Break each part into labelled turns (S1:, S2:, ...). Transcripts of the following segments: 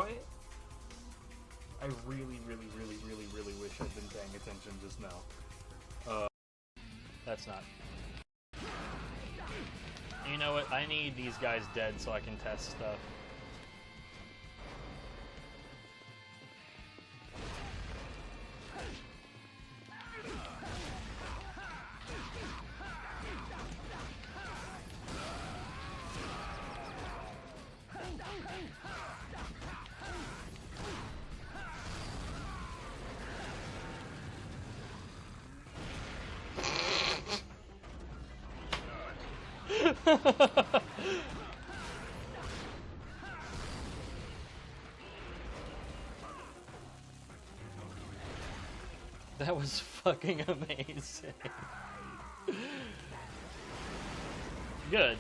S1: What? I really, really, really, really, really wish I'd been paying attention just now. That's not. You know what? I need these guys dead so I can test stuff. That was fucking amazing. Good.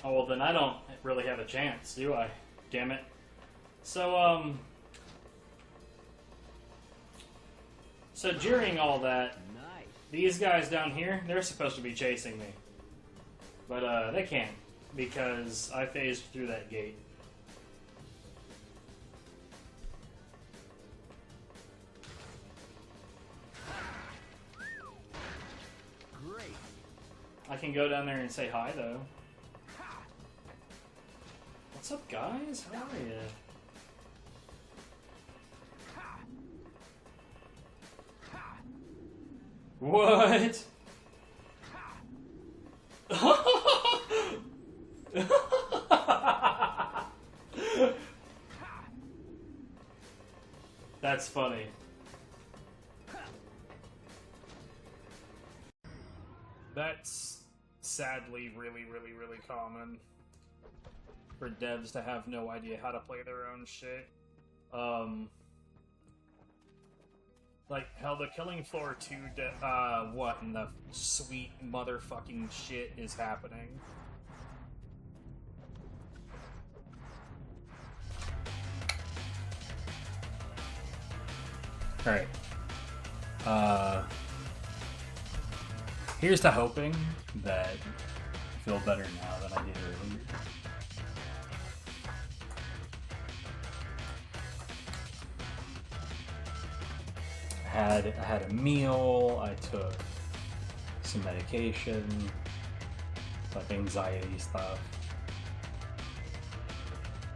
S1: Oh, well then I don't really have a chance, do I? Damn it. So, so during all that, these guys down here, they're supposed to be chasing me. But, they can't, because I phased through that gate.
S2: Great.
S1: I can go down there and say hi, though. What's up, guys? How are you? What? That's funny. That's sadly really, really, really common for devs to have no idea how to play their own shit. Like, hell, the Killing Floor 2, what in the sweet motherfucking shit is happening? Alright. Here's to hoping that I feel better now than I did earlier. I had a meal, I took some medication, like anxiety stuff.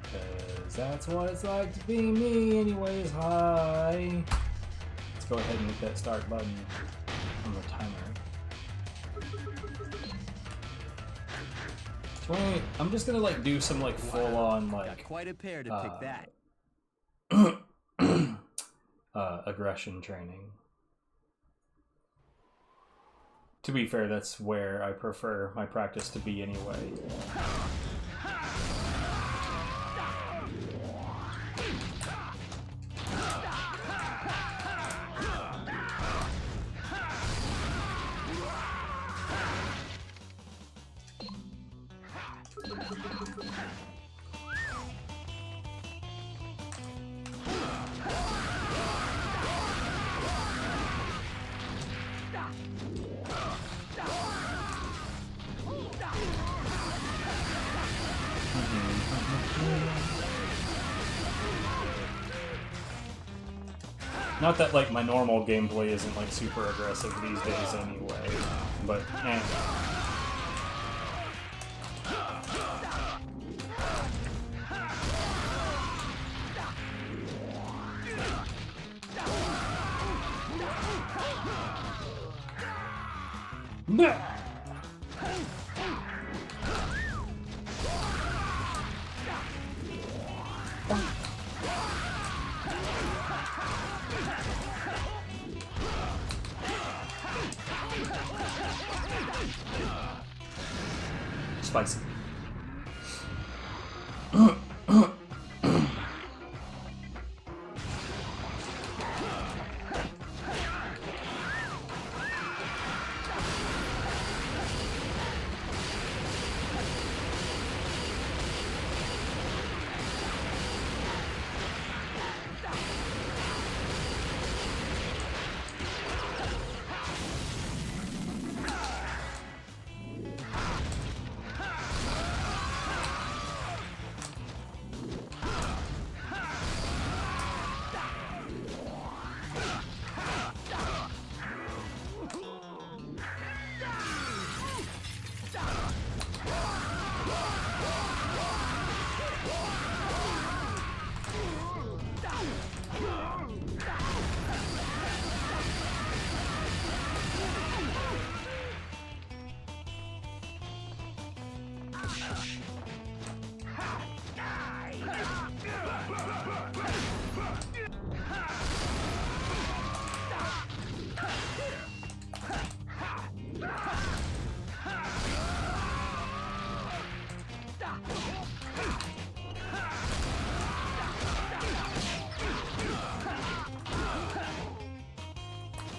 S1: Because that's what it's like to be me anyways. Hi. Let's go ahead and hit that start button on the timer. I'm just gonna like do some like full on like
S2: got quite a pair to pick that.
S1: Aggression training. To be fair, that's where I prefer my practice to be anyway. Not that like my normal gameplay isn't like super aggressive these days anyway, but spicy.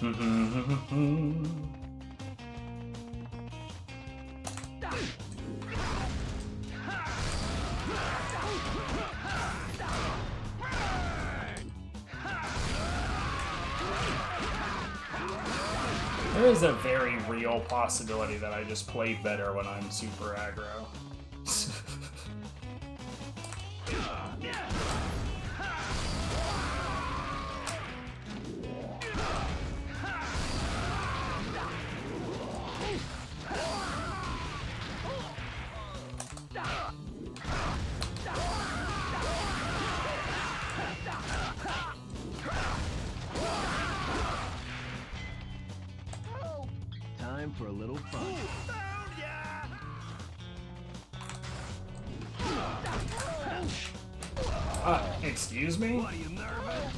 S1: There is a very real possibility that I just play better when I'm super aggro.
S2: Time for a little fun.
S1: Excuse me?
S2: Are you nervous?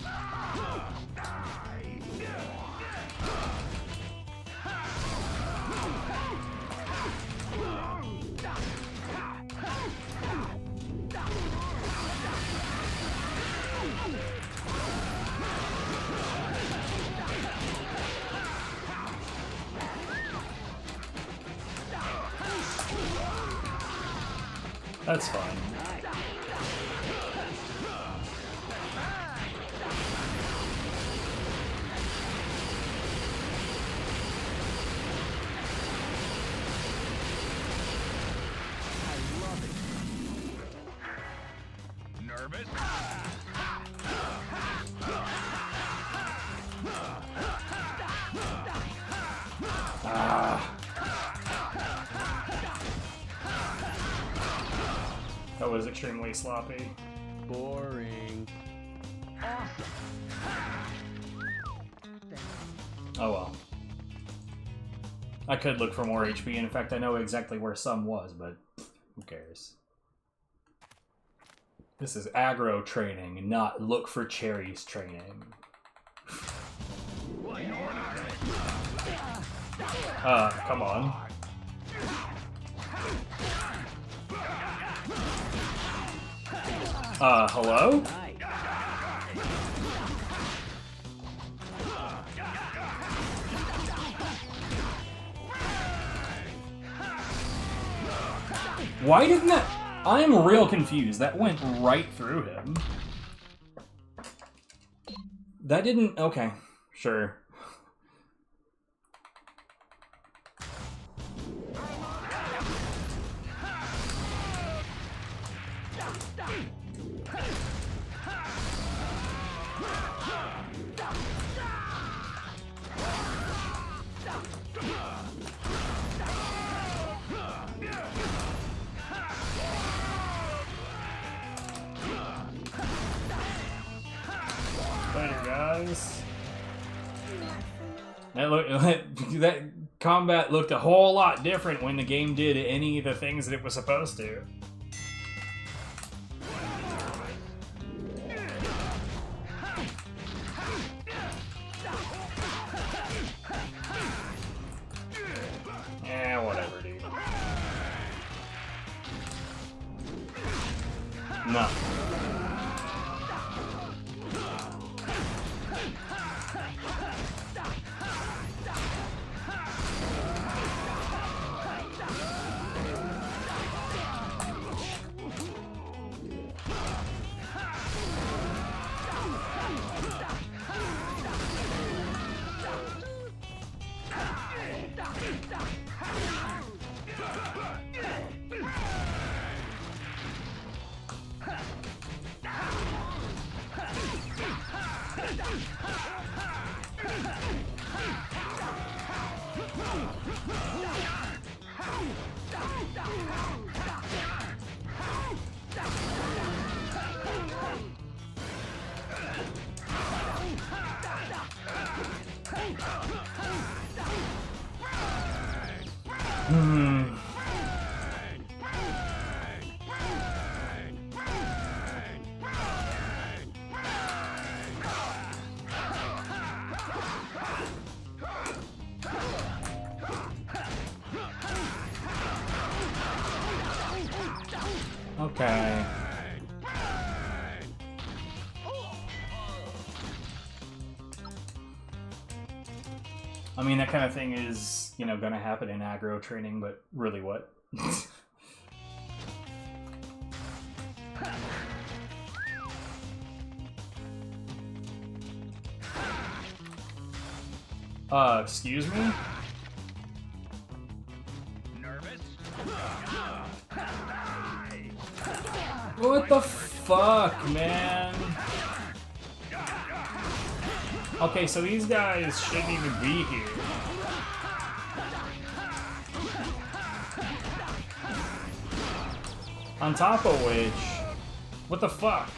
S1: That's fine.
S2: Nervous?
S1: That was extremely sloppy.
S2: Boring. Awesome.
S1: Oh well. I could look for more HP, and in fact I know exactly where some was, but who cares? This is aggro training, not look for cherries training. Come on. Hello? Why didn't that... I'm real confused. That went right through him. That didn't... Okay, sure. Later, guys. That combat looked a whole lot different when the game did any of the things that it was supposed to. Yeah, whatever, dude. No. Okay. I mean, that kind of thing is, you know, gonna happen in aggro training, but really what? Excuse me?
S2: Nervous?
S1: What the fuck, man? Okay, so these guys shouldn't even be here. On top of which, what the fuck?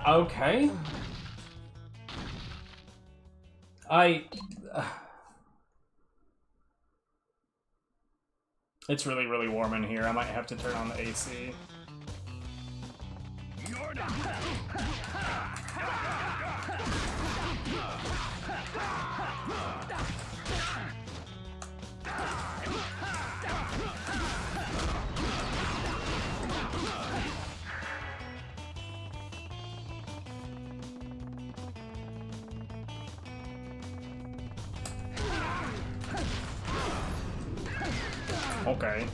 S1: Okay. It's really, really warm in here. I might have to turn on the AC.
S2: You're not.
S1: Okay.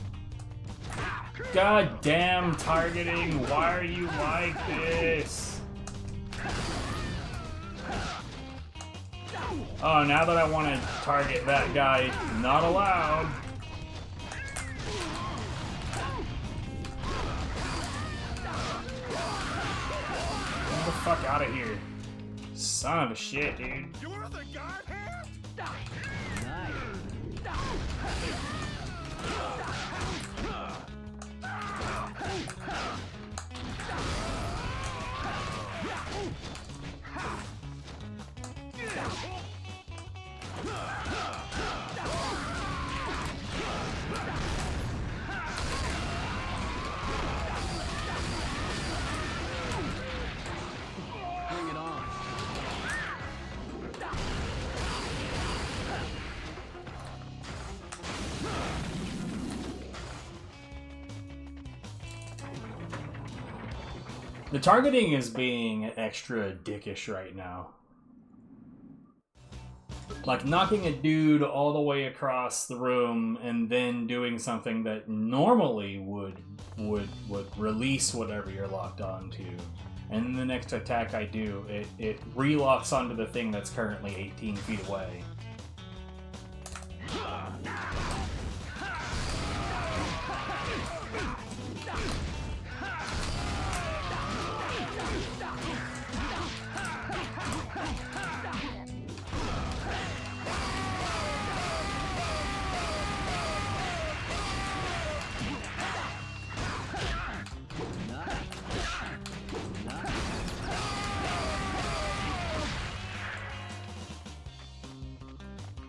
S1: God damn targeting, why are you like this? Oh, now that I want to target that guy, not allowed. Get the fuck out of here. Son of a shit, dude.
S2: You're the guard here? Bring it on.
S1: The targeting is being extra dickish right now. Like knocking a dude all the way across the room and then doing something that normally would release whatever you're locked onto. And the next attack I do, it relocks onto the thing that's currently 18 feet away.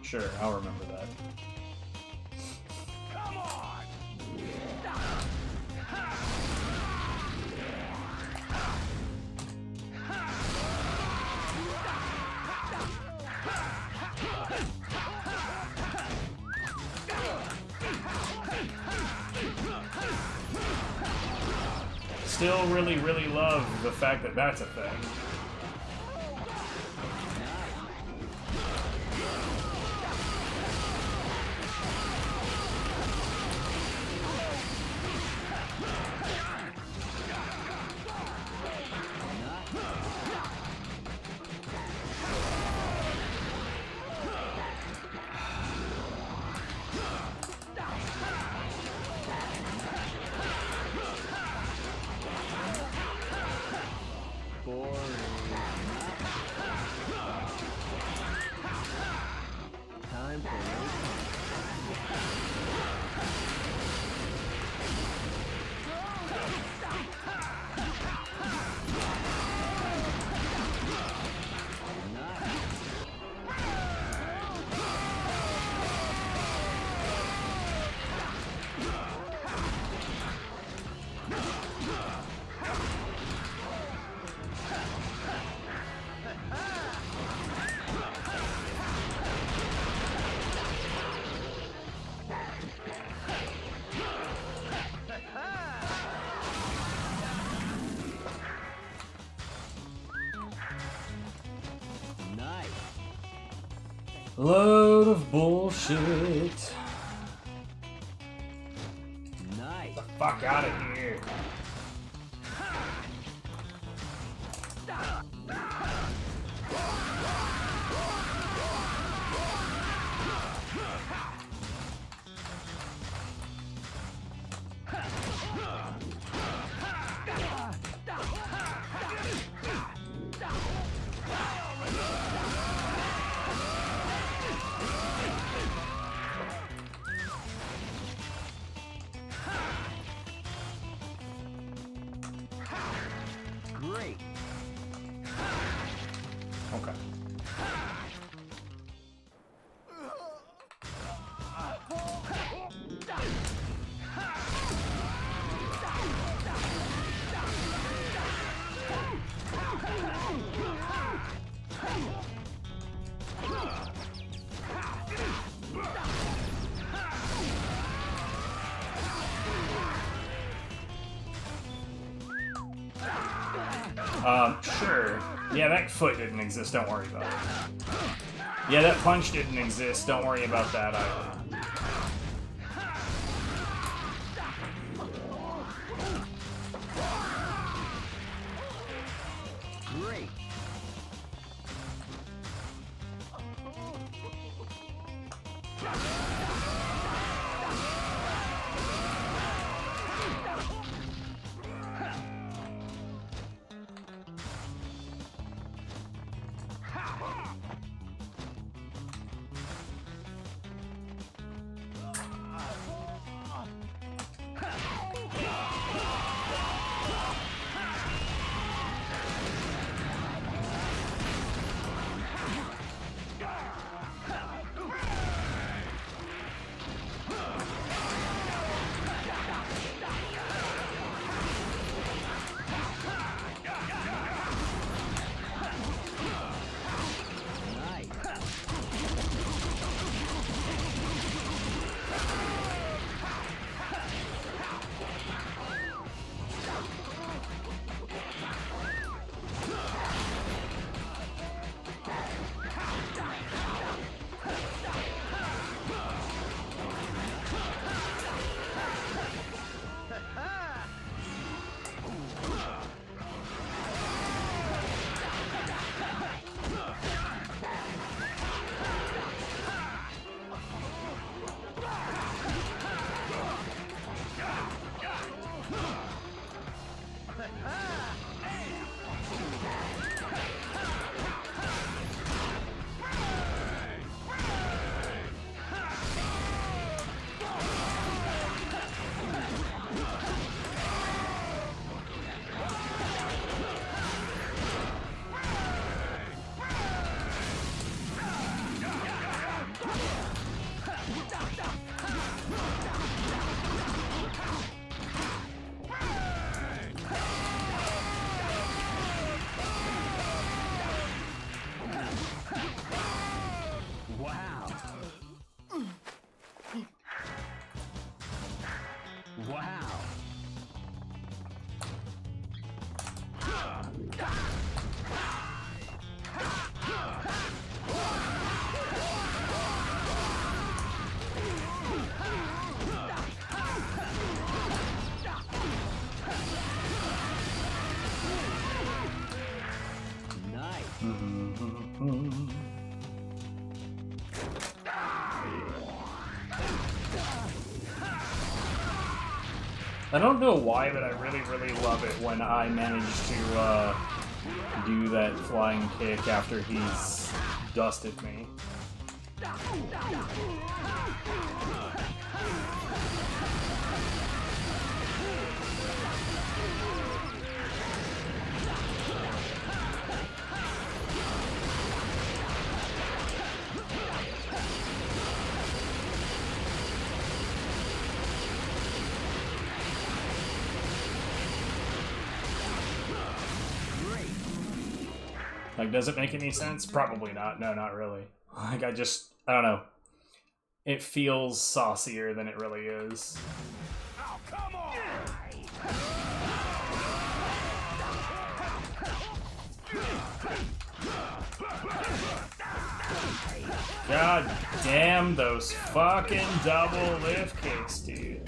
S1: Sure, I'll remember that.
S2: Come on!
S1: Still really, really love the fact that that's a thing.
S2: Boring.
S1: Load of bullshit.
S2: Nice.
S1: Get the fuck out of here.
S2: Great.
S1: Okay. Sure. Yeah, that foot didn't exist, don't worry about it. Yeah, that punch didn't exist, don't worry about that either.
S2: Great. Wow.
S1: I don't know why, but I really, really love it when I manage to do that flying kick after he's dusted me. Like, does it make any sense? Probably not. No, not really. Like, I don't know. It feels saucier than it really is.
S2: Oh, come on!
S1: God damn those fucking double lift kicks, dude.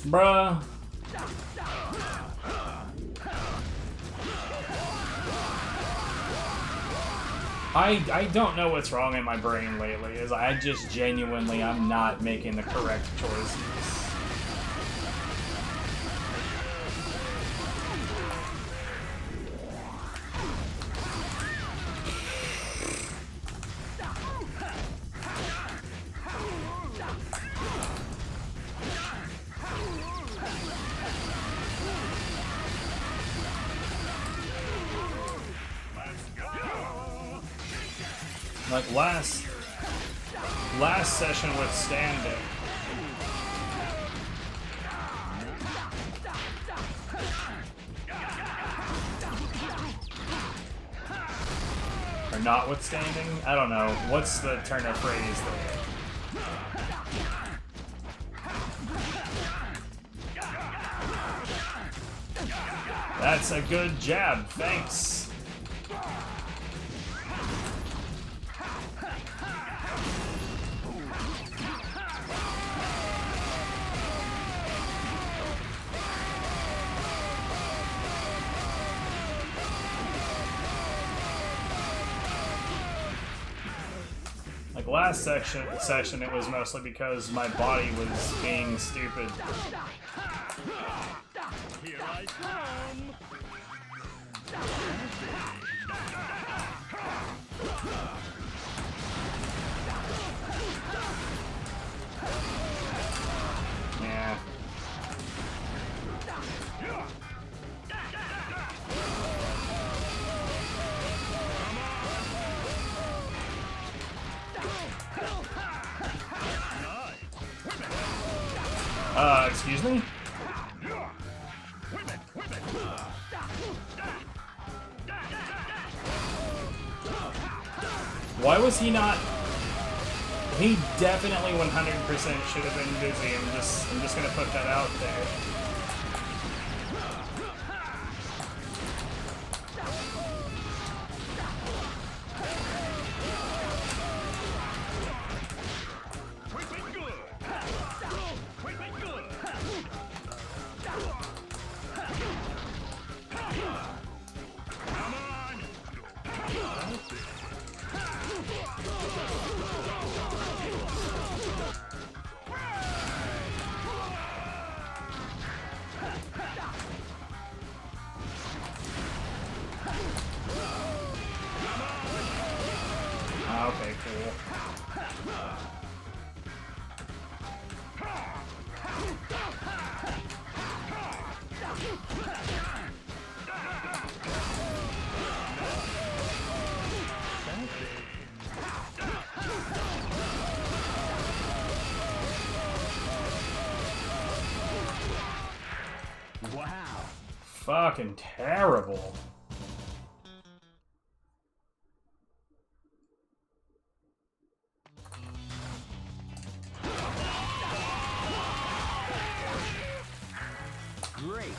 S1: Bruh. I don't know what's wrong in my brain lately, is I just genuinely, I'm not making the correct choices. Like last session with standing. Or notwithstanding? I don't know. What's the turn of phrase there? That's a good jab, thanks. Like last session, it was mostly because my body was being stupid.
S2: Here I come.
S1: Yeah. Excuse me? Why was he not? He definitely 100% should have been busy. I'm just gonna put that out there. Okay, cool.
S2: Wow.
S1: Fucking terrible.
S2: Great.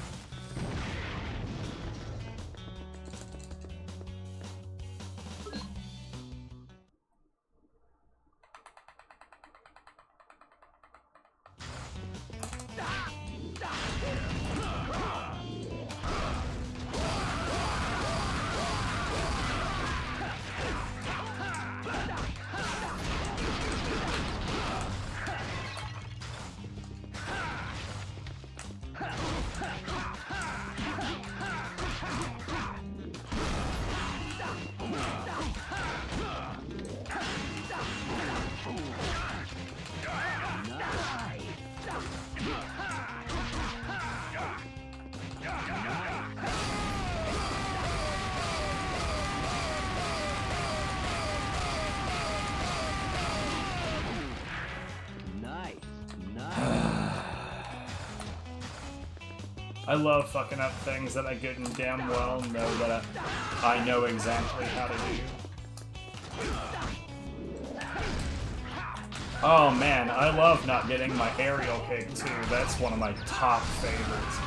S1: I love fucking up things that I good and damn well know that I know exactly how to do. Oh man, I love not getting my aerial kick too. That's one of my top favorites.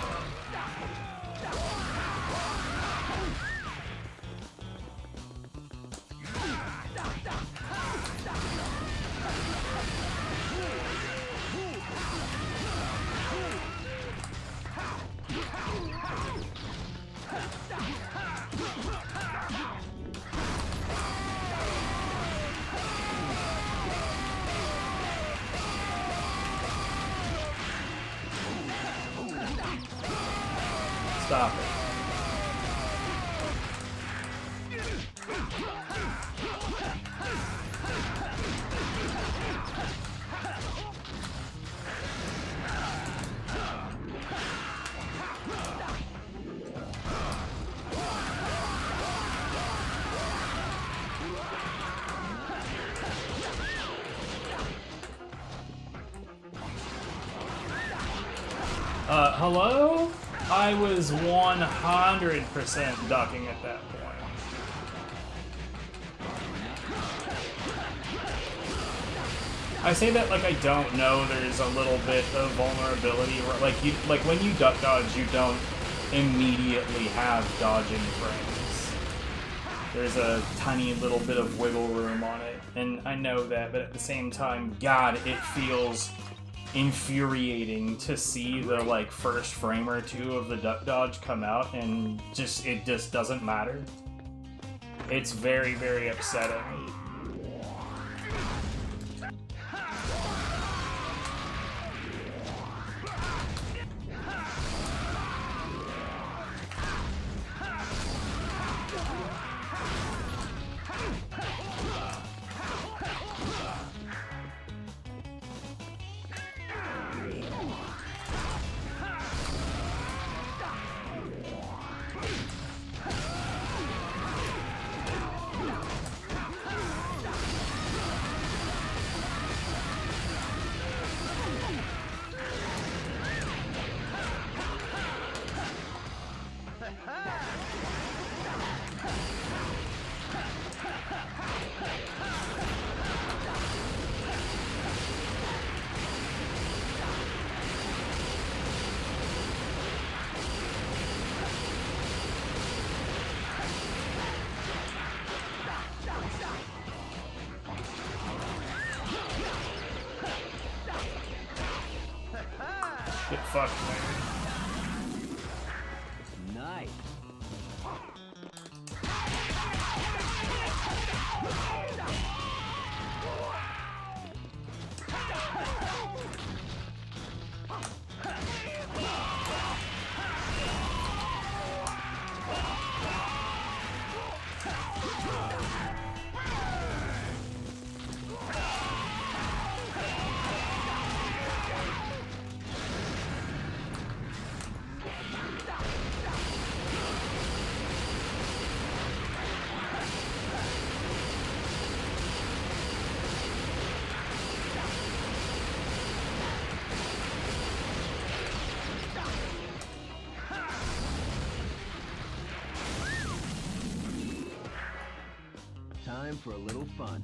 S1: Stop it. Hello? I was 100% ducking at that point. I say that like I don't know there's a little bit of vulnerability. Like when you duck dodge, you don't immediately have dodging frames. There's a tiny little bit of wiggle room on it, and I know that, but at the same time, God, it feels infuriating to see the like first frame or two of the duck dodge come out and it just doesn't matter. It's very, very upsetting. Get fucked, man.
S3: Nice. Time for a little fun.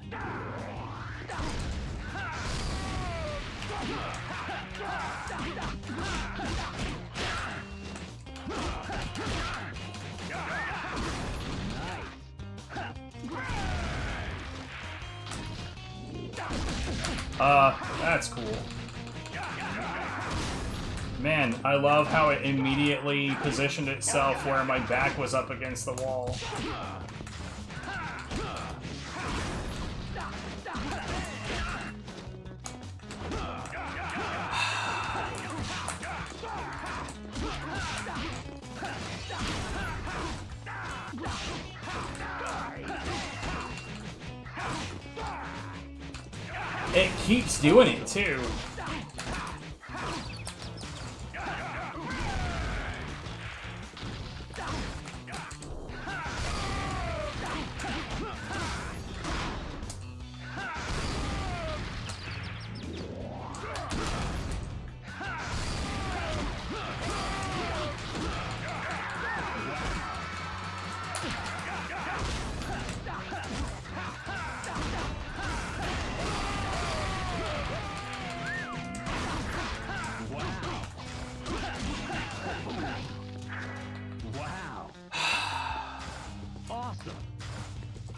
S1: That's cool. Man, I love how it immediately positioned itself where my back was up against the wall. It keeps doing it, too.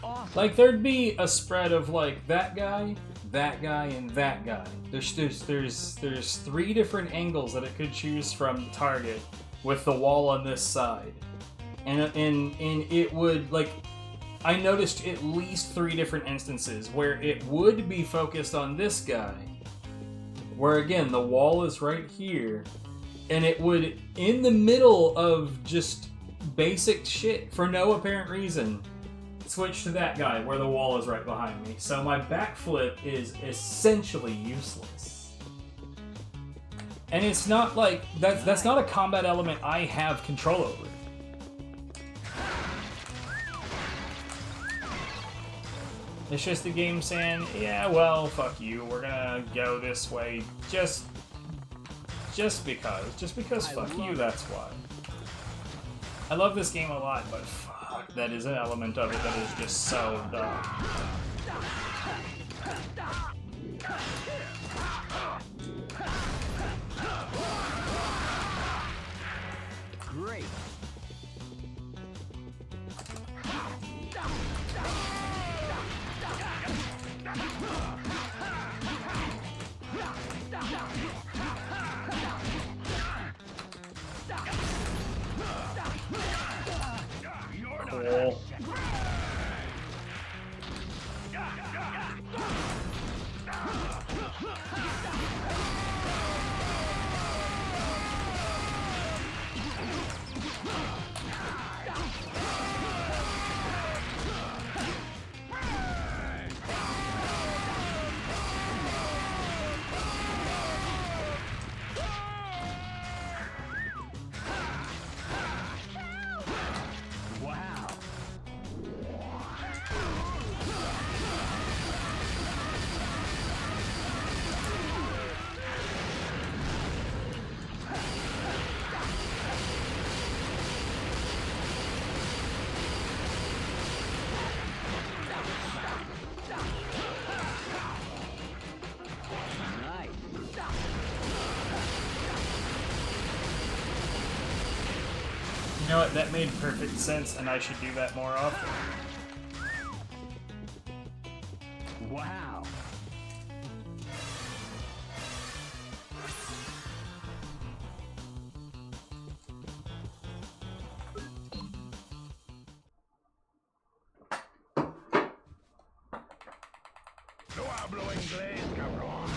S3: Awesome.
S1: Like, there'd be a spread of, like, that guy, and that guy. There's 3 different angles that it could choose from the target with the wall on this side. And it would, like, I noticed at least 3 different instances where it would be focused on this guy, where, again, the wall is right here, and it would, in the middle of just basic shit, for no apparent reason, switch to that guy where the wall is right behind me. So my backflip is essentially useless. And it's not like, that's not a combat element I have control over. It's just the game saying, yeah, well, fuck you, we're gonna go this way just because. Just because fuck you, that's why. I love this game a lot, but fuck, that is an element of it that is just so dumb.
S3: Great.
S1: Cool.
S3: Wow. Nice.
S1: You know what, that made perfect sense, and I should do that more often.
S3: Wow.
S2: No hablo inglés, cabrón.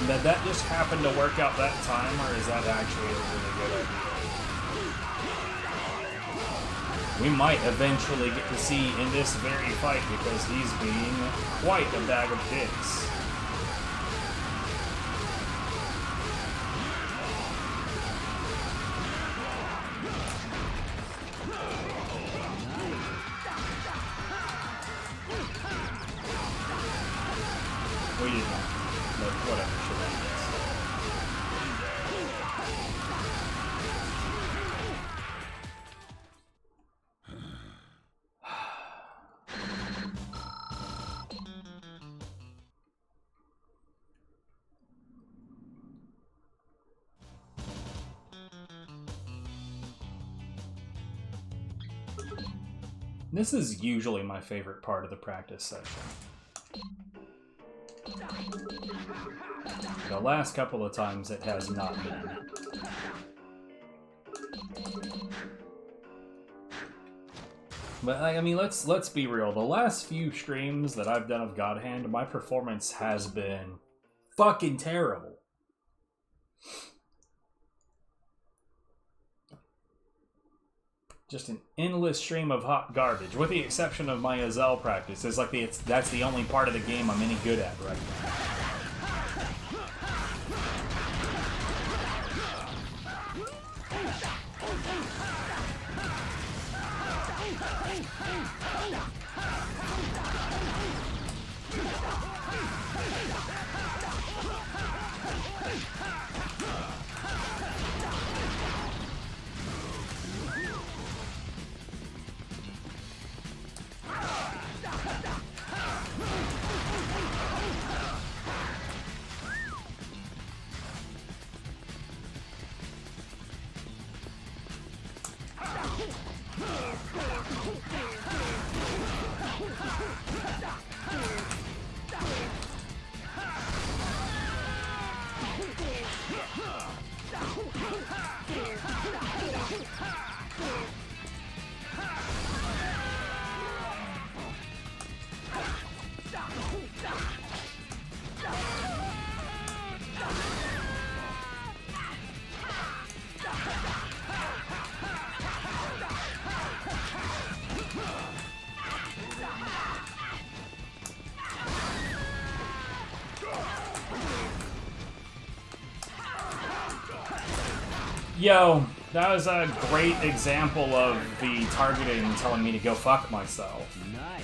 S1: Did that just happen to work out that time, or is that actually a really good idea? We might eventually get to see in this very fight, because he's being quite a bag of dicks. We did not. But whatever, shenanigans. This is usually my favorite part of the practice session. The last couple of times it has not been. But I mean, let's be real. The last few streams that I've done of God Hand, my performance has been fucking terrible. Just an endless stream of hot garbage, with the exception of my Azel practice. It's like that's the only part of the game I'm any good at right now. Yo, that was a great example of the targeting telling me to go fuck myself.
S3: Nice.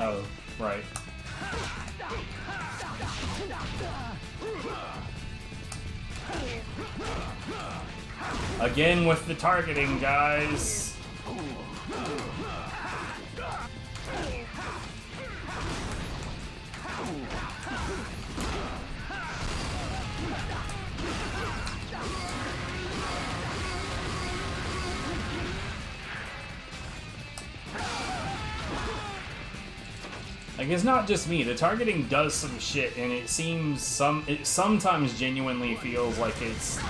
S1: Oh, right. Again with the targeting, guys. Like, it's not just me. The targeting does some shit, and it seems it sometimes genuinely feels like it's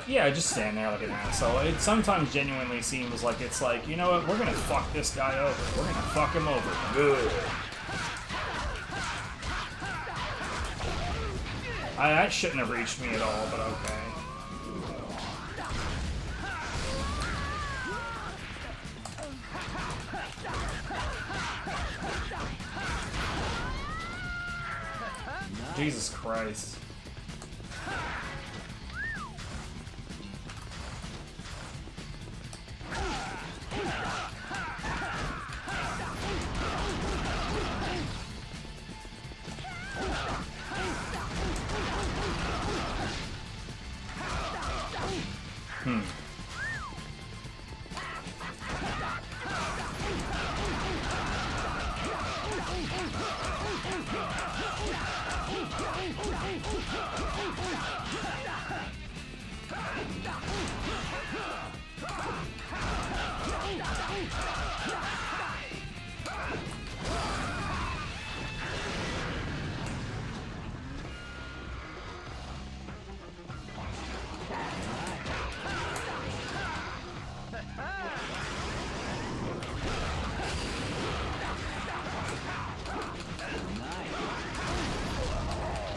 S1: yeah, just stand there like an asshole. It sometimes genuinely seems like it's like, you know what, we're gonna fuck this guy over. We're gonna fuck him over. Good. That shouldn't have reached me at all, but okay. Jesus Christ.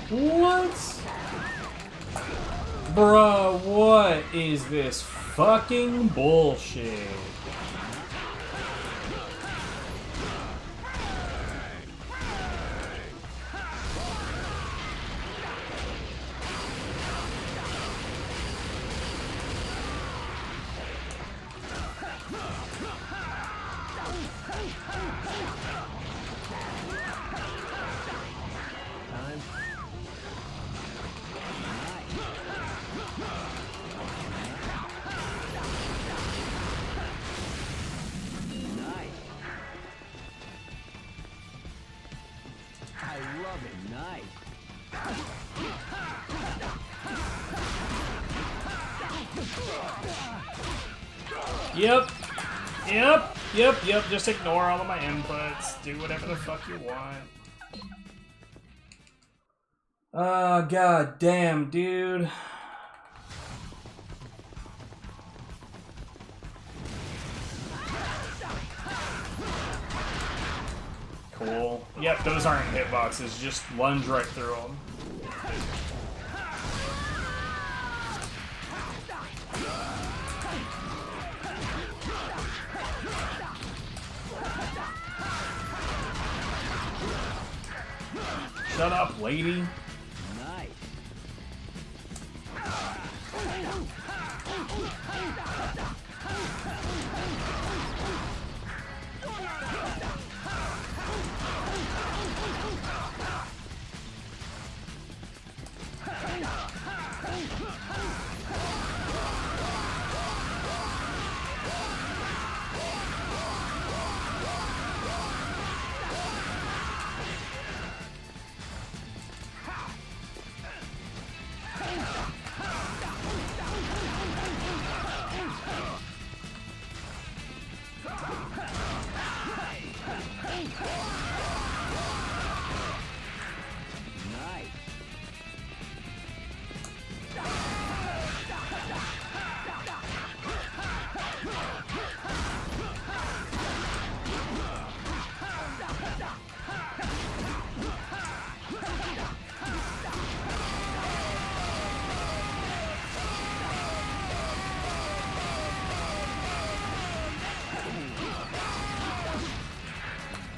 S1: What? Bruh, what is this fucking bullshit? Yep, just ignore all of my inputs. Do whatever the fuck you want. God damn, dude. Cool. Yep, those aren't hitboxes. Just lunge right through them. Shut up, lady.
S3: Nice.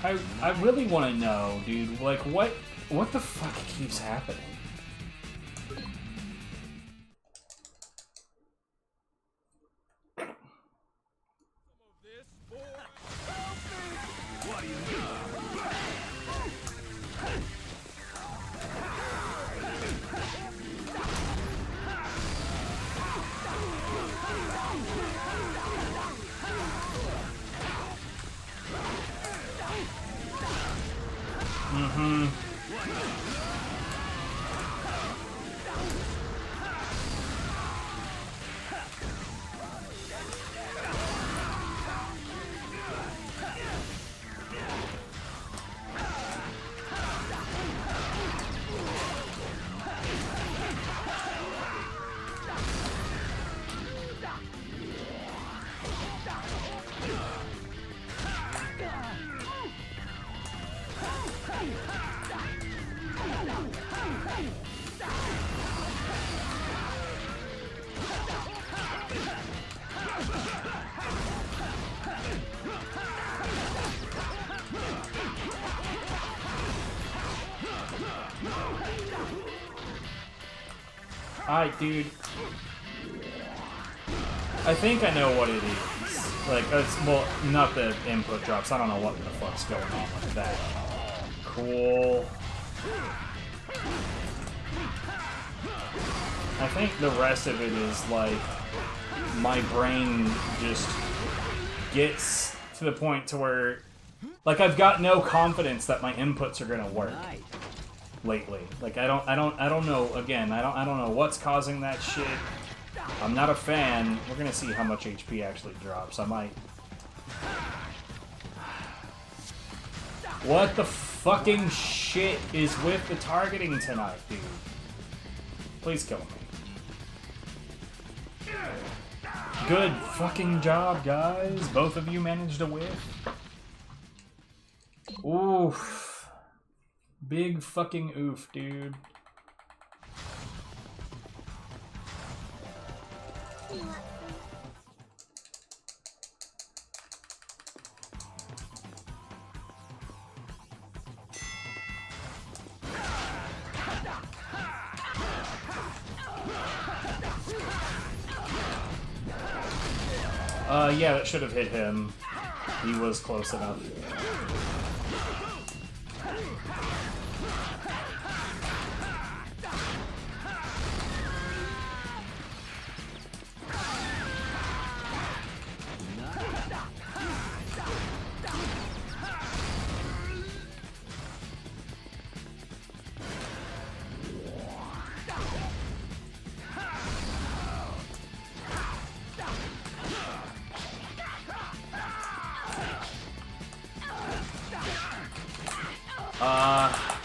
S1: I really want to know, dude. Like, what the fuck keeps happening? Alright, dude. I think I know what it is. Like, it's, well, not the input drops. I don't know what the fuck's going on with that. Cool. I think the rest of it is, like, my brain just gets to the point to where, like, I've got no confidence that my inputs are gonna work. Lately, like I don't know. Again, I don't know what's causing that shit. I'm not a fan. We're gonna see how much HP actually drops. I might. What the fucking shit is with the targeting tonight, dude? Please kill me. Good fucking job, guys. Both of you managed to whiff. Oof. Big fucking oof, dude. Yeah, that should have hit him. He was close enough.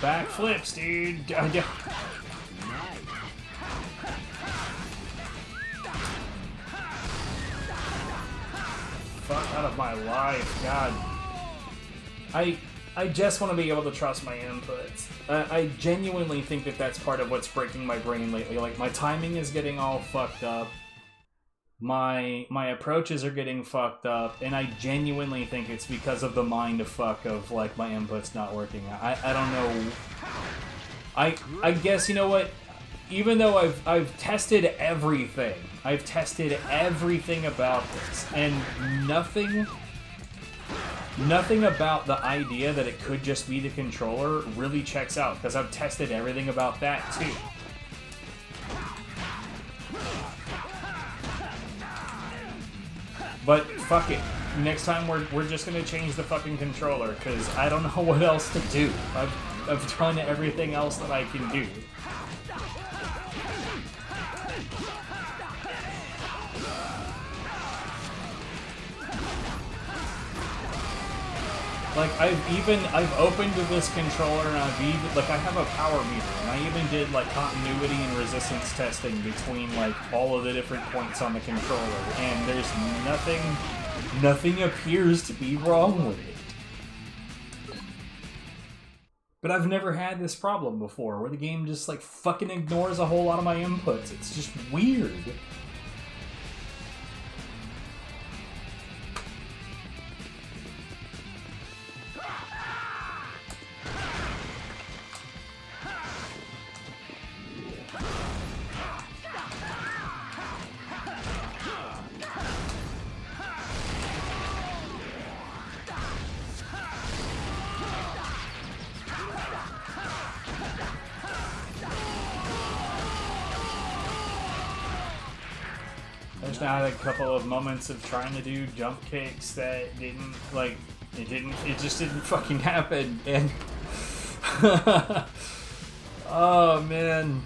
S1: Backflips, dude. Fuck out of my life, God. I just want to be able to trust my inputs. I genuinely think that that's part of what's breaking my brain lately. Like, my timing is getting all fucked up. My approaches are getting fucked up, and I genuinely think it's because of the mind of fuck of, like, my inputs not working. I don't know. I guess, you know what? Even though I've tested everything. I've tested everything about this, and nothing about the idea that it could just be the controller really checks out, because I've tested everything about that too. But fuck it. Next time we're just gonna change the fucking controller, because I don't know what else to do. I've done everything else that I can do. Like, I've opened this controller, and I have a power meter, and I even did, like, continuity and resistance testing between, like, all of the different points on the controller, and there's nothing appears to be wrong with it. But I've never had this problem before, where the game just, like, fucking ignores a whole lot of my inputs. It's just weird. had a couple of moments of trying to do jump kicks that didn't, like, it just didn't fucking happen, and oh man.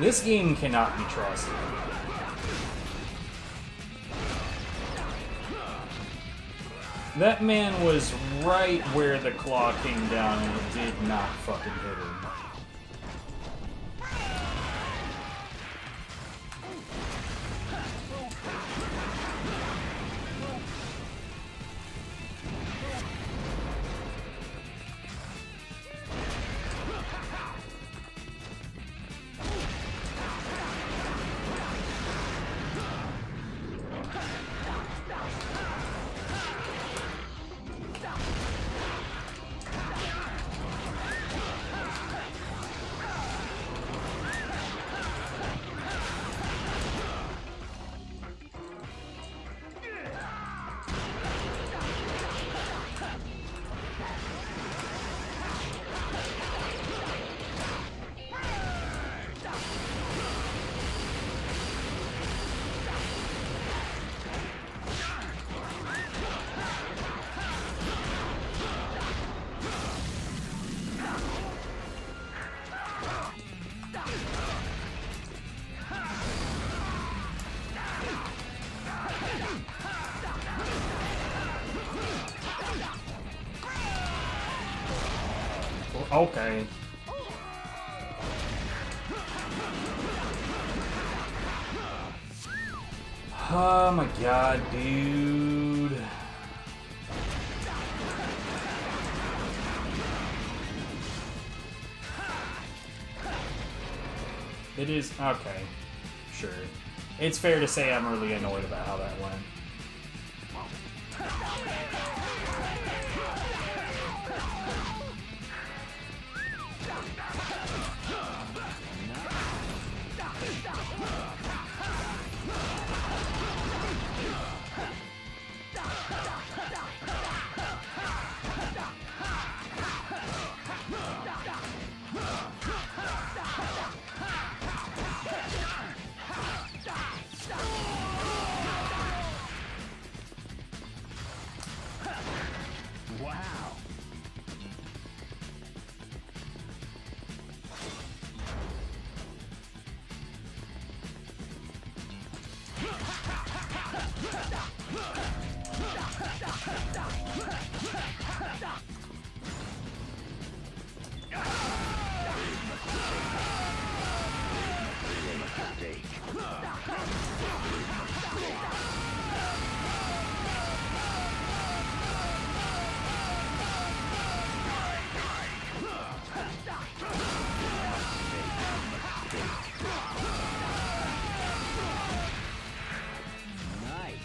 S1: This game cannot be trusted. That man was right where the claw came down and it did not fucking hit him. Okay. Oh my god, dude. It is okay. Sure. It's fair to say I'm really annoyed about how that went.
S3: Wow.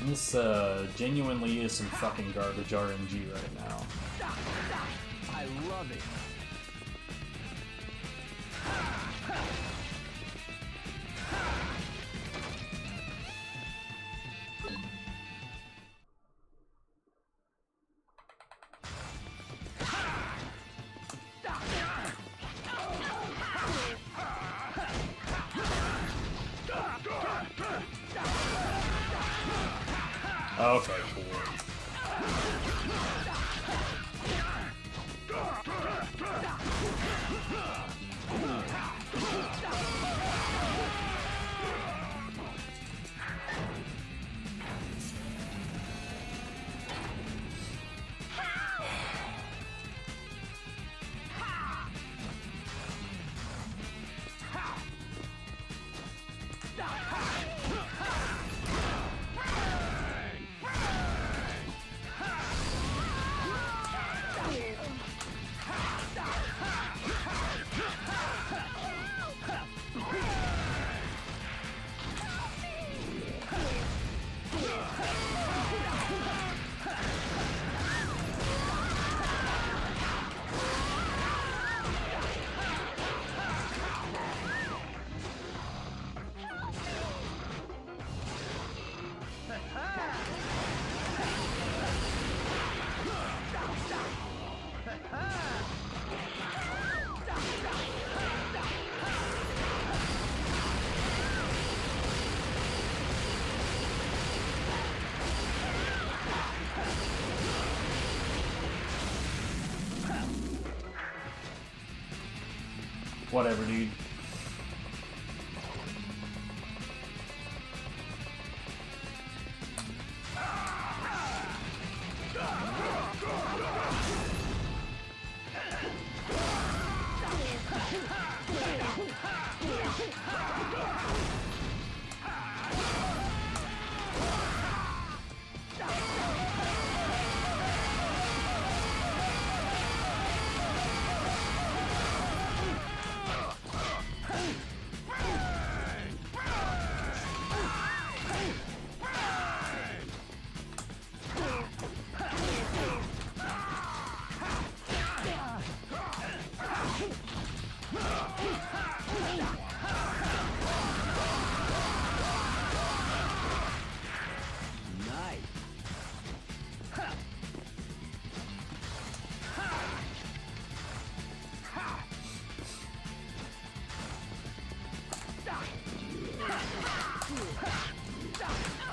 S1: This genuinely is some fucking garbage RNG right now.
S3: I love it.
S1: Okay, cool. Whatever, dude.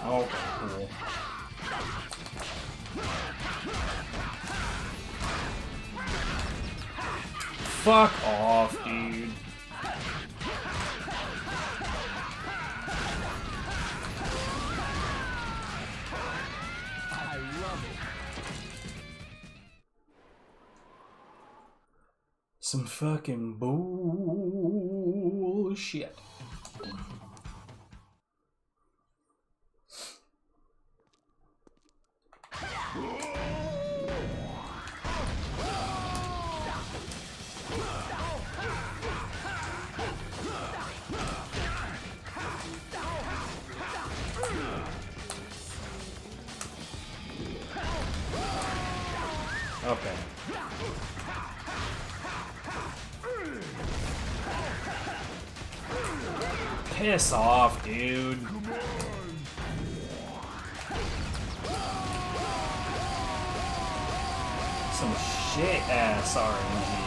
S1: Oh, cool. Fuck off, dude.
S3: I love it.
S1: Some fucking bullshit. Okay. Piss off, dude. Some shit ass RNG.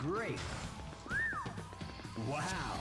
S3: Great. Wow.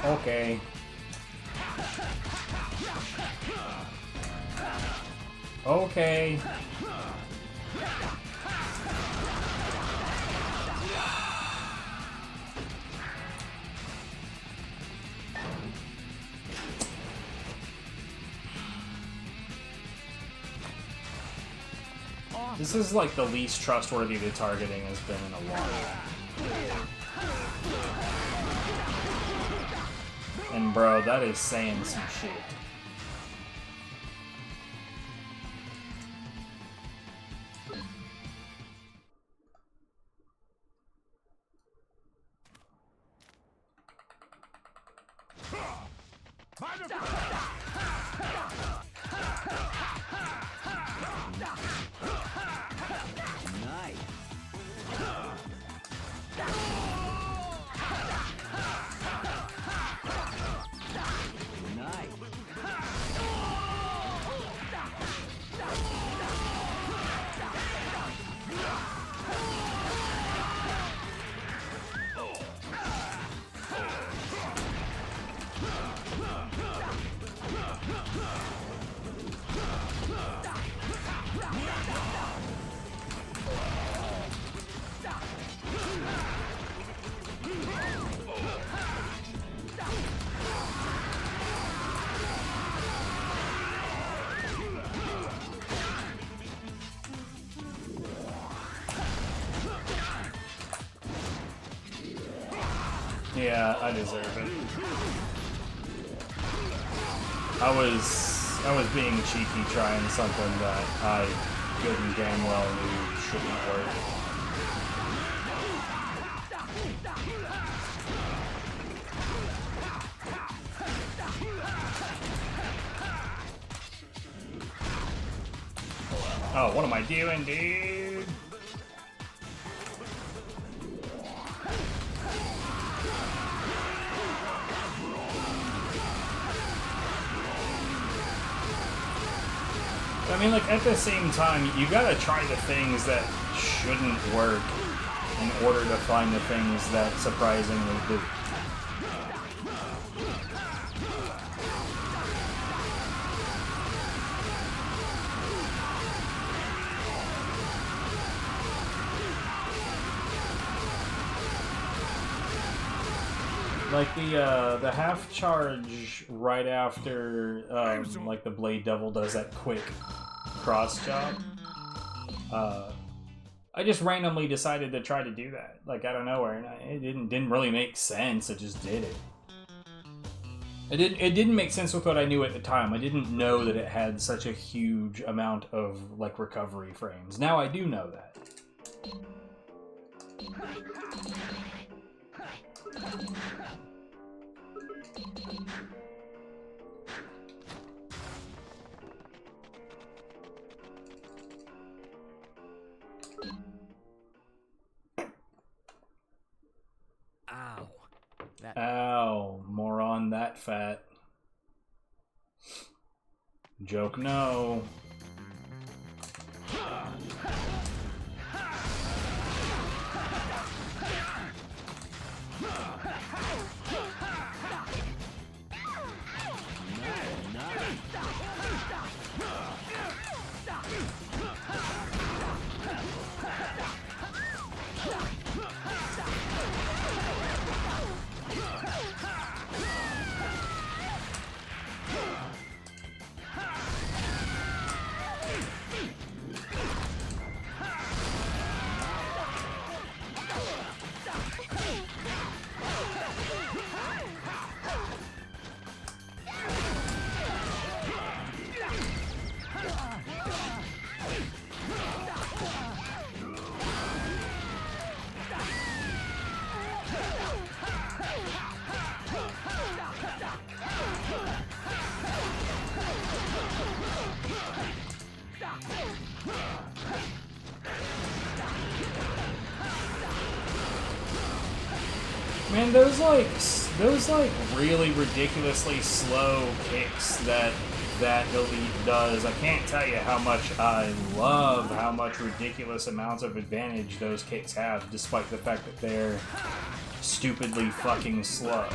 S1: Okay. Okay. This is like the least trustworthy the targeting has been in a while. And bro, that is saying some shit. Yeah, I deserve it. I was being cheeky trying something that I good and damn well knew shouldn't work. Oh, what am I doing, dude? I mean, like, at the same time, you gotta try the things that shouldn't work in order to find the things that surprisingly do. Like the half charge right after like the Blade Devil does that quick cross chop. I just randomly decided to try to do that, like out of nowhere, and it didn't really make sense. I just did it. It didn't make sense with what I knew at the time. I didn't know that it had such a huge amount of like recovery frames. Now I do know that.
S3: Ow.
S1: Ow, more on that fat. Joke no. Man, those really ridiculously slow kicks that Elite does, I can't tell you how much I love how much ridiculous amounts of advantage those kicks have, despite the fact that they're stupidly fucking slow.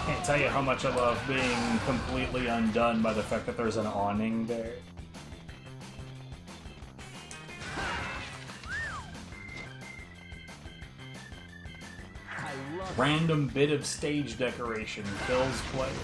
S1: Can't tell you how much I love being completely undone by the fact that there's an awning there. Random bit of stage decoration kills players.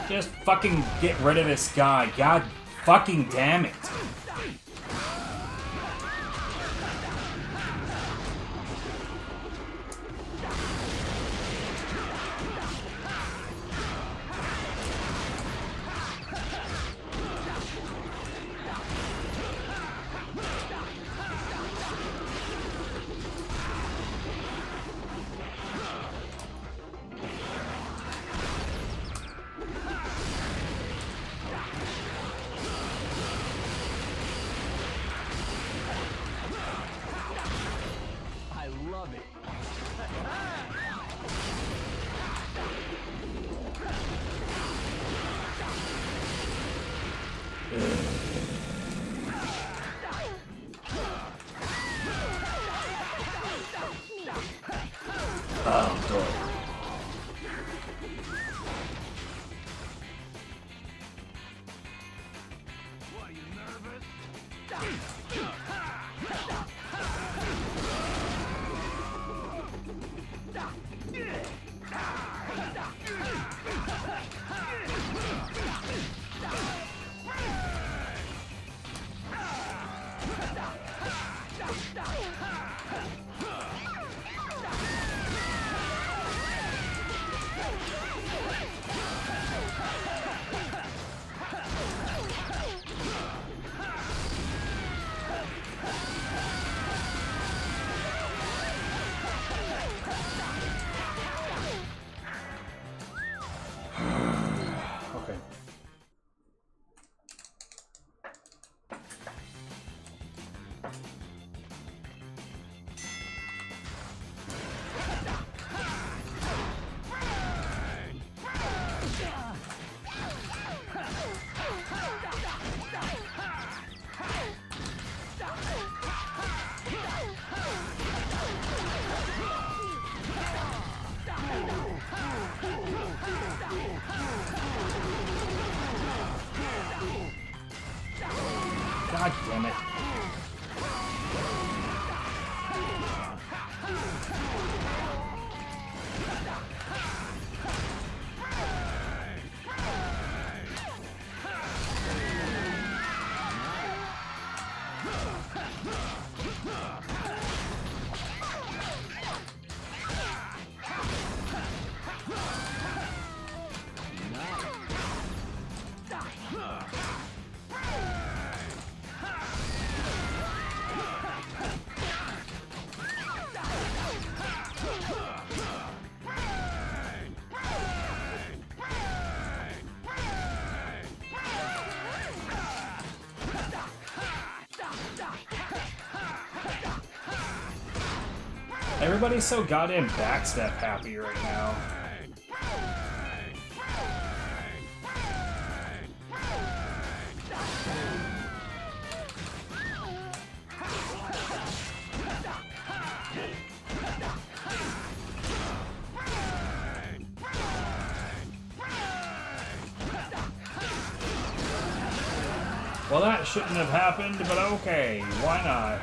S1: Just fucking get rid of this guy. God fucking damn it. Oh, God.
S2: What, are you nervous?
S1: Damn it. Everybody's so goddamn backstep happy right now. Well, that shouldn't have happened, but okay, why not?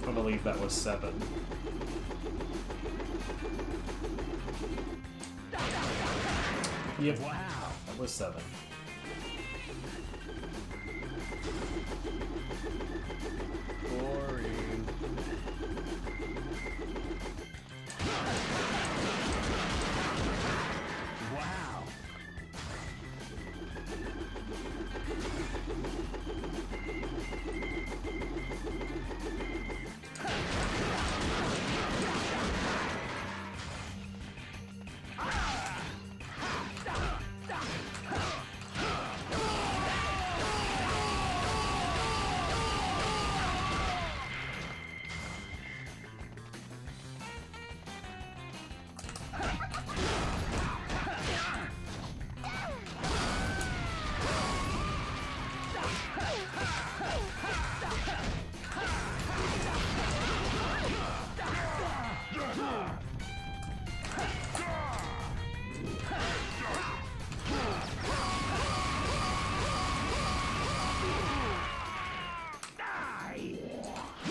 S1: I believe that was 7. Yep. Wow. That was 7.
S3: Boring. Wow.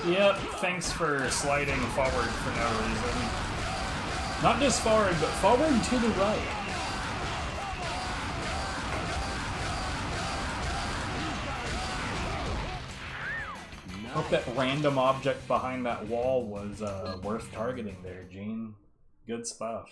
S1: Yep, thanks for sliding forward for no reason. Not just forward, but forward to the right. Hope that random object behind that wall was worth targeting there, Gene. Good stuff.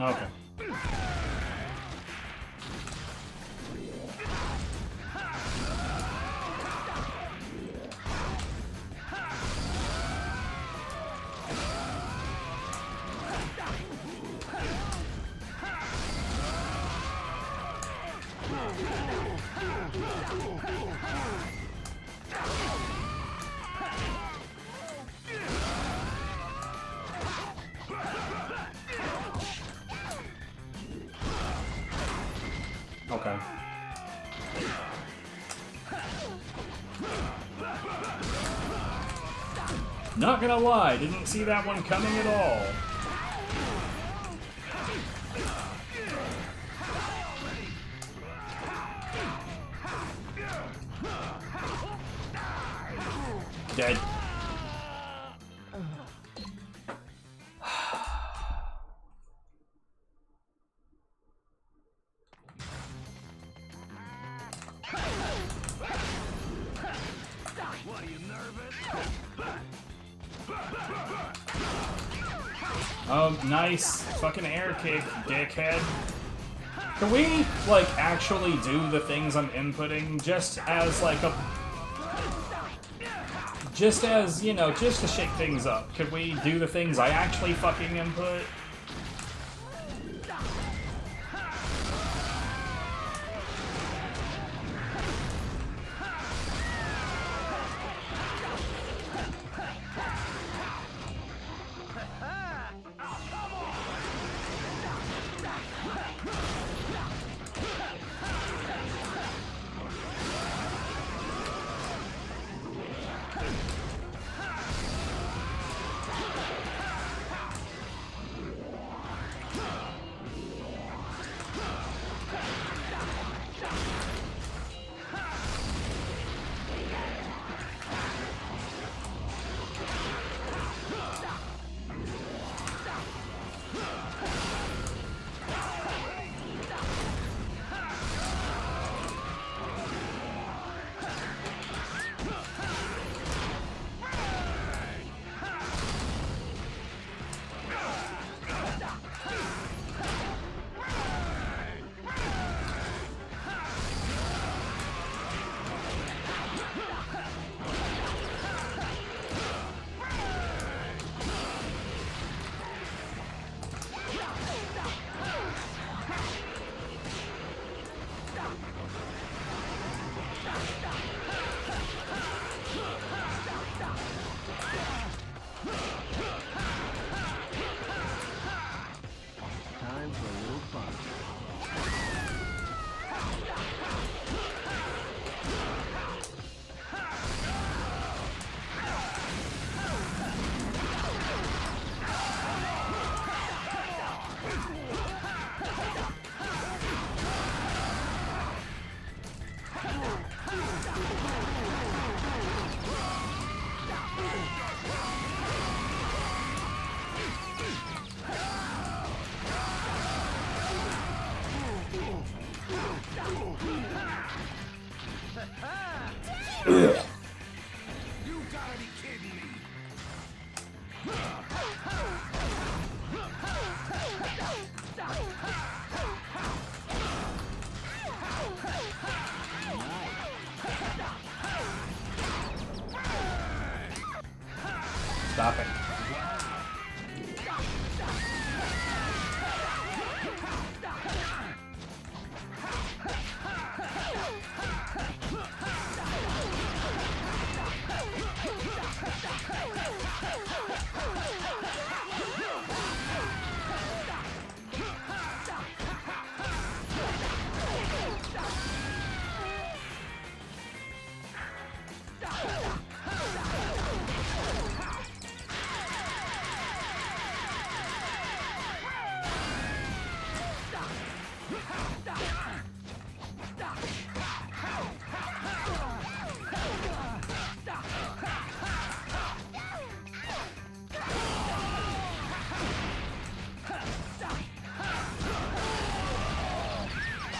S1: Okay. Okay. Not gonna lie, didn't see that one coming at all. Dead.
S2: What, are you nervous?
S1: Oh, nice. Fucking air kick, dickhead. Can we, like, actually do the things I'm inputting just as, like, a... Just as, you know, just to shake things up. Could we do the things I actually fucking input?
S3: Time for a little fun.
S2: You gotta be kidding me.
S1: Stop it.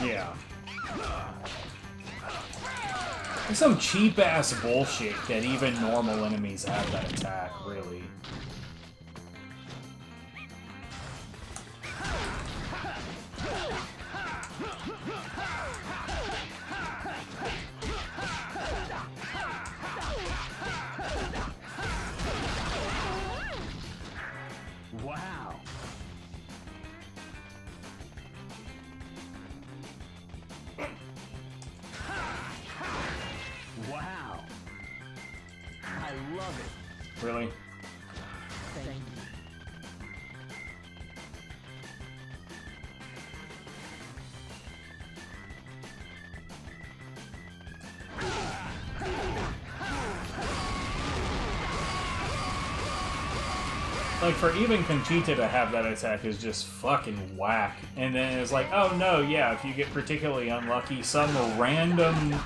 S1: Yeah. It's some cheap-ass bullshit that even normal enemies have that attack, really.
S3: Wow.
S1: Really?
S3: Thank you.
S1: Like, for even Conchita to have that attack is just fucking whack. And then it's like, oh no, yeah, if you get particularly unlucky, some random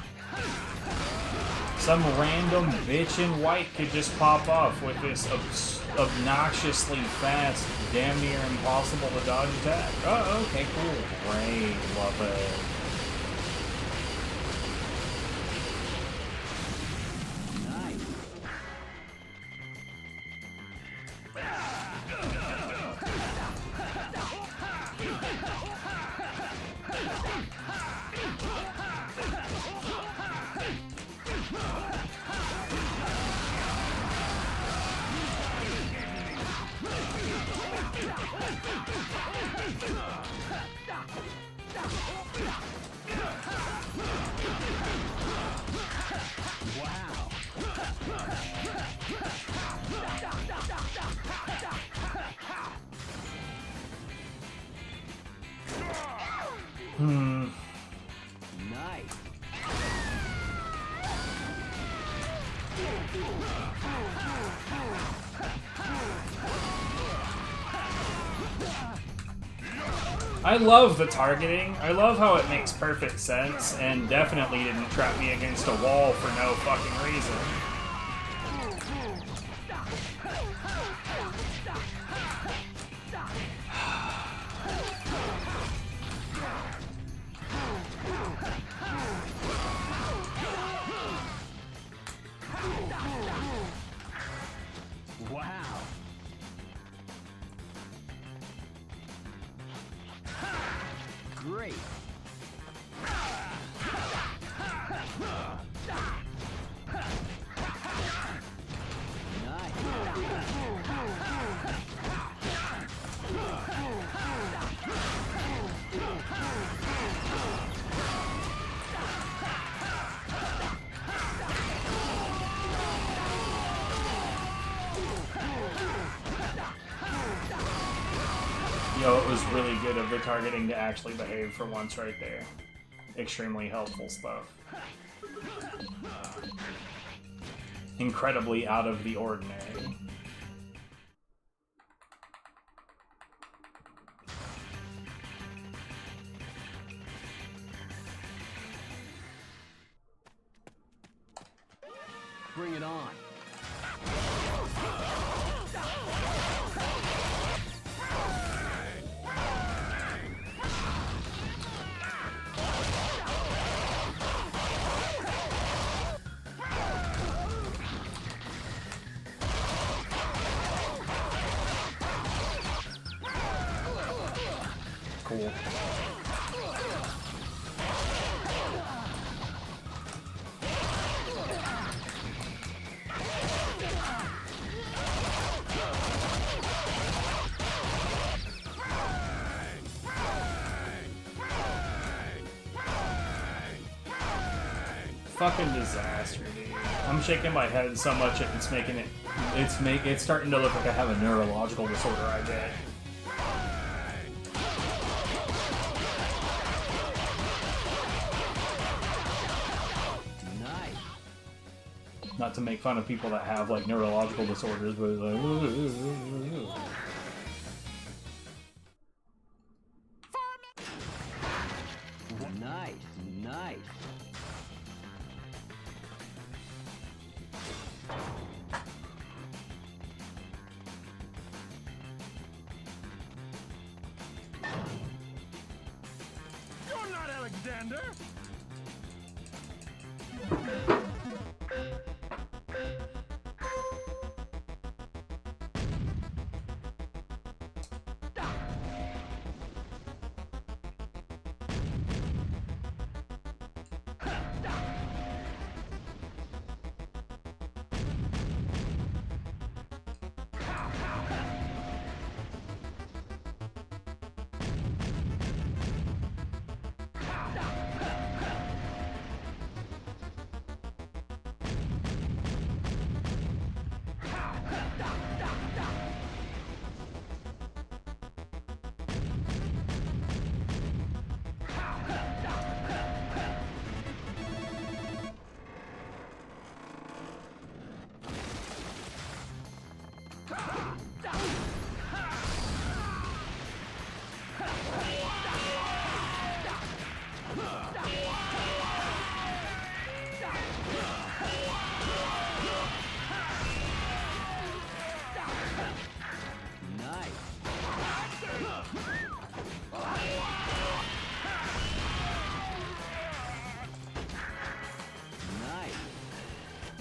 S1: bitch in white could just pop off with this obnoxiously fast, damn near impossible to dodge attack. Oh, okay, cool. Great, love it.
S3: Nice.
S1: I love the targeting. I love how it makes perfect sense and definitely didn't trap me against a wall for no fucking reason.
S3: Wow. Great.
S1: Yo, it was really good of the targeting to actually behave for once right there. Extremely helpful stuff. Incredibly out of the ordinary.
S3: Bring it on.
S1: Cool. Fucking disaster, dude. I'm shaking my head so much it's making it. It's starting to look like I have a neurological disorder. I bet.
S3: Nice.
S1: Not to make fun of people that have like neurological disorders, but it's like.
S3: Nice. Nice.
S2: You're not Alexander!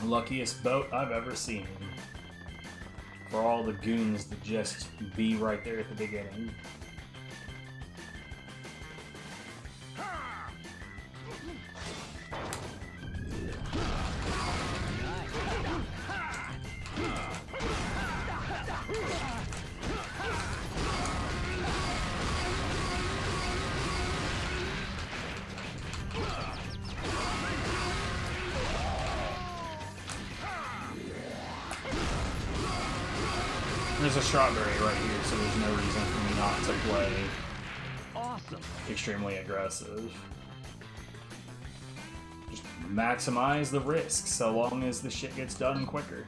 S1: Luckiest boat I've ever seen. For all the goons that just be right there at the beginning. There's a strawberry right here, so there's no reason for me not to play extremely aggressive. Just maximize the risk so long as the shit gets done quicker.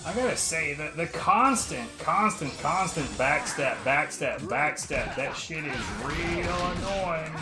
S1: I gotta say, the constant backstep, that shit is real annoying.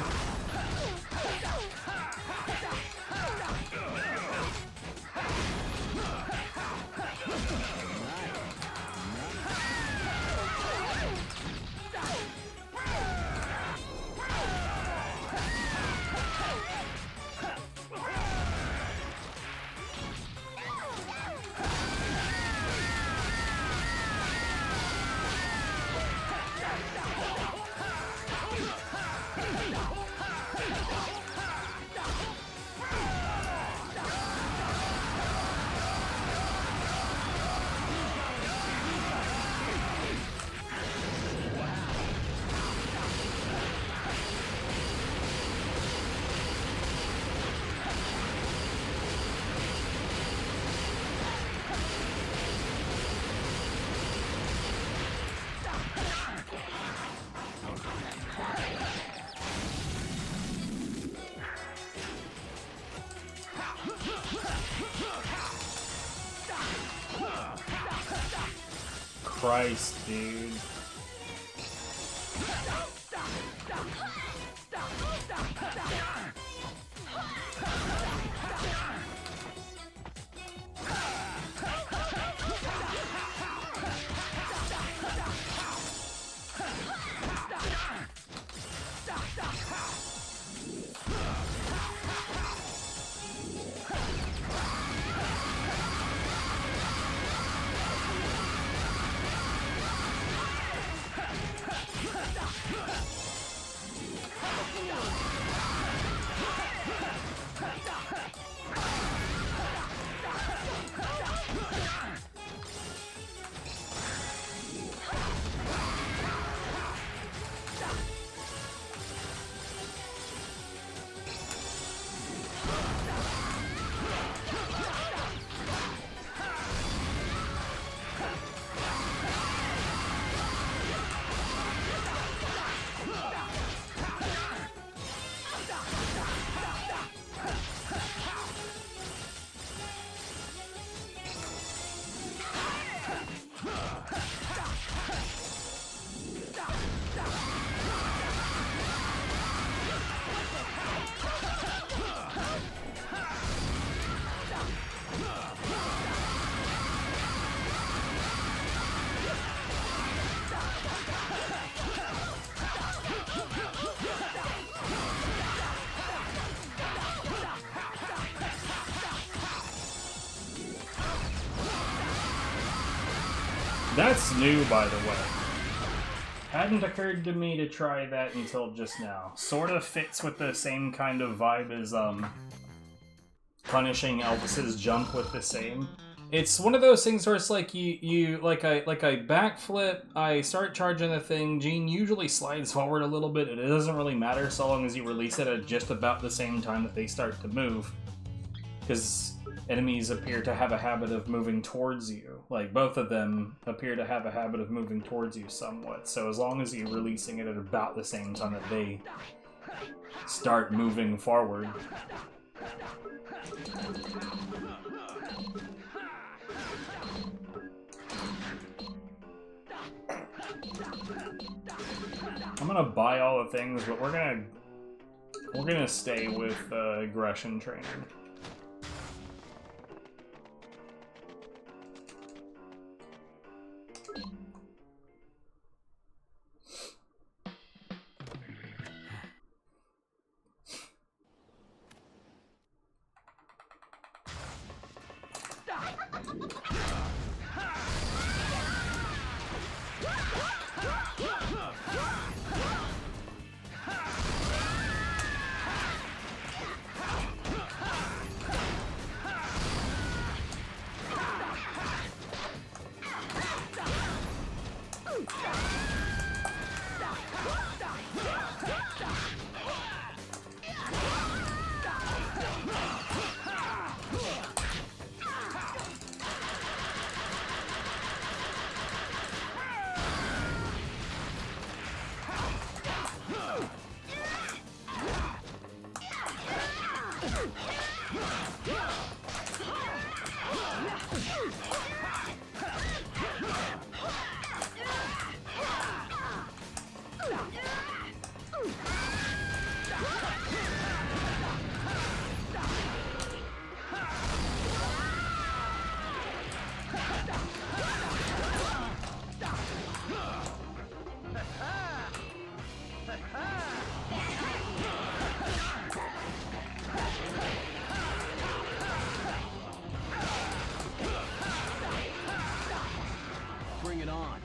S1: Christ, dude. That's new, by the way. Hadn't occurred to me to try that until just now. Sort of fits with the same kind of vibe as punishing Elvis's jump with the same. It's one of those things where it's like you like I backflip, I start charging the thing, Gene usually slides forward a little bit, and it doesn't really matter so long as you release it at just about the same time that they start to move. Because enemies appear to have a habit of moving towards you. Like, both of them appear to have a habit of moving towards you somewhat. So as long as you're releasing it at about the same time that they start moving forward. I'm gonna buy all the things, but we're gonna stay with aggression training.
S3: Bring it on.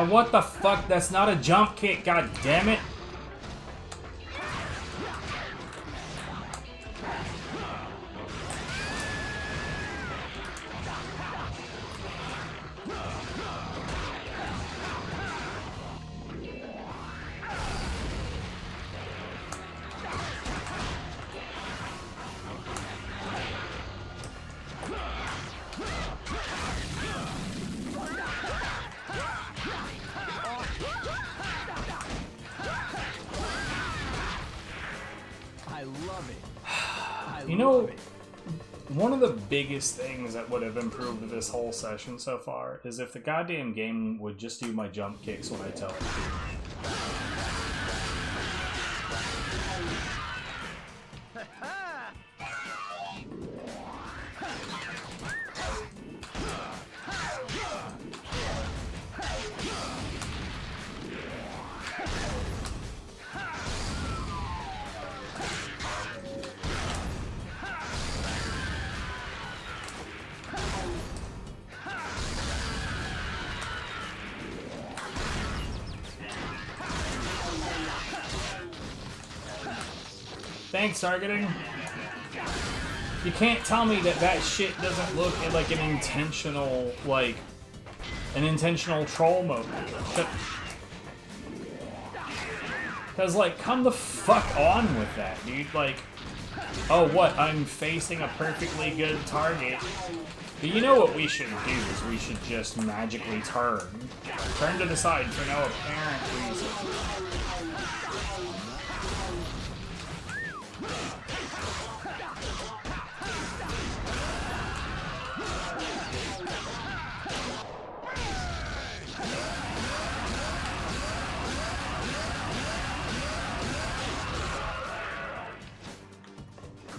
S1: What the fuck? That's not a jump kick, god damn it. You know, one of the biggest things that would have improved this whole session so far is if the goddamn game would just do my jump kicks when I tell it to. Thanks, targeting. You can't tell me that that shit doesn't look like an intentional, troll moment. Because, like, come the fuck on with that, dude. Like, oh, what? I'm facing a perfectly good target. But you know what we should do is we should just magically turn. Turn to the side for no apparent reason.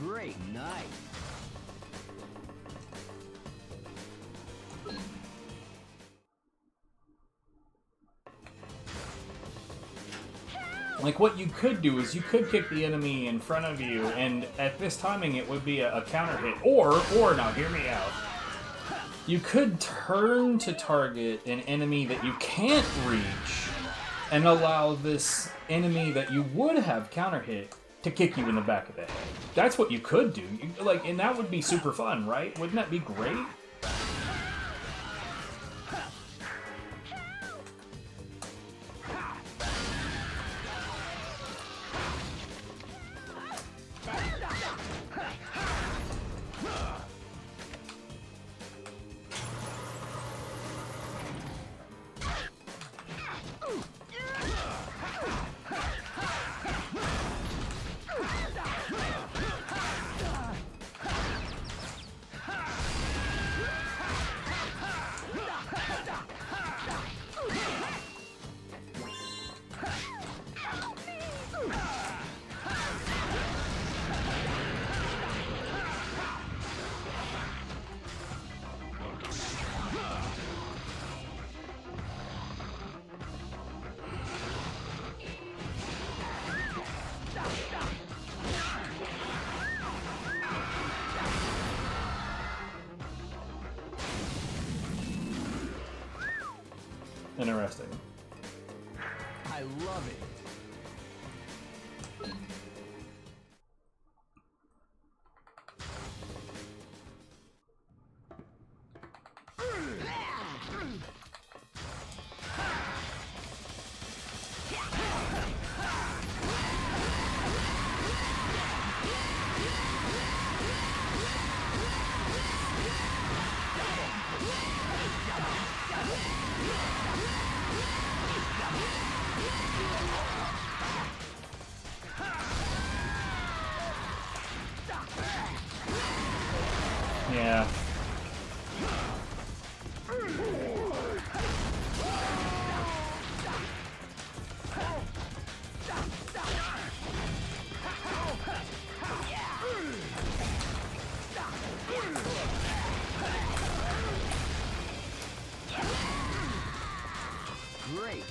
S3: Great night.
S1: Like, what you could do is you could kick the enemy in front of you, and at this timing it would be a counter hit. Or, now hear me out. You could turn to target an enemy that you can't reach, and allow this enemy that you would have counter hit to kick you in the back of the head. That's what you could do. And that would be super fun, right? Wouldn't that be great? Interesting.
S3: I love it.
S1: Yeah.
S3: Great.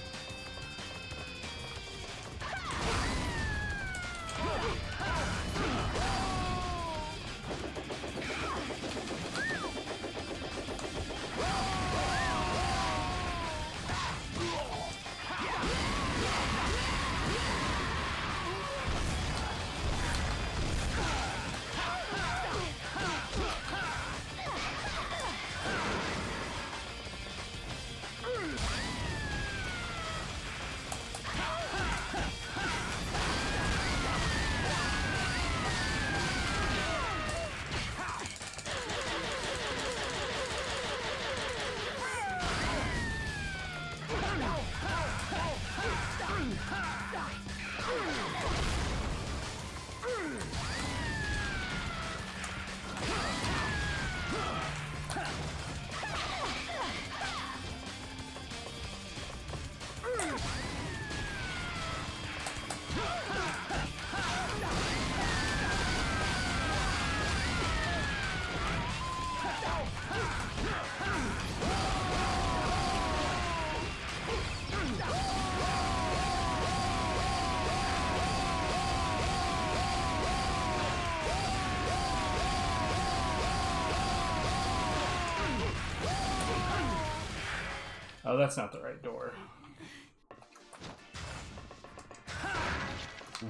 S1: Oh, that's not the right door.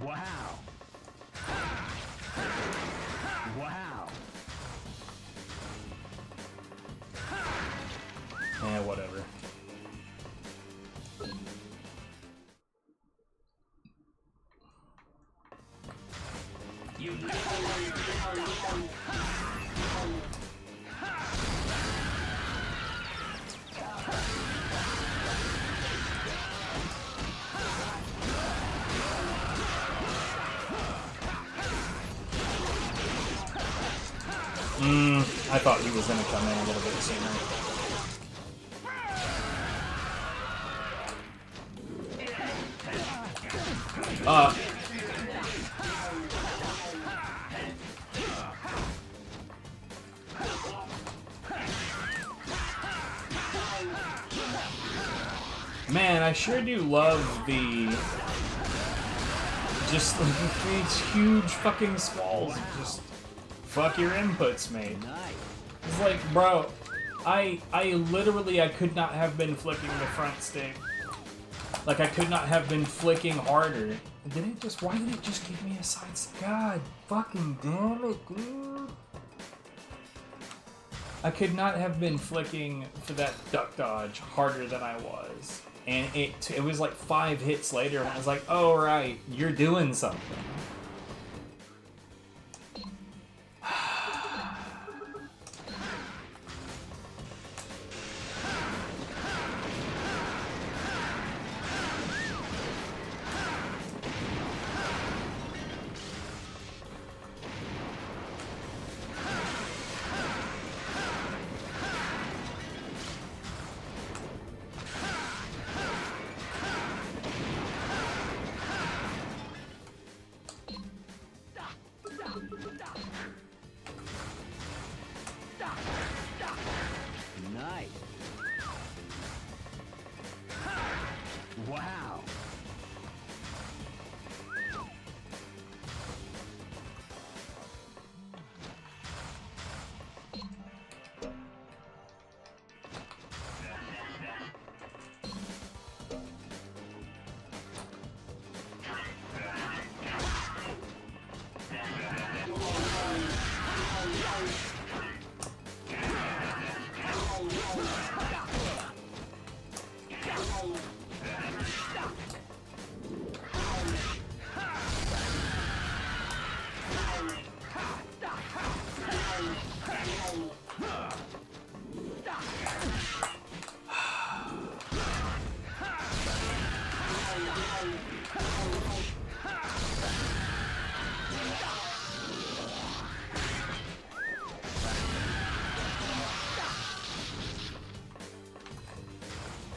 S3: Wow. Wow.
S1: Yeah, whatever. I thought he was going to come in a little bit sooner. Man, I sure do love the... Just these huge fucking squalls. Just fuck your inputs, mate. It's like, bro, I literally, I could not have been flicking the front stick. Like, I could not have been flicking harder. Why did it just give me a side... God fucking damn it, dude. I could not have been flicking for that duck dodge harder than I was. And it was like 5 hits later when I was like, oh right, you're doing something.
S3: Nice. Wow.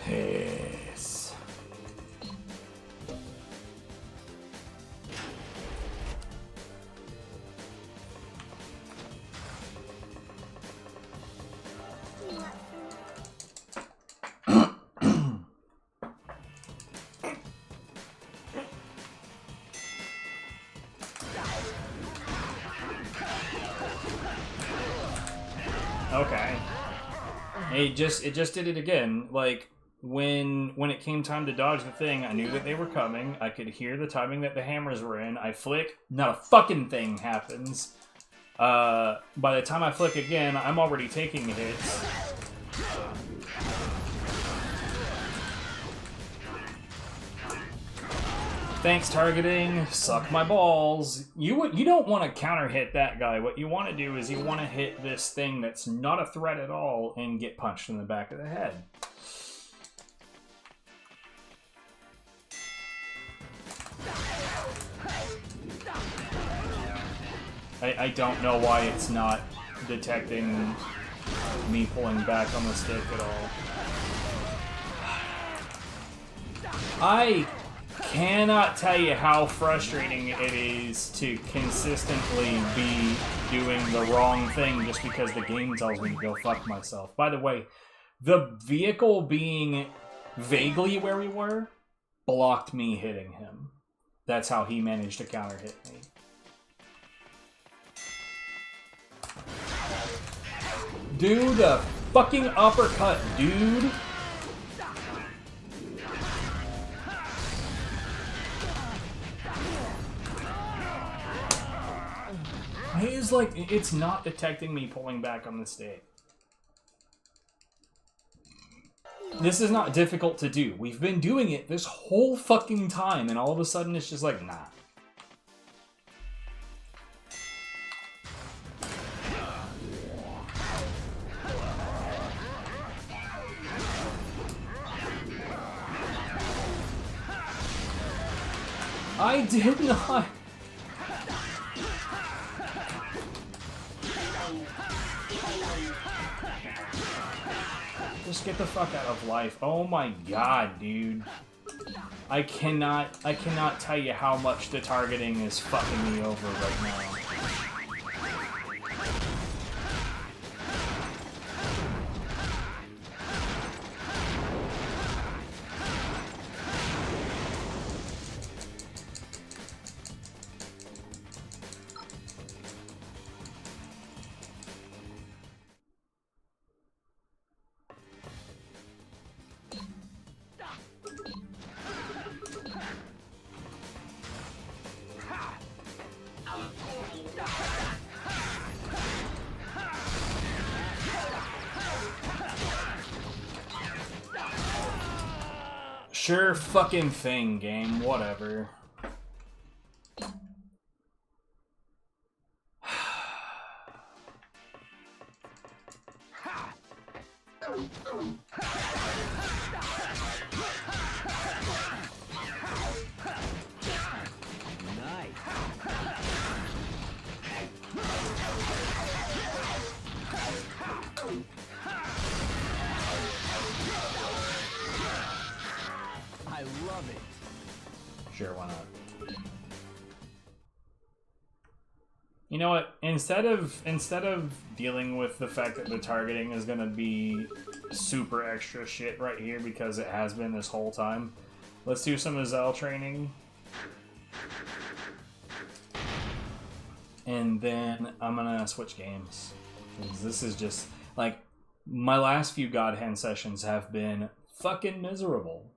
S1: Yes. Okay. It just did it again. Like when it came time to dodge the thing, I knew that they were coming. I could hear the timing that the hammers were in. I flick, not a fucking thing happens. By the time I flick again, I'm already taking hits. Thanks, targeting. Suck my balls. You don't want to counter hit that guy. What you want to do is you want to hit this thing that's not a threat at all and get punched in the back of the head. I don't know why it's not detecting me pulling back on the stick at all. I cannot tell you how frustrating it is to consistently be doing the wrong thing just because the game tells me to go fuck myself. By the way, the vehicle being vaguely where we were blocked me hitting him. That's how he managed to counter hit me. Do the fucking uppercut, dude! He's like, it's not detecting me pulling back on the stick. This is not difficult to do. We've been doing it this whole fucking time, and all of a sudden it's just like, nah. I did not. Just get the fuck out of life. Oh my god, dude. I cannot tell you how much the targeting is fucking me over right now. Sure fucking thing, game. Whatever.
S3: I love it.
S1: Sure, why not? You know what? Instead of dealing with the fact that the targeting is gonna be super extra shit right here because it has been this whole time, let's do some Azelle training. And then I'm gonna switch games. 'Cause this is just like my last few God Hand sessions have been fucking miserable.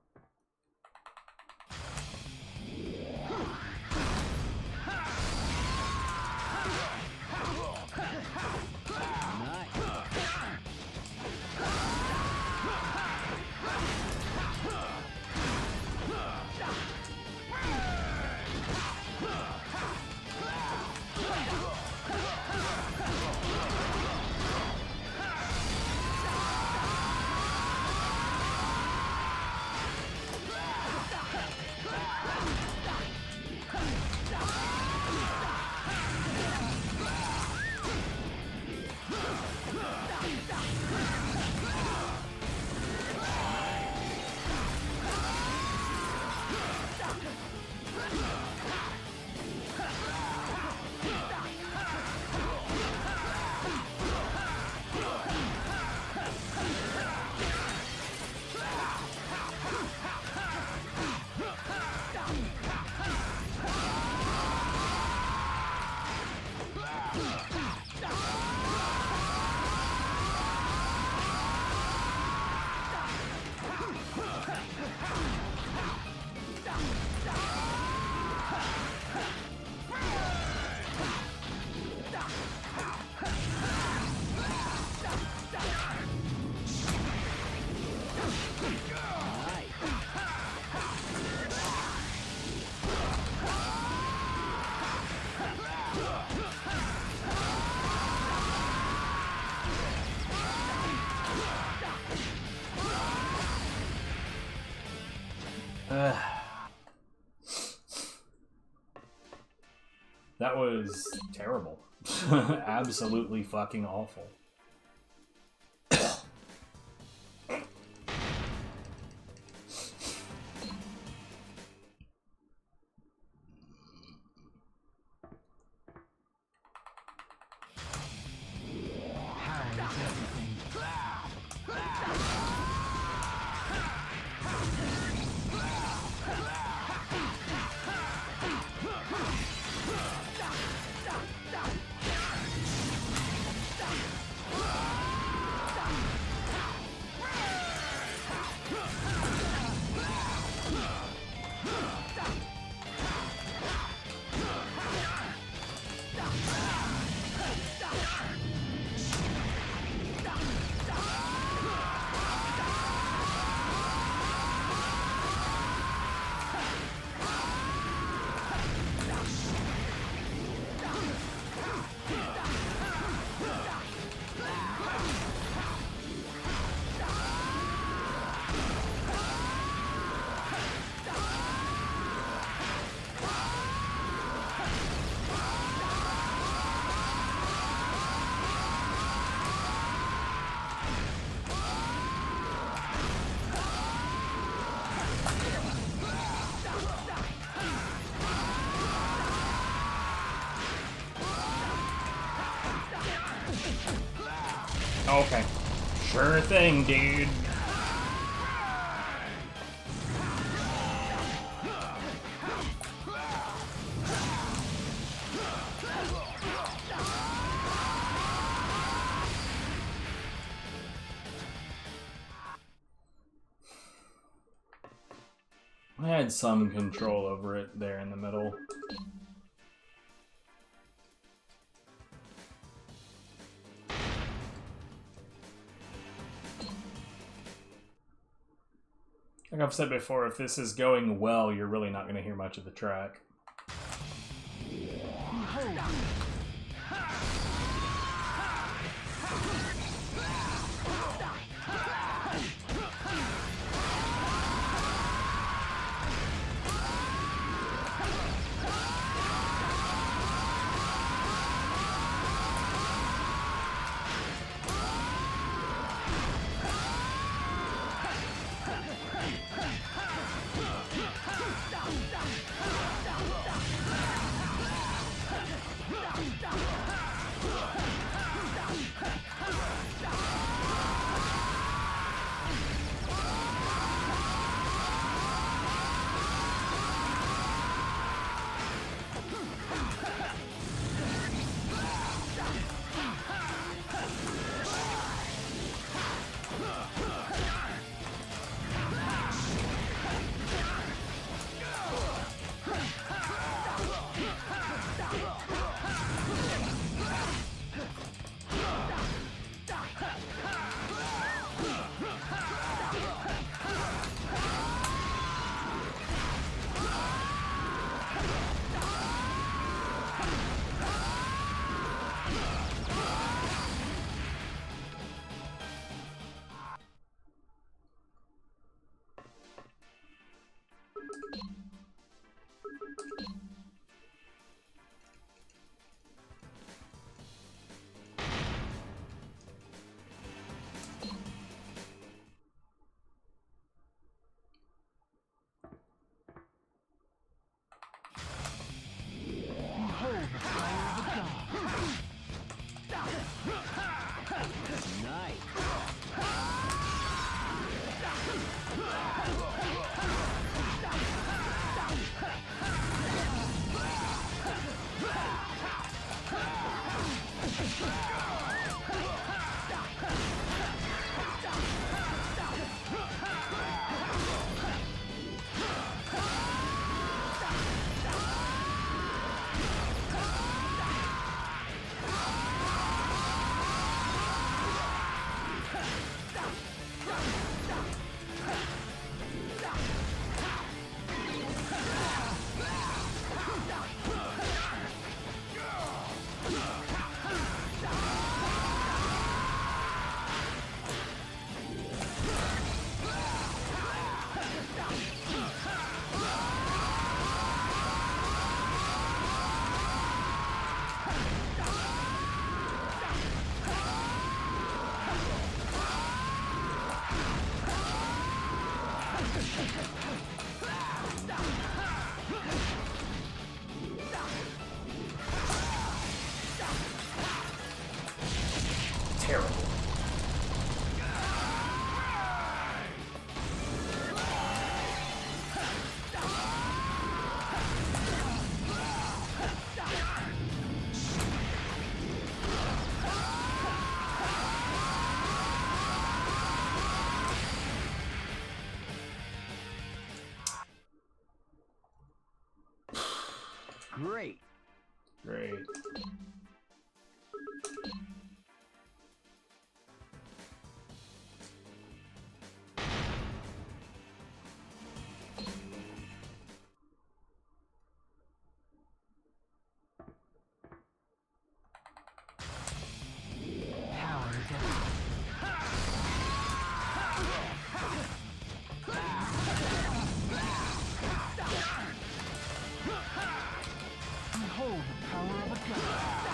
S1: That was terrible. Absolutely fucking awful. Okay. Sure thing, dude. I had some control over it there in the middle. Like I've said before, if this is going well, you're really not going to hear much of the track. Terrible.
S3: Great.
S1: Great.
S3: Power down. Behold the power of a god.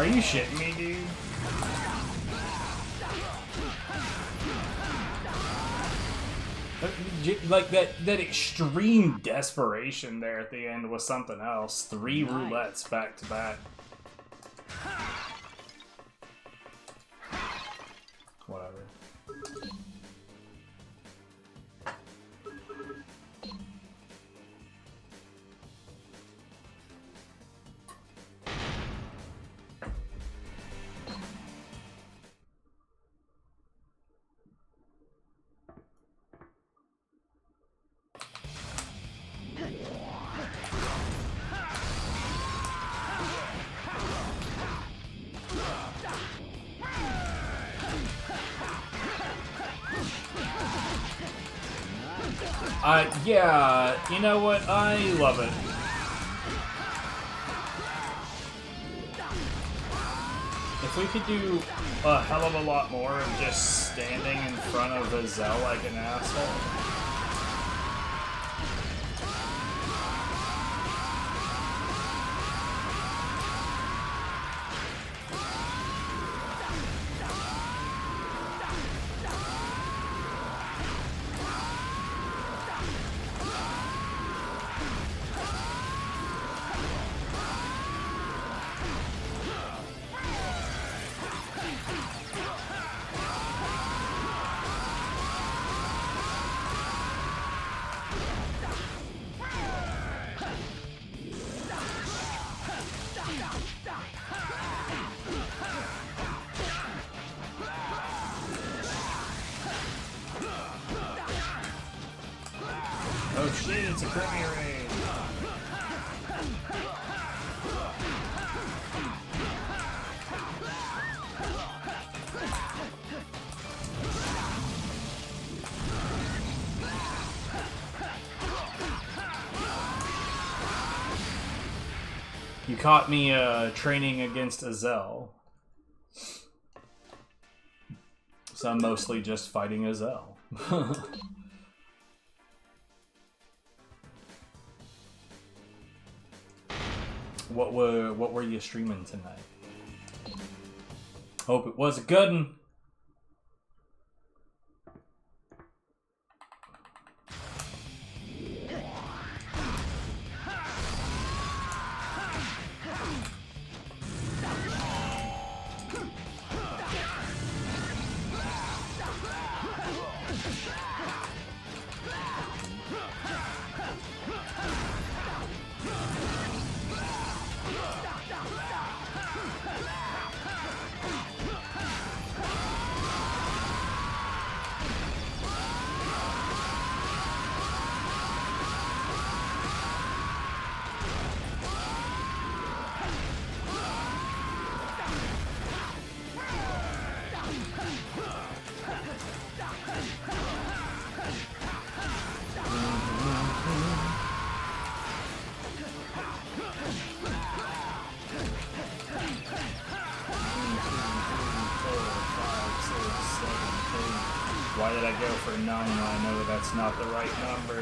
S1: Are you shitting me, dude? Like that extreme desperation there at the end was something else. 3 roulettes back to back. Whatever. Yeah, you know what? I love it. If we could do a hell of a lot more of just standing in front of a Zell like an asshole. Oh shit, it's a Premier Raid! You caught me training against Azel. So I'm mostly just fighting Azel. What were you streaming tonight? Hope it was a good one. Why did I go for 9 when I know that that's not the right number?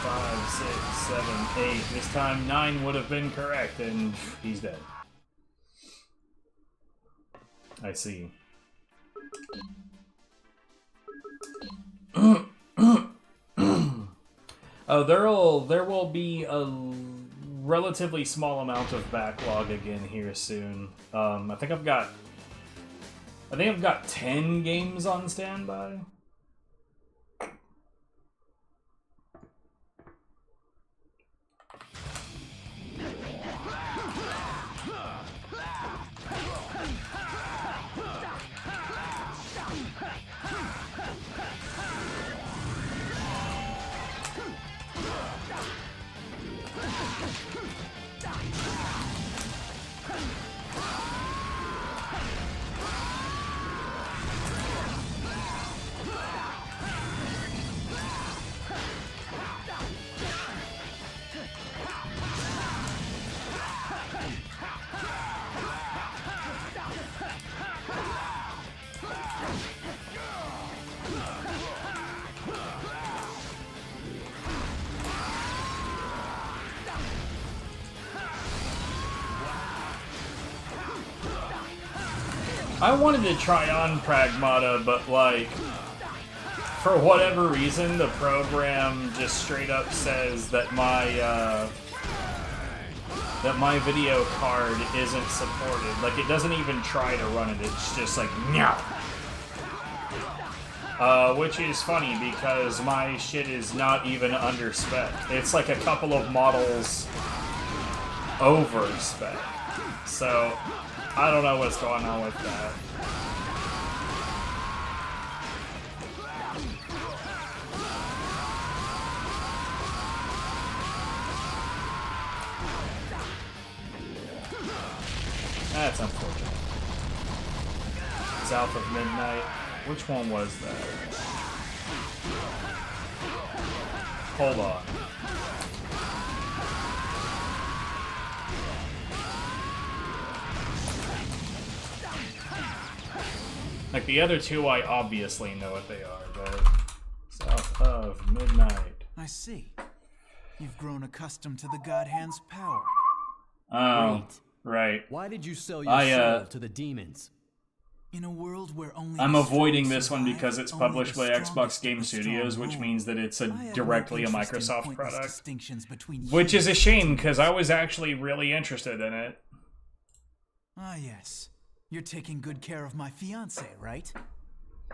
S1: Five, 6, 7, 8. This time 9 would have been correct, and he's dead. I see. Oh, there will be a relatively small amount of backlog again here soon. I think I've got 10 games on standby. I wanted to try on Pragmata, but like, for whatever reason, the program just straight up says that my video card isn't supported. Like, it doesn't even try to run it. It's just like, no. Which is funny because my shit is not even under spec. It's like a couple of models over spec. So, I don't know what's going on with that. That's unfortunate. South of Midnight. Which one was that? Hold on. Like, the other two, I obviously know what they are, but... South of Midnight.
S4: I see. You've grown accustomed to the God Hand's power.
S1: Oh,
S5: Wait.
S1: right.
S5: Why did you sell your soul to the demons?
S4: In a world where only
S1: I'm
S4: the
S1: avoiding
S4: strong
S1: this one
S4: survive,
S1: because it's
S4: only
S1: published
S4: the
S1: by Xbox
S4: strongest
S1: Game
S4: of the strong
S1: Studios, which
S4: rule.
S1: means that it's
S4: I have no
S1: directly a
S4: interest in
S1: Microsoft
S4: pointless
S1: product.
S4: distinctions between
S1: Which is a
S4: humans.
S1: shame, because I was actually really interested in it.
S4: Ah, yes. You're taking good care of my fiancé, right?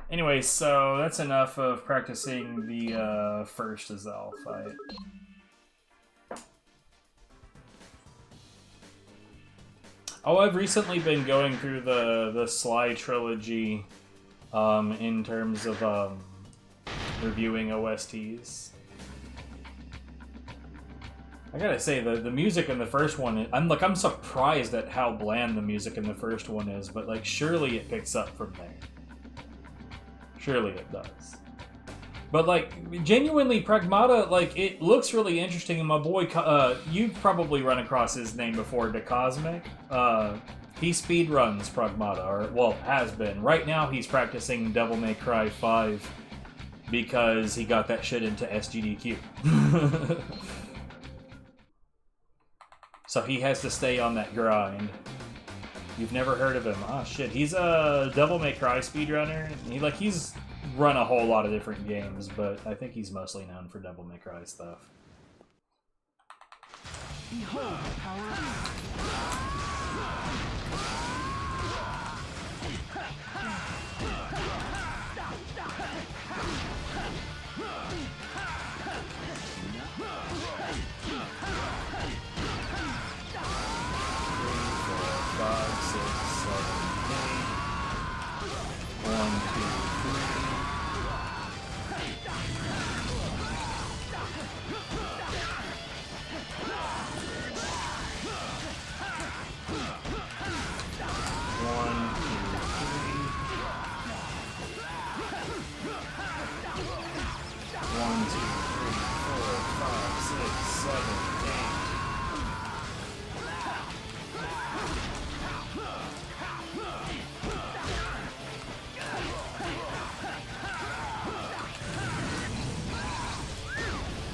S1: Anyway, so that's enough of practicing the first Azel fight. Oh, I've recently been going through the Sly trilogy in terms of reviewing OSTs. I gotta say, the music in the first one, I'm surprised at how bland the music in the first one is, but like surely it picks up from there. Surely it does. But like, genuinely, Pragmata, like, it looks really interesting, and my boy, you've probably run across his name before, DeCosmic. He speedruns Pragmata, or, well, has been. Right now, he's practicing Devil May Cry 5 because he got that shit into SGDQ. So he has to stay on that grind. You've never heard of him. Oh, shit. He's a Devil May Cry speedrunner. He's run a whole lot of different games, but I think he's mostly known for Devil May Cry stuff.
S3: Behold the power of...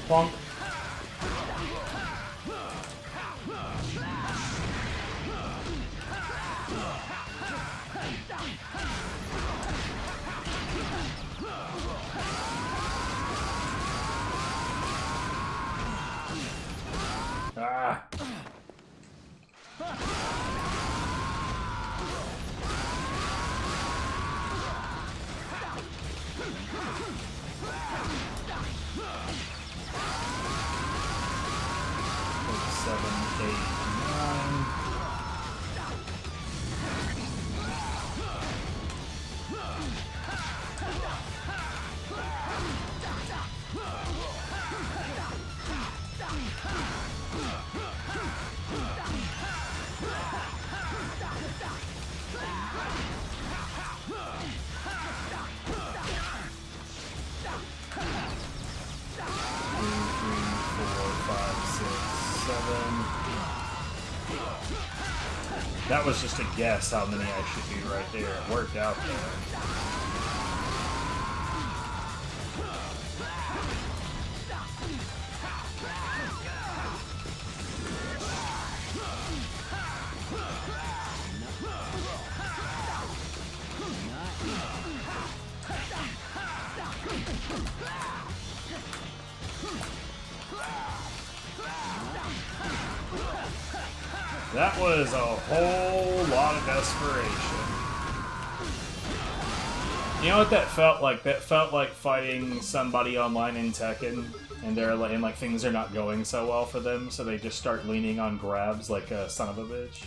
S1: Bonk. Ah. That was just a guess how many I should do right there. It worked out there. That was a whole lot of desperation. You know what that felt like? That felt like fighting somebody online in Tekken, and they're like, and like things are not going so well for them, so they just start leaning on grabs like a son of a bitch.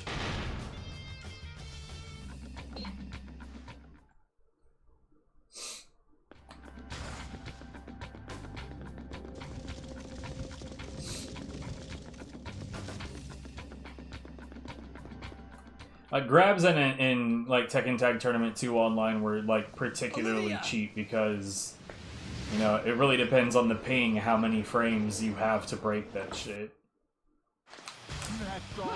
S1: Grabs in like Tekken Tag Tournament 2 online were like particularly cheap because, you know, it really depends on the ping how many frames you have to break that shit.
S2: That's all.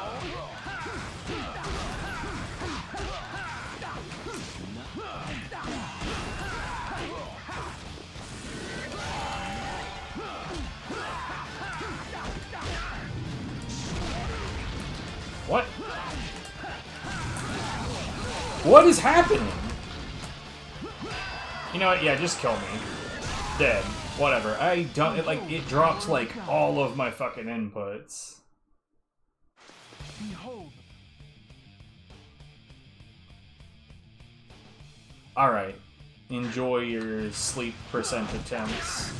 S1: What? What is happening? You know what? Yeah, just kill me. Dead. Whatever. I don't. It drops like all of my fucking inputs.
S2: Behold.
S1: All right. Enjoy your sleep percent attempts.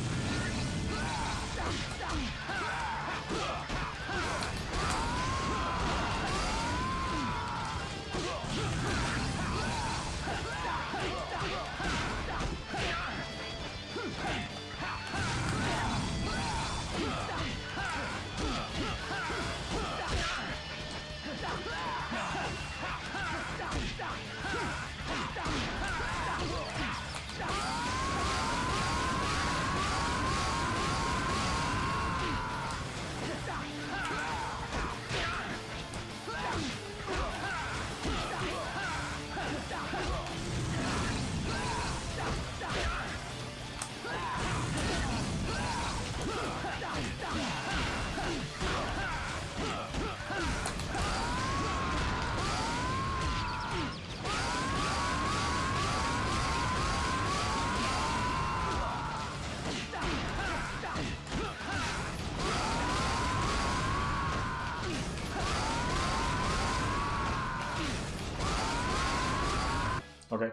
S1: Okay.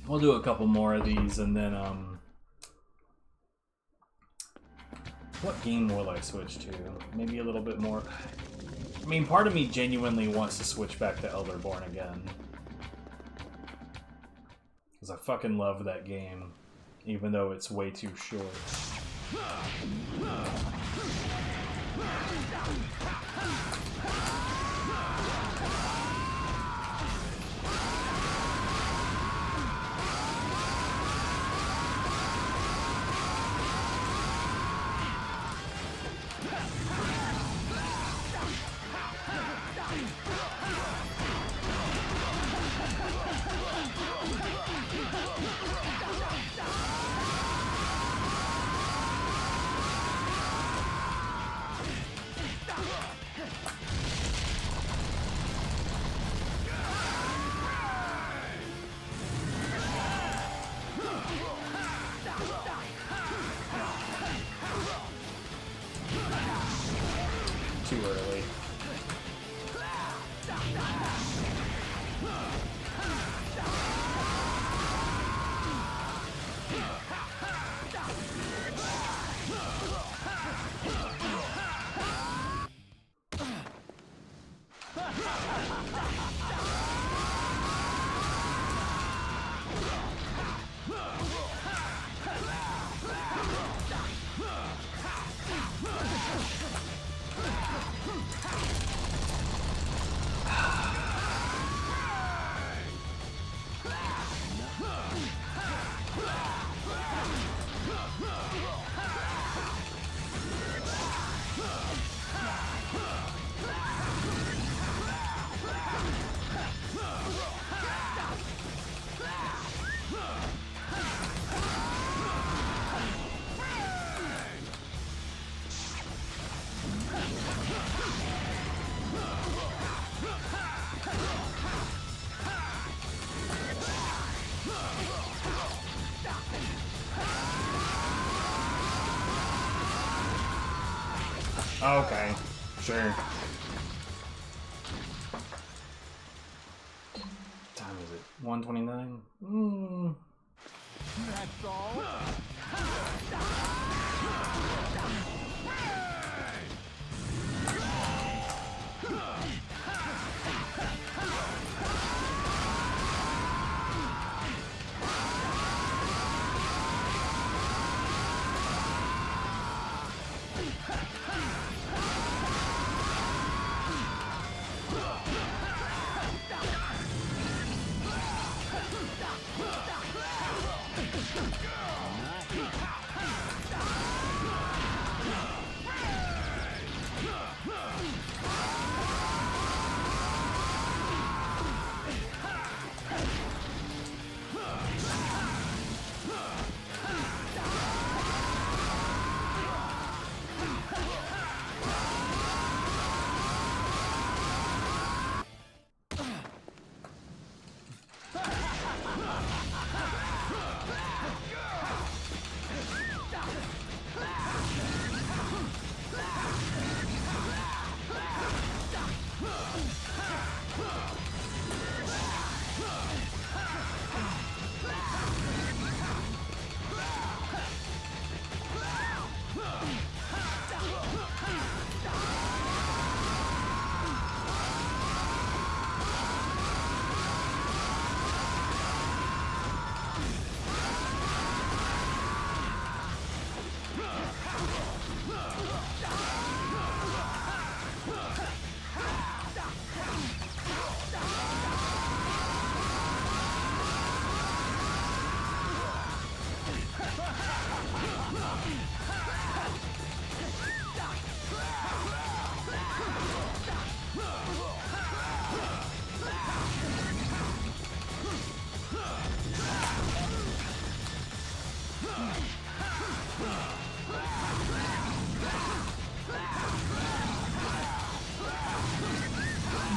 S1: We'll do a couple more of these and then, what game will I switch to? Maybe a little bit more. I mean, part of me genuinely wants to switch back to Elderborn again. Because I fucking love that game, even though it's way too short. too early. Okay, sure. Time is it? 1:29?
S2: That's all.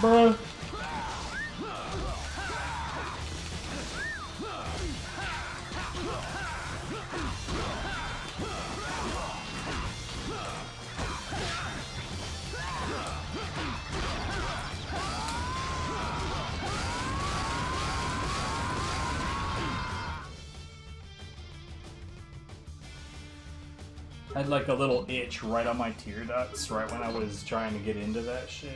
S1: Bruh. I had like a little itch right on my tear ducts right when I was trying to get into that shit.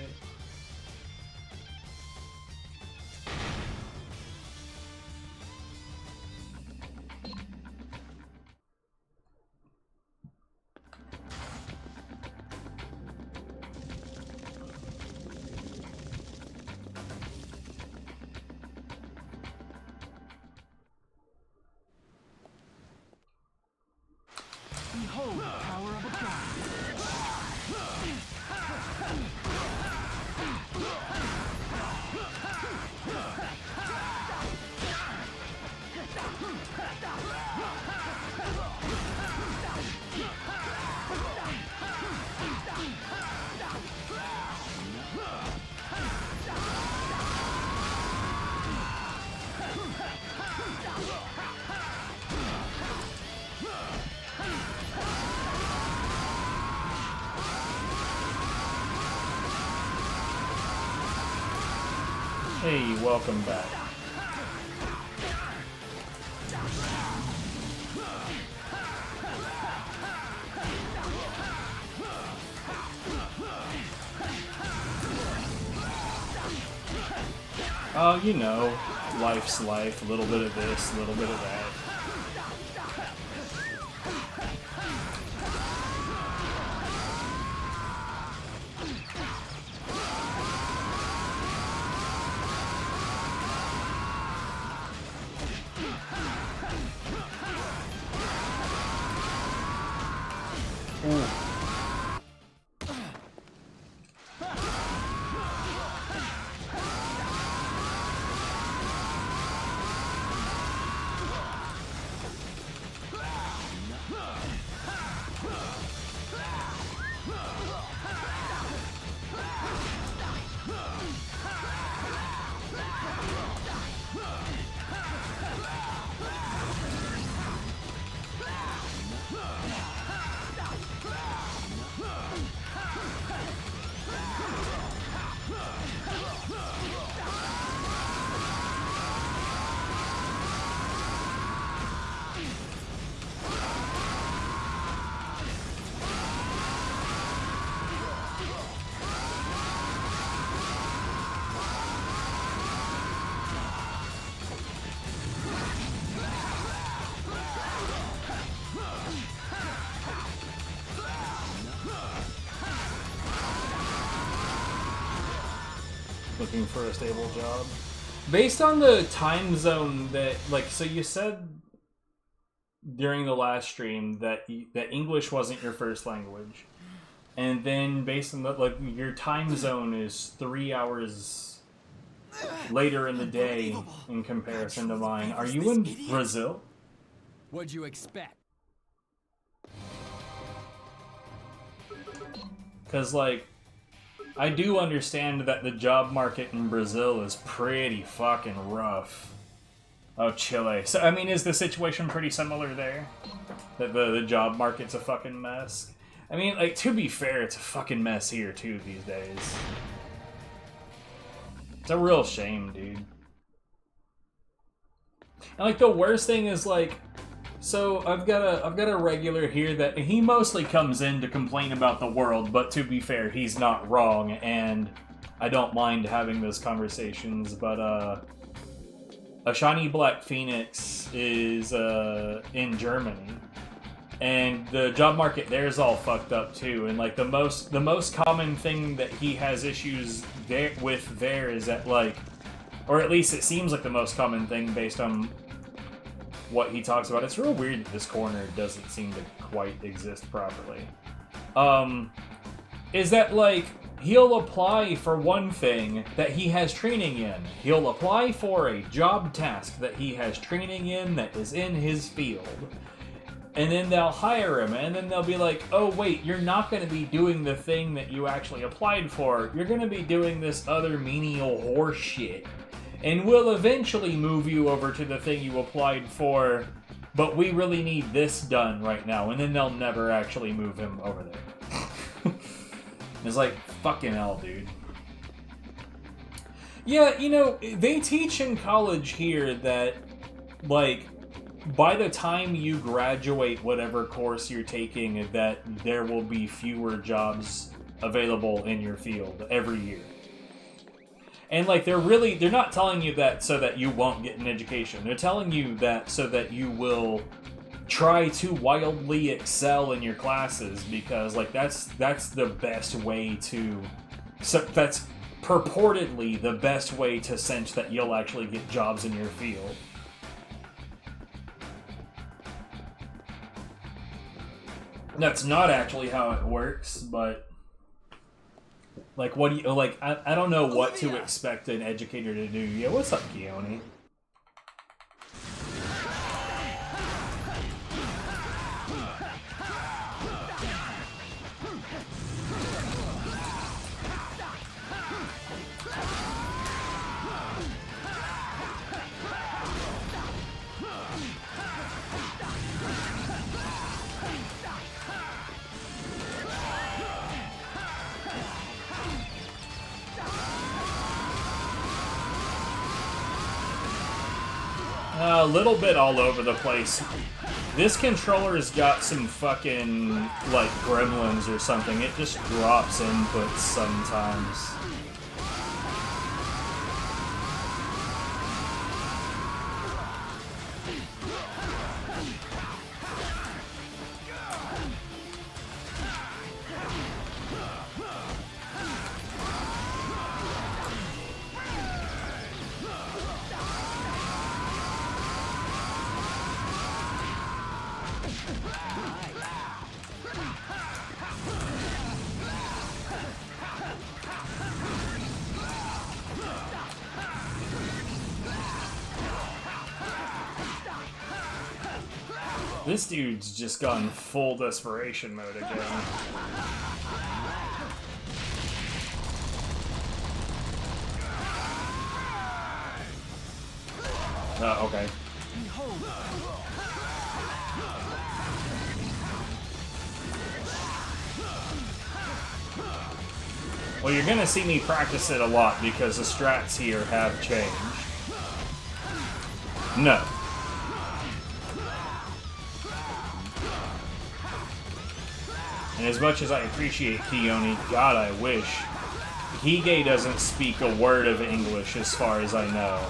S3: Behold the power of a god.
S1: Hey, welcome back. Oh, you know, life's life, a little bit of this, a little bit of that. Ooh. Looking for a stable job. Based on the time zone that, like, so you said during the last stream that that English wasn't your first language, and then based on the, like, your time zone is 3 hours later in the day in comparison to mine. Are you in Brazil?
S5: What'd you expect?
S1: Because, like, I do understand that the job market in Brazil is pretty fucking rough. Oh, Chile. So, I mean, is the situation pretty similar there? That the job market's a fucking mess? I mean, like, to be fair, it's a fucking mess here, too, these days. It's a real shame, dude. And, like, the worst thing is, like, so I've got a regular here that he mostly comes in to complain about the world, but to be fair, he's not wrong, and I don't mind having those conversations. But a shiny black phoenix is in Germany, and the job market there is all fucked up too. And like the most common thing that he has issues with there is that, like, or at least it seems like the most common thing based on what he talks about. It's real weird that this corner doesn't seem to quite exist properly. Is that, like, he'll apply for one thing that he has training in. He'll apply for a job task that he has training in that is in his field. And then they'll hire him, and then they'll be like, oh wait, you're not going to be doing the thing that you actually applied for. You're going to be doing this other menial horse shit. And we'll eventually move you over to the thing you applied for, but we really need this done right now. And then they'll never actually move him over there. It's like, fucking hell, dude. Yeah, you know, they teach in college here that, like, by the time you graduate whatever course you're taking, that there will be fewer jobs available in your field every year. And, like, they're not telling you that so that you won't get an education. They're telling you that so that you will try to wildly excel in your classes, because, like, that's the best way to... So that's purportedly the best way to cinch that you'll actually get jobs in your field. That's not actually how it works, but... Like, what do you... Like, I don't know what to expect an educator to do. Yeah, what's up, Keone? A little bit all over the place. This controller's got some fucking, like, gremlins or something. It just drops inputs sometimes. This dude's just gone full desperation mode again. Oh, okay. Well, you're gonna see me practice it a lot because the strats here have changed. No. And as much as I appreciate Keone, God, I wish. Hige doesn't speak a word of English as far as I know.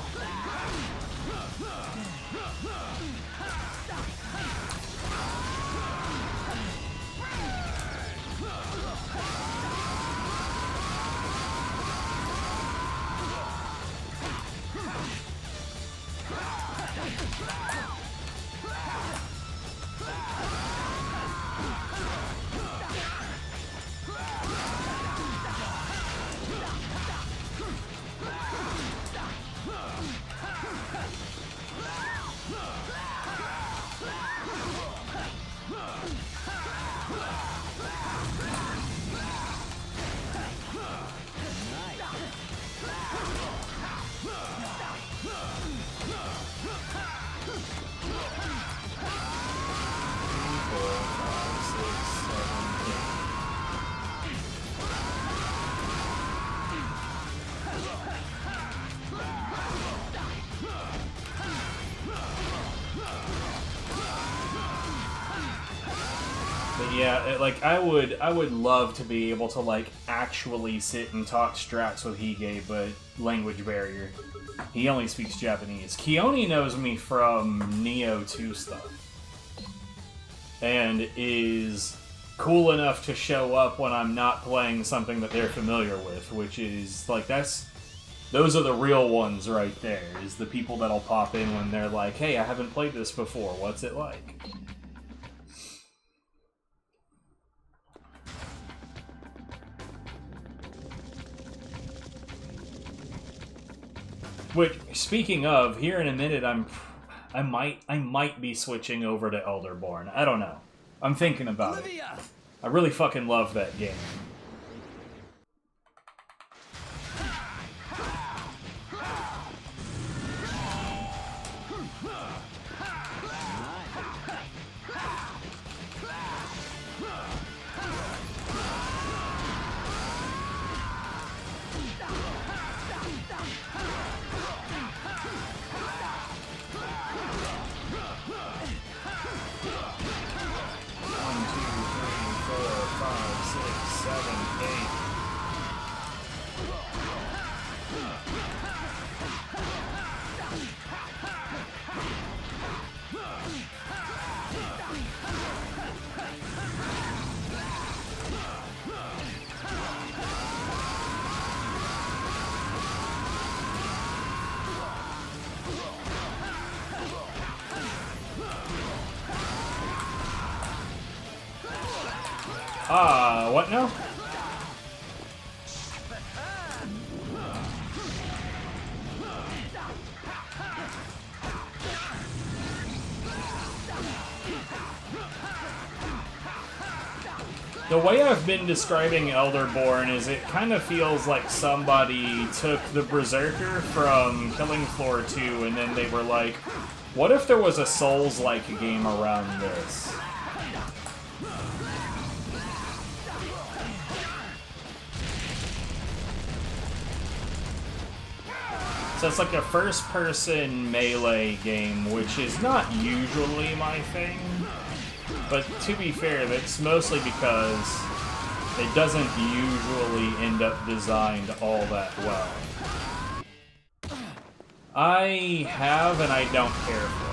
S1: Yeah, like I would love to be able to like actually sit and talk strats with Hige, but language barrier. He only speaks Japanese. Keone knows me from Neo 2 stuff, and is cool enough to show up when I'm not playing something that they're familiar with, which is like those are the real ones right there. Is the people that'll pop in when they're like, "Hey, I haven't played this before. What's it like?" Which, speaking of, here in a minute, I might be switching over to Elderborn. I don't know. I'm thinking about it. I really fucking love that game. What now? The way I've been describing Elderborn is it kind of feels like somebody took the Berserker from Killing Floor 2 and then they were like, what if there was a Souls-like game around this? So it's like a first-person melee game, which is not usually my thing. But to be fair, that's mostly because it doesn't usually end up designed all that well. I have, and I don't care for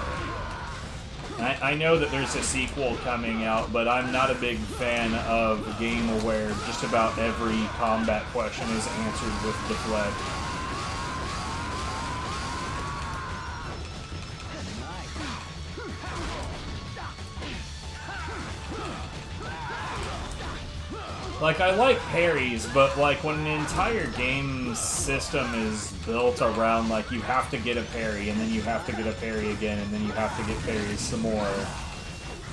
S1: it. I know that there's a sequel coming out, but I'm not a big fan of a game where just about every combat question is answered with deflect. Like, I like parries, but, like, when an entire game system is built around, like, you have to get a parry, and then you have to get a parry again, and then you have to get parries some more,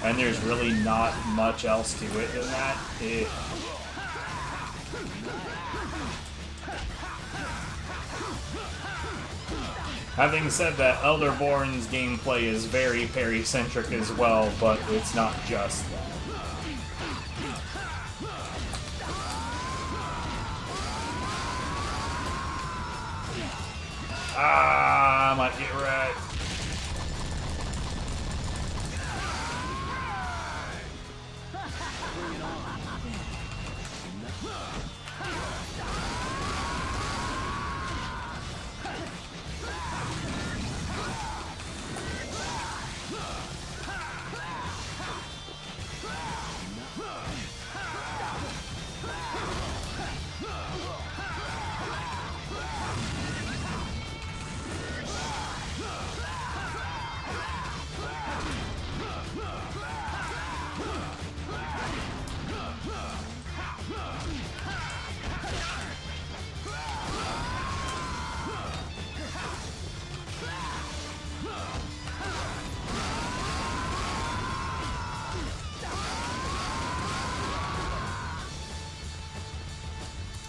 S1: and there's really not much else to it than that, Having said that, Elderborn's gameplay is very parry-centric as well, but it's not just that. Ah, I might get wrecked.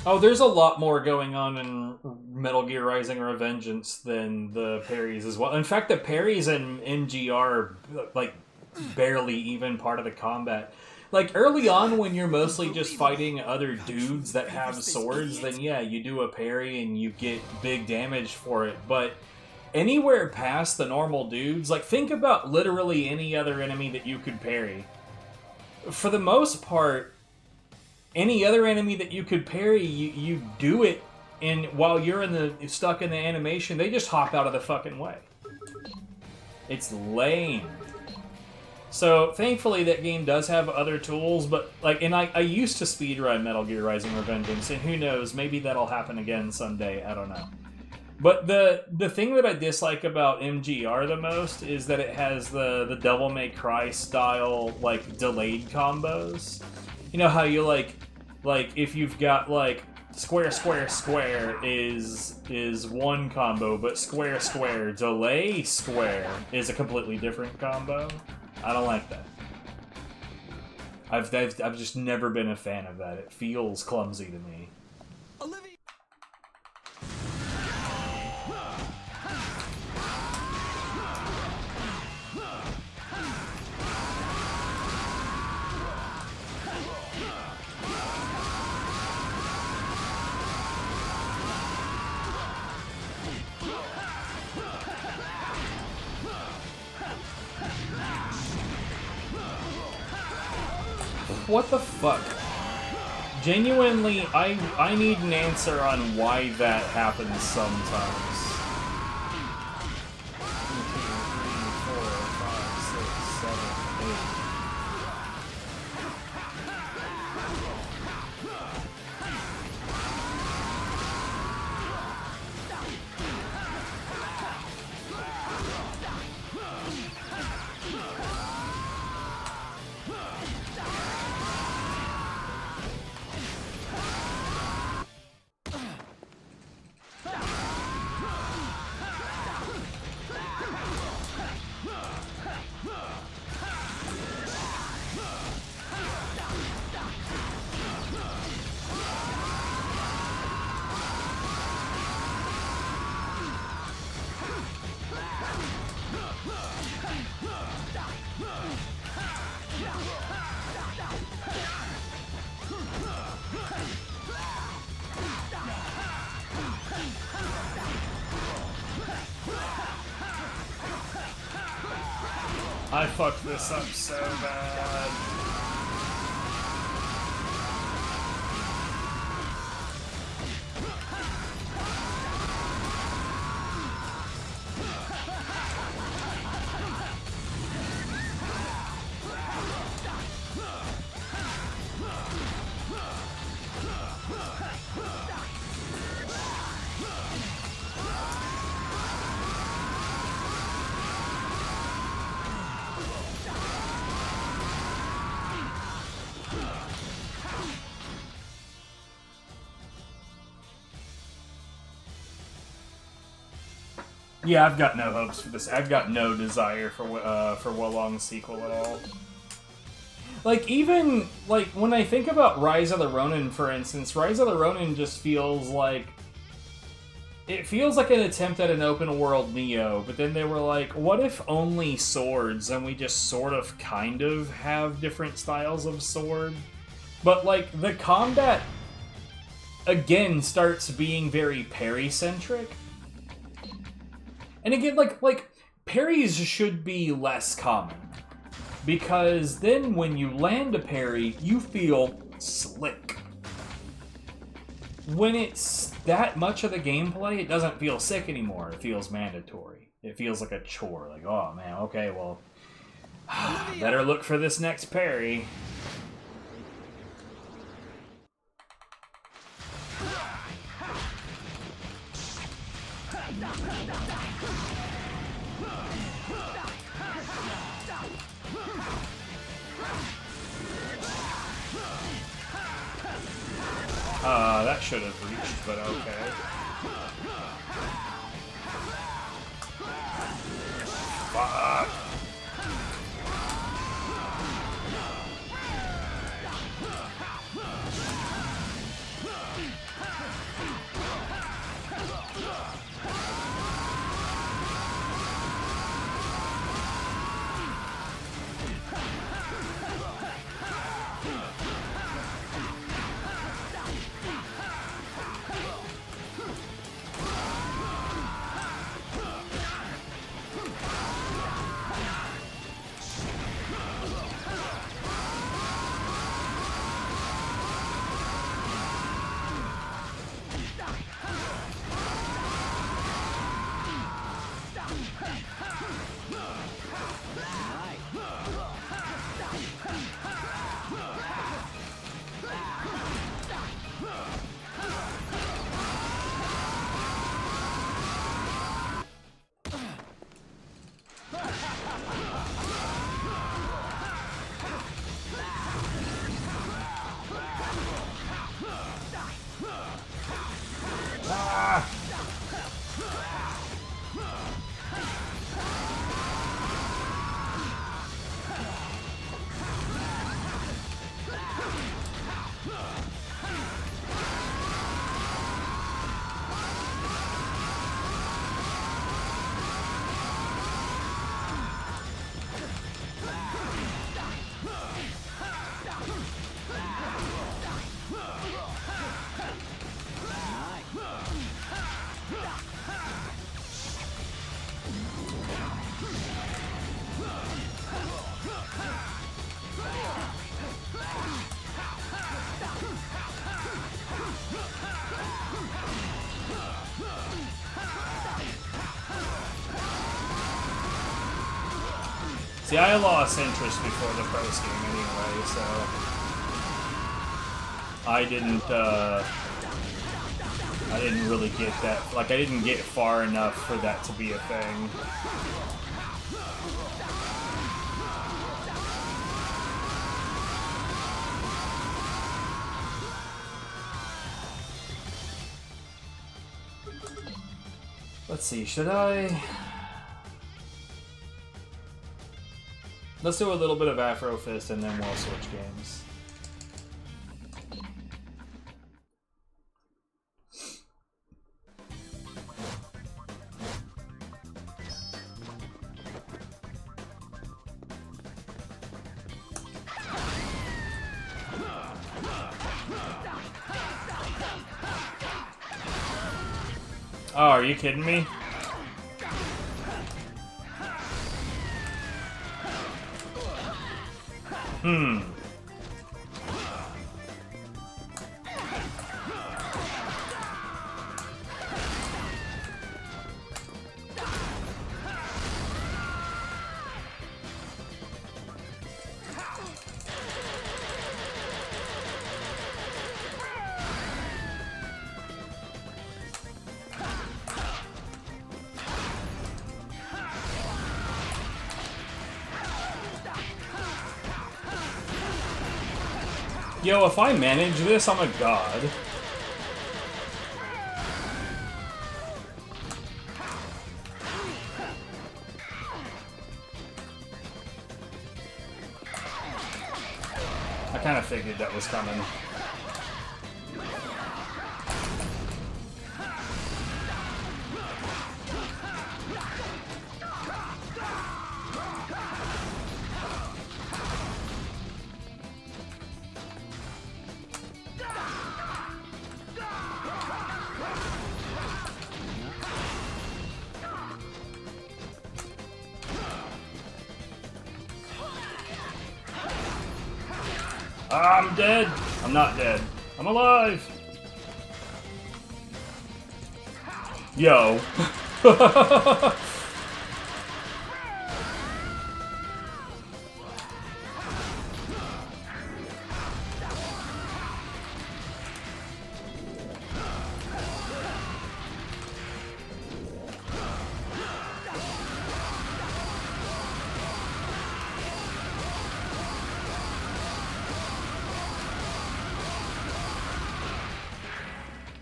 S1: Oh, there's a lot more going on in Metal Gear Rising Revengeance than the parries as well. In fact, the parries in MGR are, like, barely even part of the combat. Like, early on, when you're mostly just fighting other dudes that have swords, then yeah, you do a parry and you get big damage for it. But anywhere past the normal dudes, like, think about literally any other enemy that you could parry. For the most part, any other enemy that you could parry, you do it, and while you're stuck in the animation, they just hop out of the fucking way. It's lame. So, thankfully, that game does have other tools, but, like, and I used to speedrun Metal Gear Rising Revengeance, and who knows, maybe that'll happen again someday, I don't know. But the thing that I dislike about MGR the most is that it has the Devil May Cry style, like, delayed combos. You know how you, like, if you've got, like, square, square, square is one combo, but square, square, delay square is a completely different combo? I don't like that. I've just never been a fan of that. It feels clumsy to me.
S4: Olivia!
S1: What the fuck? Genuinely, I need an answer on why that happens sometimes. 1, 2, 3, 4, 5, 6, 7, 8. I fucked this up so bad. Yeah, I've got no hopes for this. I've got no desire for Wolong's sequel at all. Like, even, like, when I think about Rise of the Ronin, for instance, Rise of the Ronin just feels like... It feels like an attempt at an open-world Neo, but then they were like, what if only swords, and we just sort of, kind of, have different styles of sword? But, like, the combat, again, starts being very parry-centric. And again, like parries should be less common. Because then when you land a parry, you feel slick. When it's that much of the gameplay, it doesn't feel sick anymore. It feels mandatory. It feels like a chore. Like, oh man, okay, well, better look for this next parry. That should have reached, but okay. Fuck. See, I lost interest before the post game anyway, so I didn't really get that. Like, I didn't get far enough for that to be a thing. Let's see, should I... Let's do a little bit of Afro Fist and then we'll switch games. Oh, are you kidding me? Yo, if I manage this, I'm a god. I kind of figured that was coming. I'm dead. I'm not dead. I'm alive. Yo.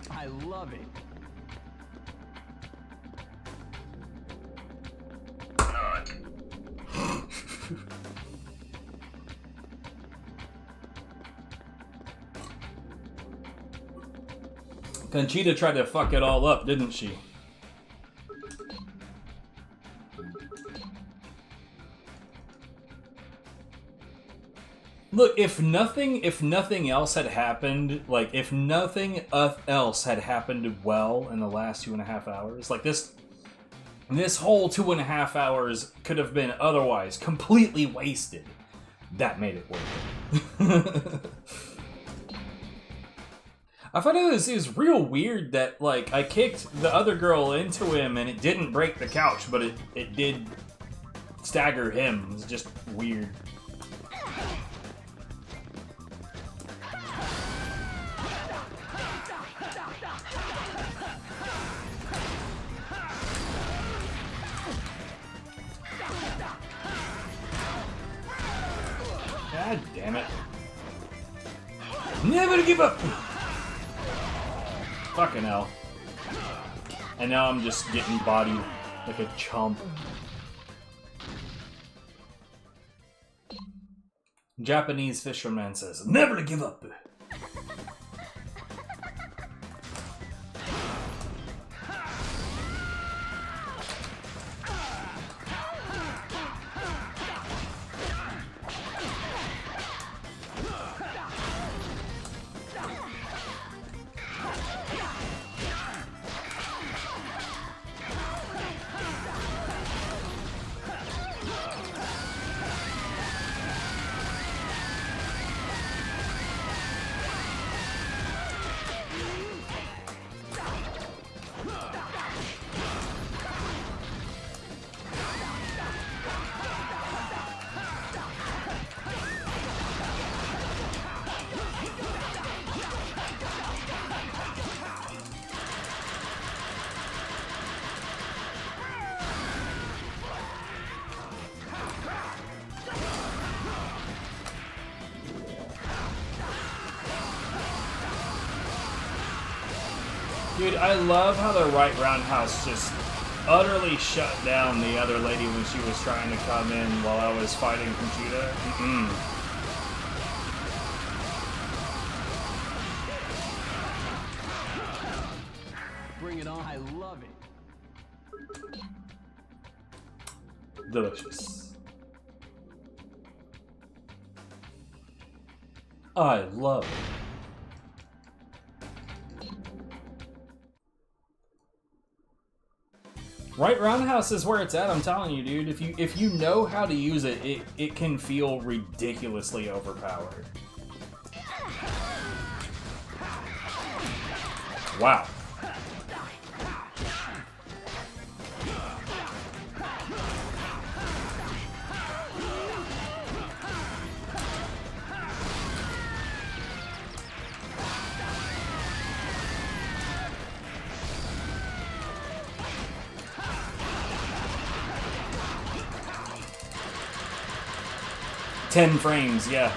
S5: I love it.
S1: Conchita tried to fuck it all up, didn't she? Look, if nothing else had happened, like if nothing else had happened well in the last 2.5 hours, like this whole 2.5 hours could have been otherwise completely wasted. That made it worth it. I thought it was real weird that like I kicked the other girl into him and it didn't break the couch, but it did stagger him. It's just weird. God damn it. Never give up! Fucking hell. And now I'm just getting bodied like a chump. Japanese fisherman says, never to give up! Dude, I love how the right roundhouse just utterly shut down the other lady when she was trying to come in while I was fighting Conchita.
S5: Bring it on. I love it.
S1: Delicious. I love it. Right roundhouse is where it's at, I'm telling you, dude. If you know how to use it, it can feel ridiculously overpowered. Wow. Ten frames, yeah.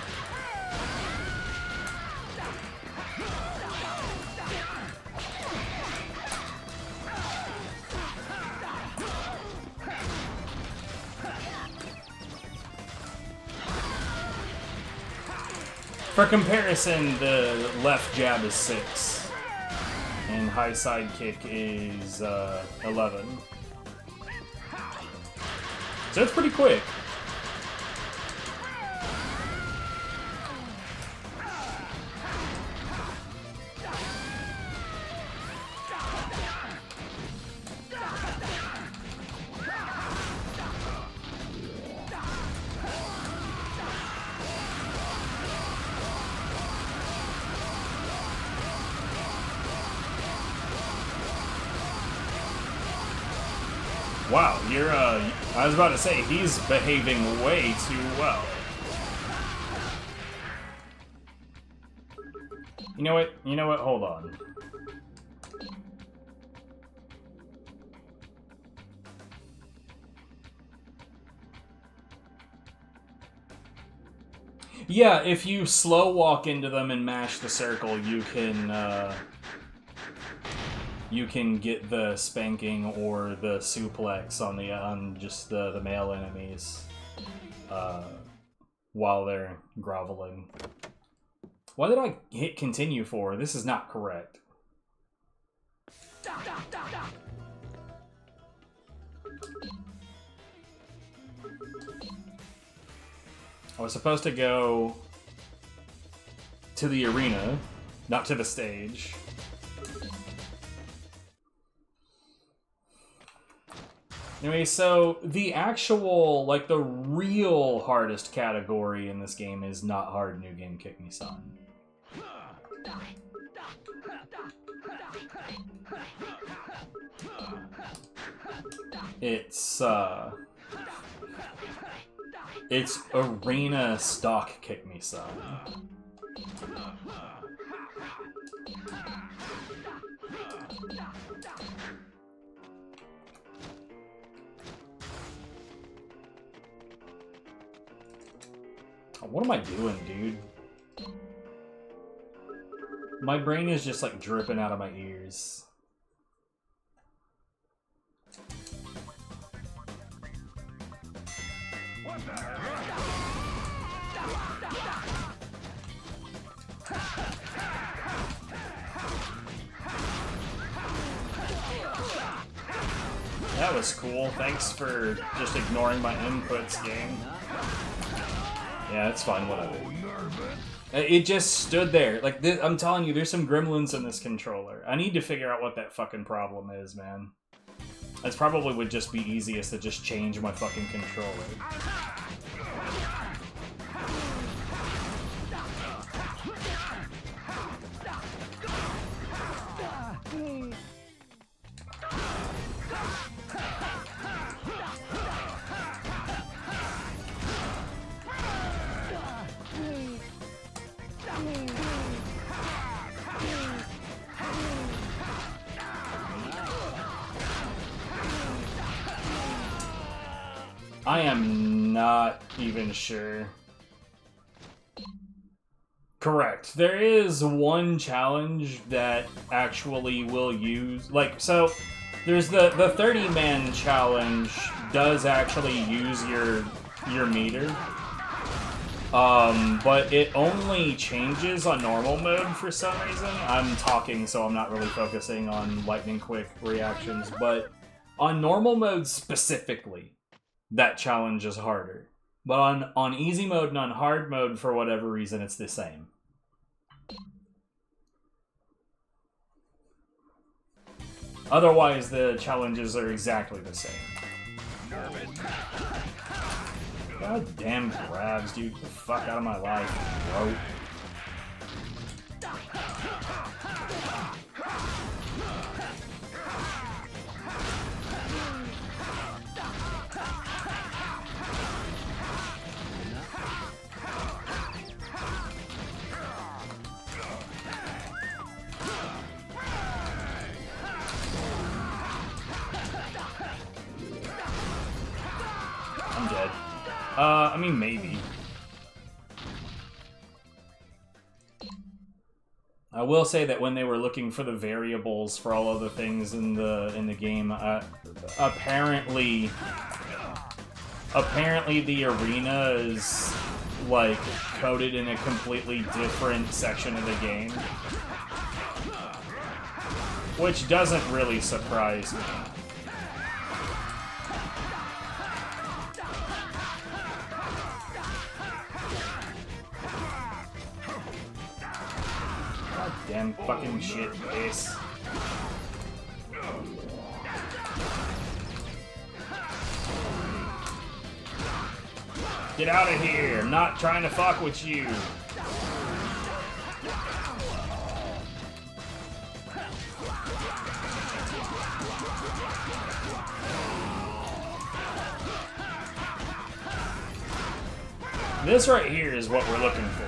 S1: For comparison, the left jab is 6, and high side kick is 11. So it's pretty quick. Wow, you're, I was about to say, he's behaving way too well. You know what, hold on. Yeah, if you slow walk into them and mash the circle, you can get the spanking or the suplex on just the male enemies while they're groveling. What did I hit continue for? This is not correct. I was supposed to go to the arena, not to the stage. Anyway, so the actual, like, the real hardest category in this game is not hard new game Kick Me Son. It's arena stock Kick Me Son. What am I doing, dude? My brain is just like dripping out of my ears.
S2: What the hell?
S1: That was cool. Thanks for just ignoring my inputs, game. Yeah, it's fine, whatever. It just stood there. Like, I'm telling you, there's some gremlins in this controller. I need to figure out what that fucking problem is, man. That's probably would just be easiest to just change my fucking controller. I am not even sure. Correct. There is one challenge that actually will use... Like, so, there's the 30-man challenge does actually use your meter. But it only changes on normal mode for some reason. I'm talking, so I'm not really focusing on lightning quick reactions, but on normal mode specifically, that challenge is harder. But on easy mode and on hard mode, for whatever reason, it's the same. Otherwise, the challenges are exactly the same. God damn grabs, dude. Get the fuck out of my life, bro. I'm dead. I mean, maybe. I will say that when they were looking for the variables for all of the things in the game, apparently the arena is like coded in a completely different section of the game, which doesn't really surprise me. Damn fucking shit face. Get out of here! I'm not trying to fuck with you! This right here is what we're looking for.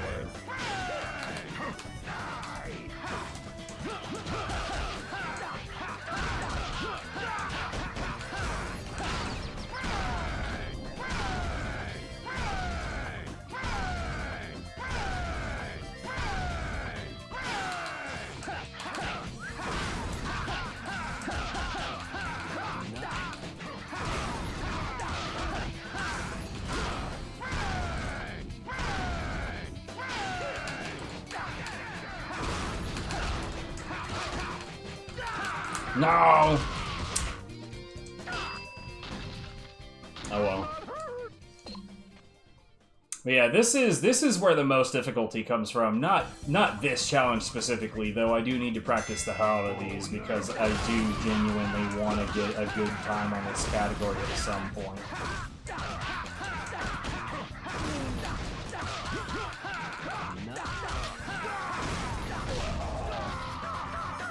S1: No! Oh well. But yeah, this is where the most difficulty comes from. Not this challenge specifically, though I do need to practice the hell out of these because I do genuinely want to get a good time on this category at some point.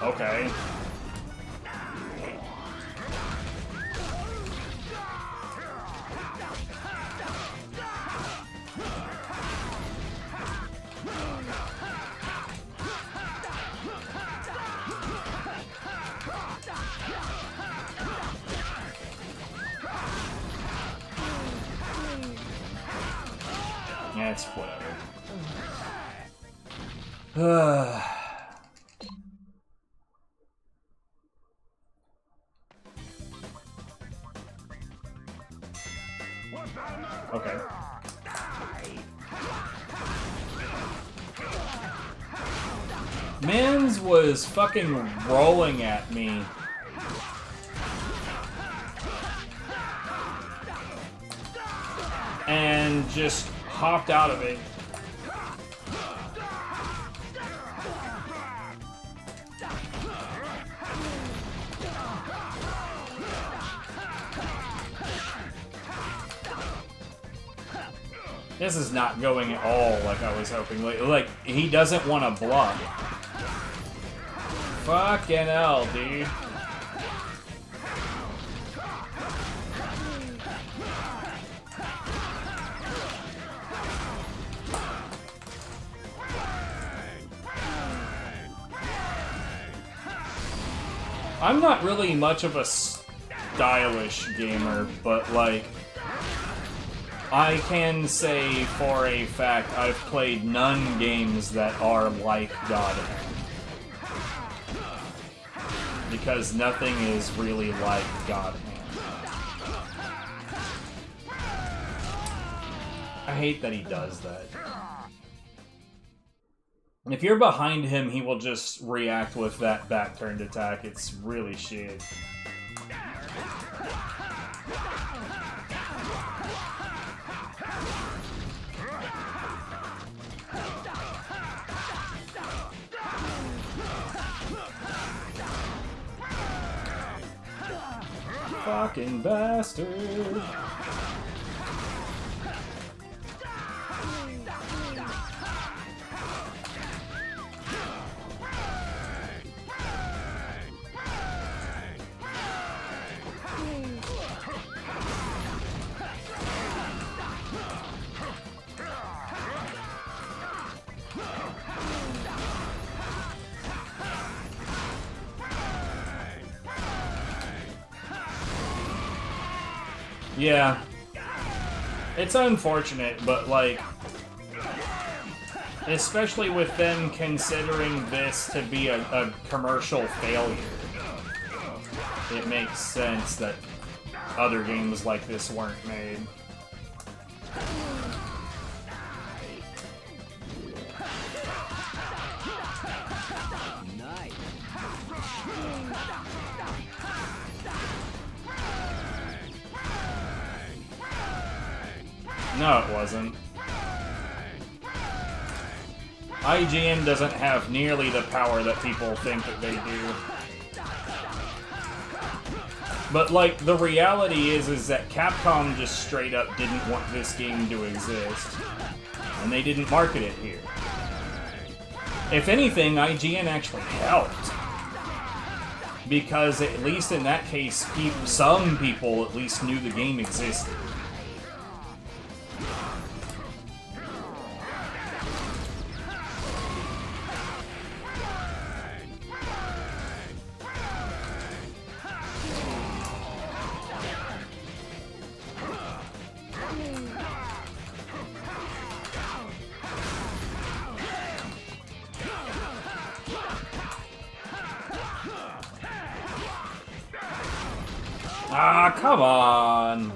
S1: Okay. Yeah, it's whatever. Okay. Mans was fucking rolling at me. And just hopped out of it. This is not going at all like I was hoping. Like he doesn't want to block. Fucking hell, dude. I'm not really much of a stylish gamer, but like, I can say for a fact I've played none games that are like God Hand. Because nothing is really like God Hand. I hate that he does that. If you're behind him, he will just react with that back-turned attack. It's really shit. fucking bastard. Yeah. It's unfortunate, but like, especially with them considering this to be a commercial failure, it makes sense that other games like this weren't made.
S5: Nice.
S1: No, it wasn't. IGN doesn't have nearly the power that people think that they do. But, like, the reality is that Capcom just straight up didn't want this game to exist. And they didn't market it here. If anything, IGN actually helped. Because at least in that case, some people at least knew the game existed. Ah, come on.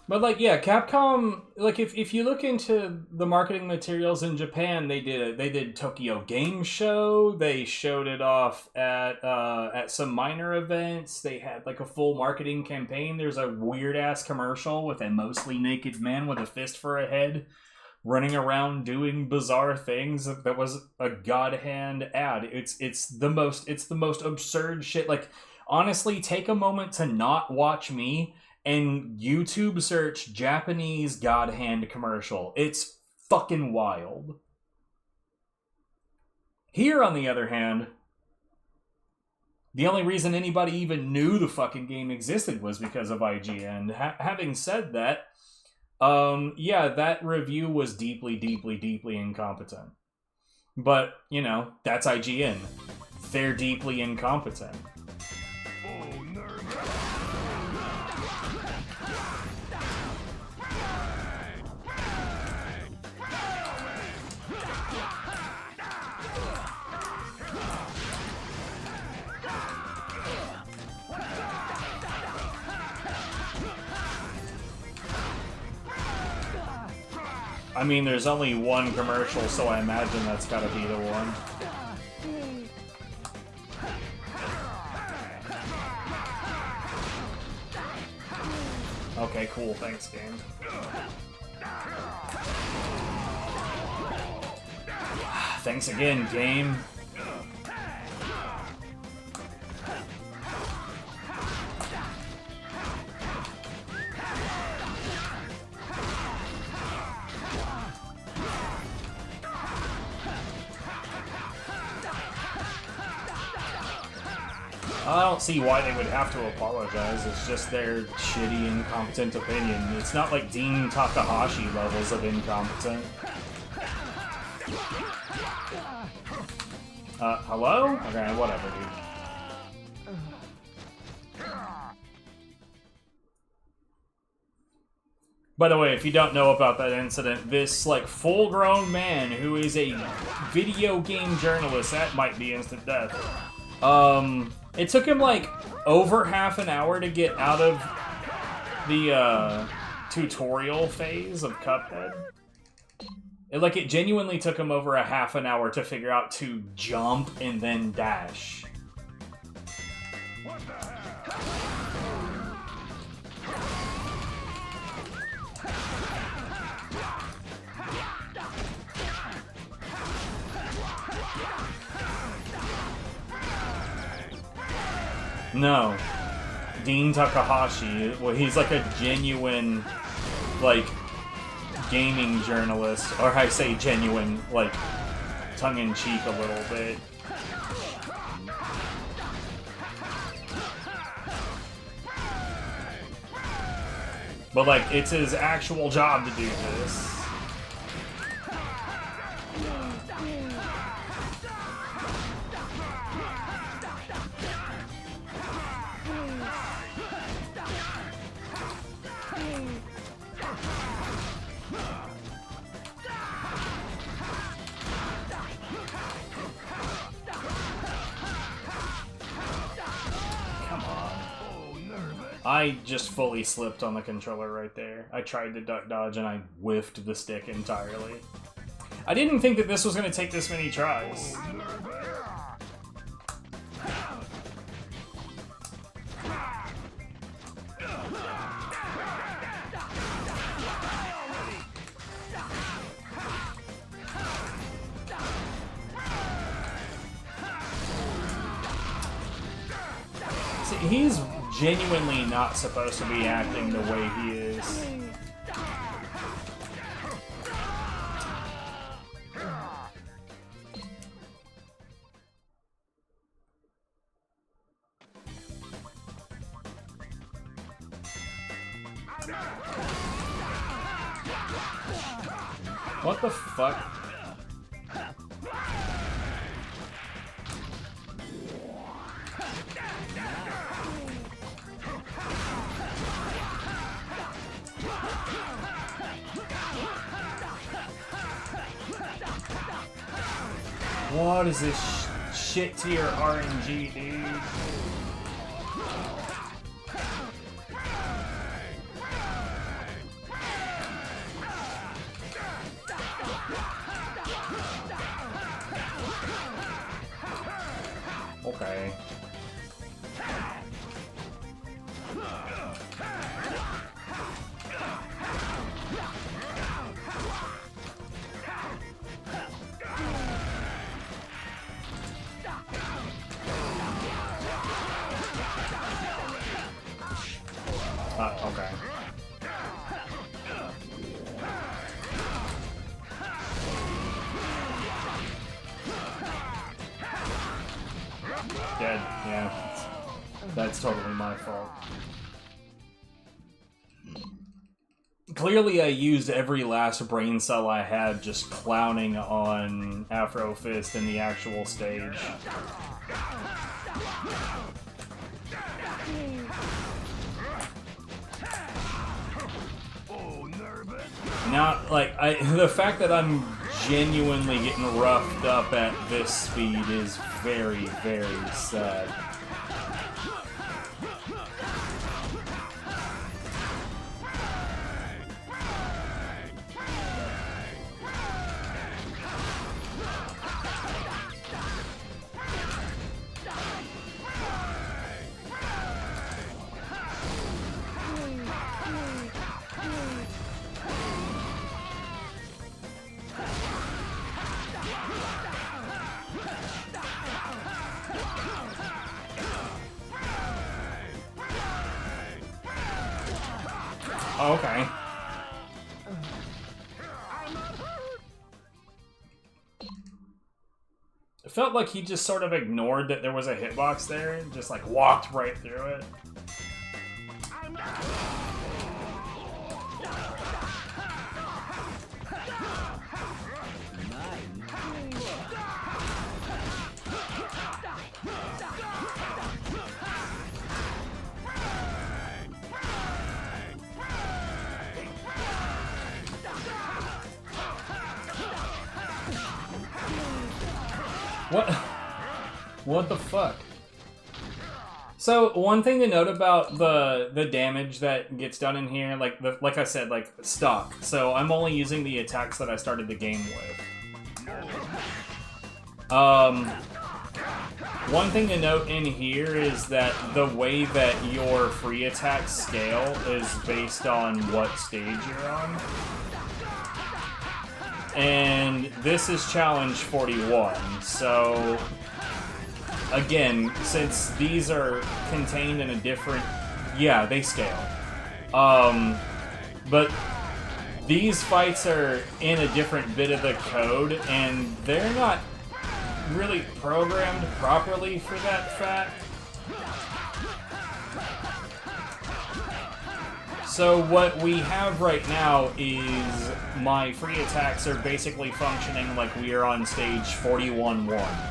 S1: But, like, yeah, Capcom, like, if you look into the marketing materials in Japan, they did Tokyo Game Show, they showed it off at some minor events, they had, like, a full marketing campaign. There's a weird-ass commercial with a mostly naked man with a fist for a head running around doing bizarre things. That was a God Hand ad. It's the most absurd shit. Like, honestly, take a moment to not watch me and YouTube search Japanese God Hand commercial. It's fucking wild. Here, on the other hand, the only reason anybody even knew the fucking game existed was because of IGN. Having said that, yeah, that review was deeply, deeply, deeply incompetent. But, you know, that's IGN. They're deeply incompetent. I mean, there's only one commercial, so I imagine that's gotta be the one. Okay, cool. Thanks, game. Thanks again, game. I don't see why they would have to apologize. It's just their shitty, incompetent opinion. It's not like Dean Takahashi levels of incompetent. Hello? Okay, whatever, dude. By the way, if you don't know about that incident, this, like, full-grown man who is a video game journalist, that might be instant death. It took him, like, over half an hour to get out of the, tutorial phase of Cuphead. It genuinely took him over a half an hour to figure out to jump and then dash.
S2: What the heck?
S1: No. Dean Takahashi, well, he's like a genuine, like, gaming journalist, or I say genuine, like, tongue-in-cheek a little bit. But, like, it's his actual job to do this. I just fully slipped on the controller right there. I tried to duck dodge and I whiffed the stick entirely. I didn't think that this was going to take this many tries. See, he's genuinely not supposed to be acting the way he is. What the fuck? What is this shit tier RNG, dude? Okay. Okay. Dead, yeah. That's totally my fault. Clearly I used every last brain cell I had just clowning on Afro Fist in the actual stage. Now, like, the fact that I'm genuinely getting roughed up at this speed is very, very sad. Oh, okay. It felt like he just sort of ignored that there was a hitbox there and just like walked right through it. What the fuck? So one thing to note about the damage that gets done in here, like I said, like stock. So I'm only using the attacks that I started the game with. One thing to note in here is that the way that your free attacks scale is based on what stage you're on. And this is challenge 41, so again, since these are contained in a different Yeah, they scale. But these fights are in a different bit of the code, and they're not really programmed properly for that fact. So what we have right now is my free attacks are basically functioning like we are on stage 41-1.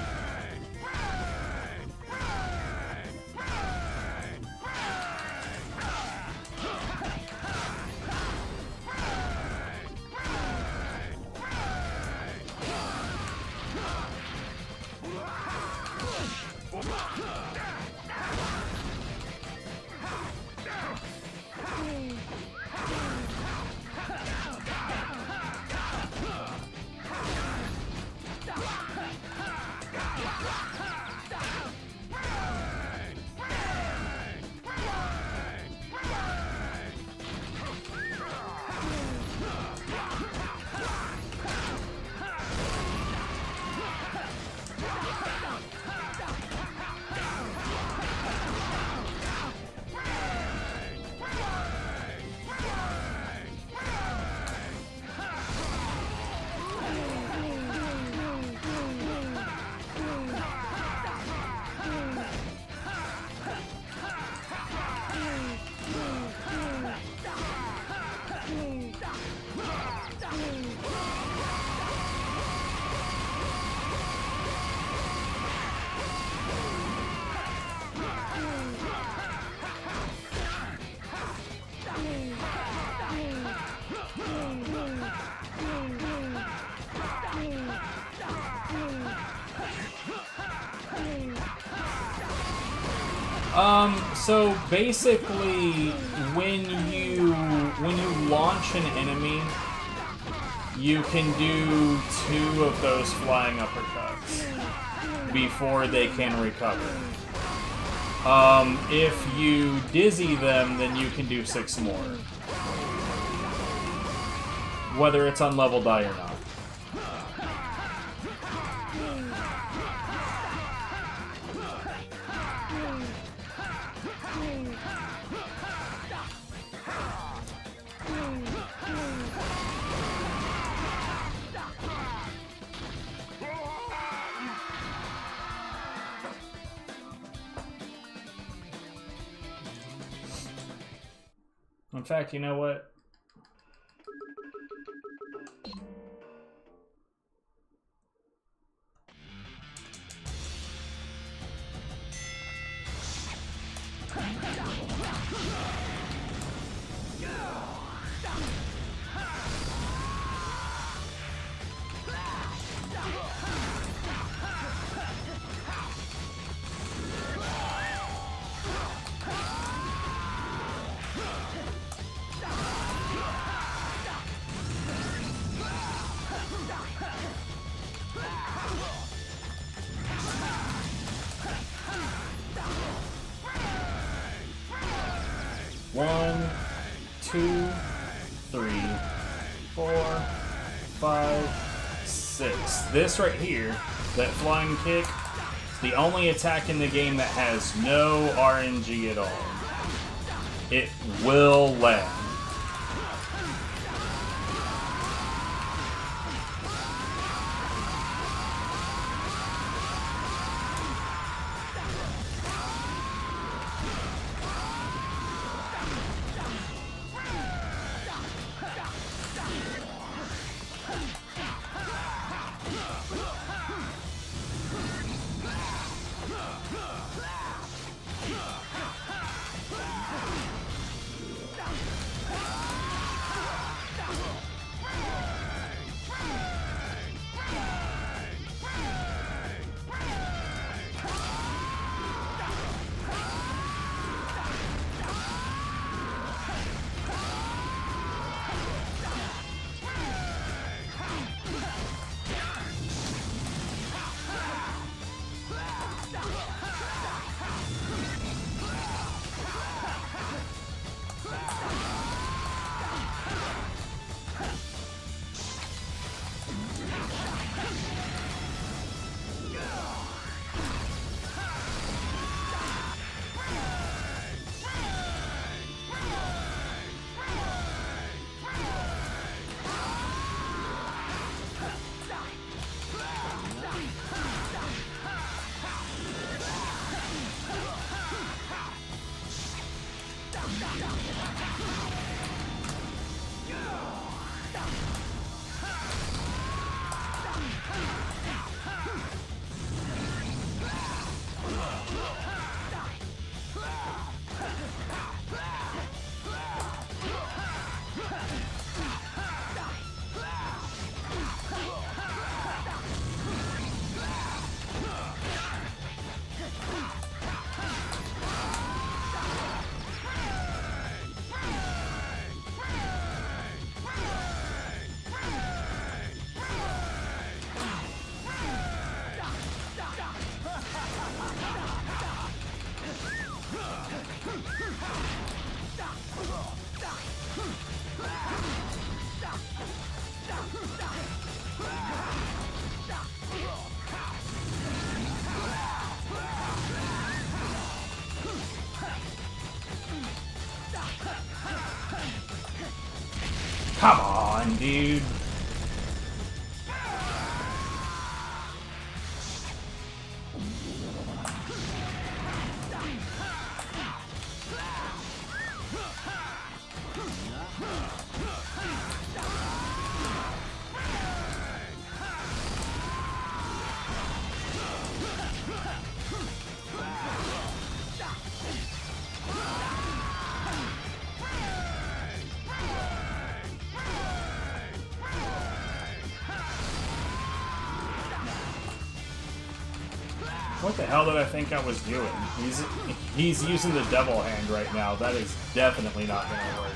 S1: So basically, when you launch an enemy, you can do 2 of those flying uppercuts before they can recover. If you dizzy them, then you can do 6 more. Whether it's on level die or not. In fact, you know what? One, 2, 3, 4, 5, 6. This right here, that flying kick, is the only attack in the game that has no RNG at all. It will land. Come on, dude. What the hell did I think I was doing? He's using the devil hand right now. That is definitely not gonna work.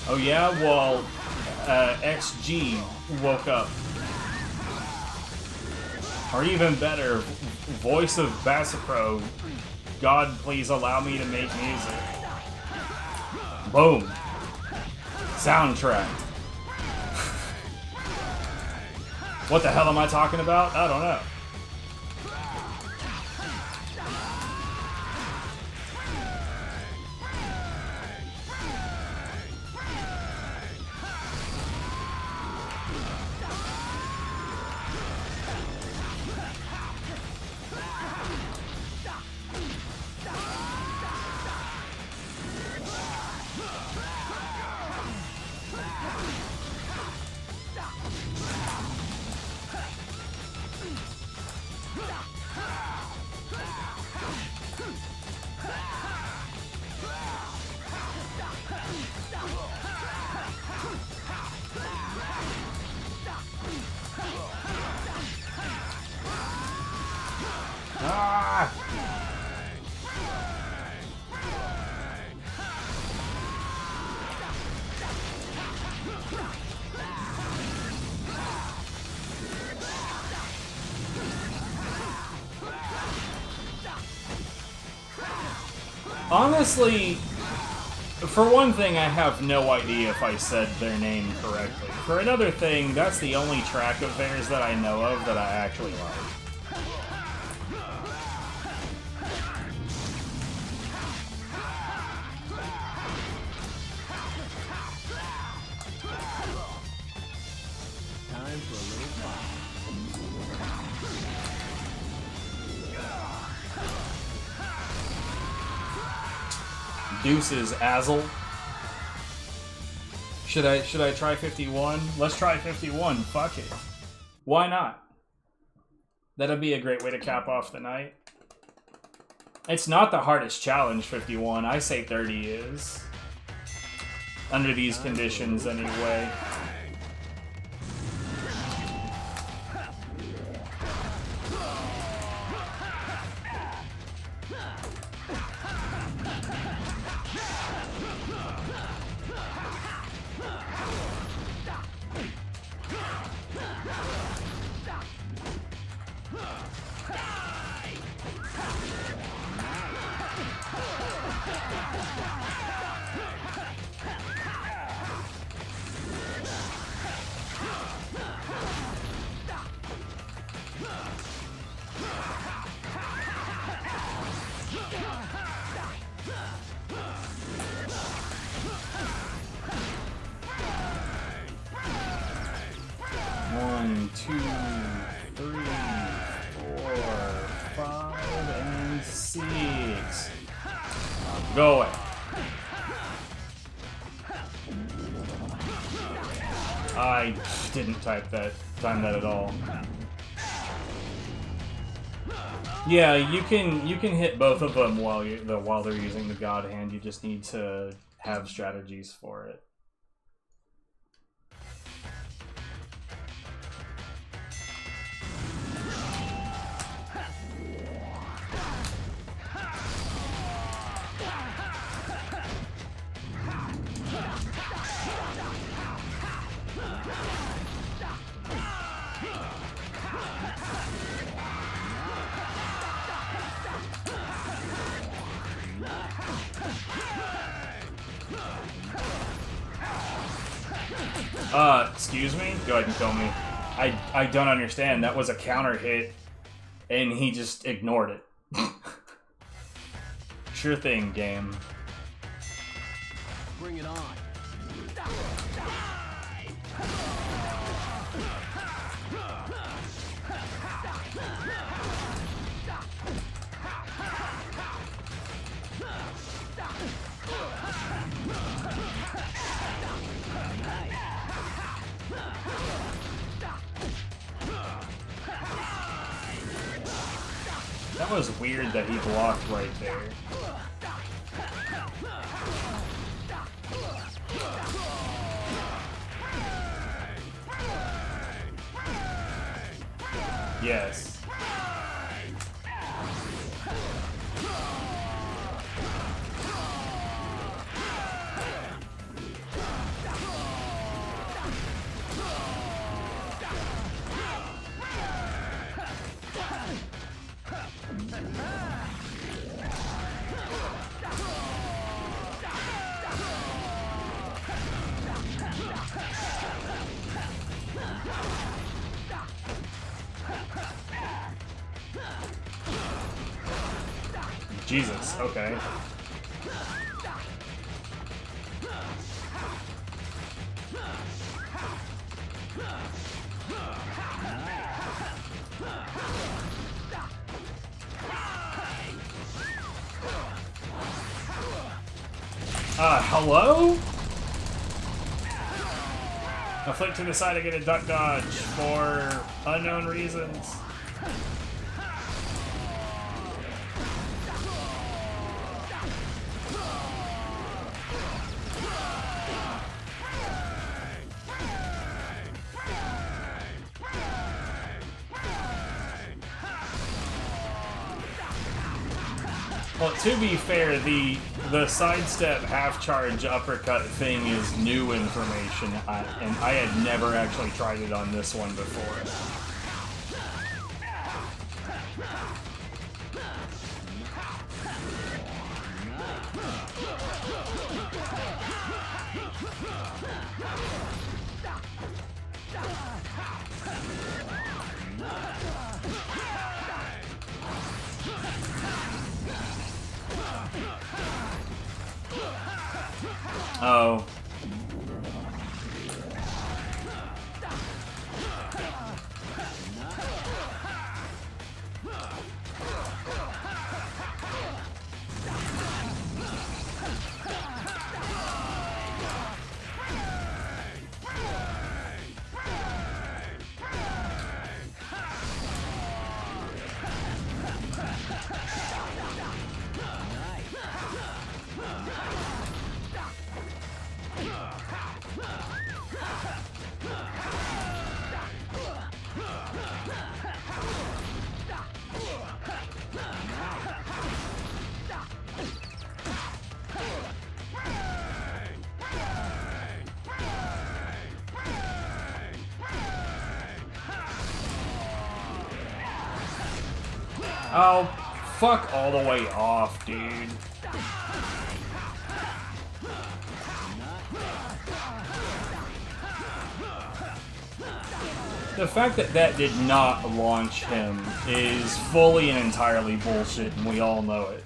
S1: Oh yeah? Well, XG woke up. Or even better, voice of Bassapro, God please allow me to make music. Boom. Soundtrack. What the hell am I talking about? I don't know. Ah! Honestly, for one thing, I have no idea if I said their name correctly. For another thing, that's the only track of theirs that I know of that I actually like.
S5: Time for a little fun.
S1: Deuces, Azel. Should I try 51? Let's try 51. Fuck it. Why not? That'd be a great way to cap off the night. It's not the hardest challenge, 51. I say 30 is. Under these conditions, anyway. One, two, three, 4, 5, and 6. Go away. I didn't time that at all. Yeah, you can hit both of them while they're using the God Hand. You just need to have strategies for it. Excuse me? Go ahead and kill me. I don't understand. That was a counter hit, and he just ignored it. Sure thing, game.
S5: Bring it on.
S1: That was weird that he blocked right there. Yes. Jesus, okay. Hello? I flick to the side to get a duck dodge for unknown reasons. Well, to be fair, the sidestep half-charge uppercut thing is new information, and I had never actually tried it on this one before. Oh. Oh, fuck all the way off, dude. The fact that that did not launch him is fully and entirely bullshit, and we all know it.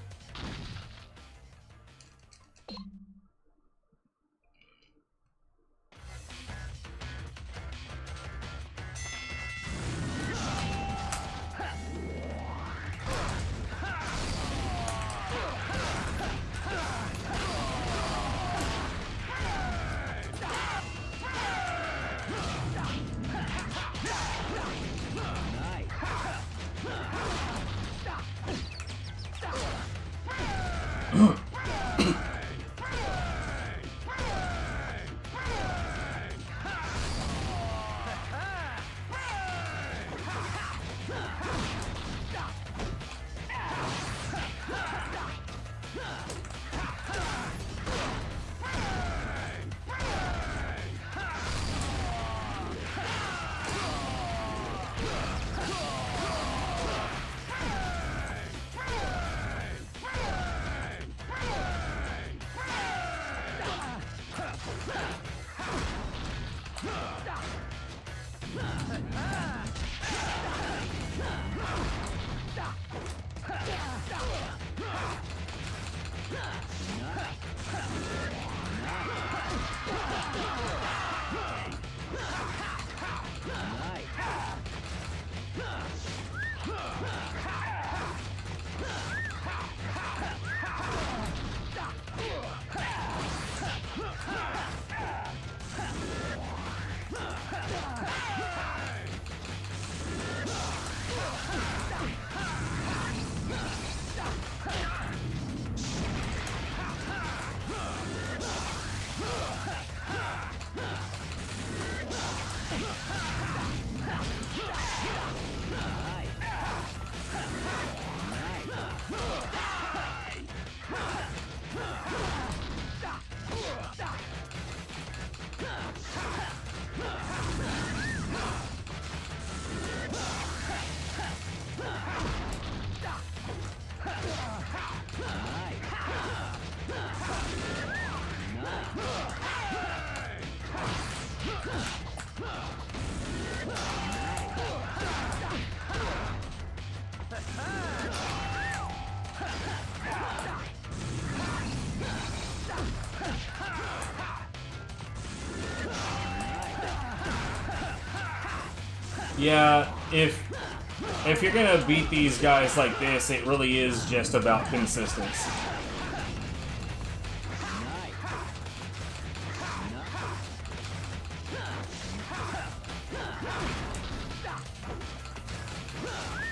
S1: Yeah, if you're gonna beat these guys like this, it really is just about consistency.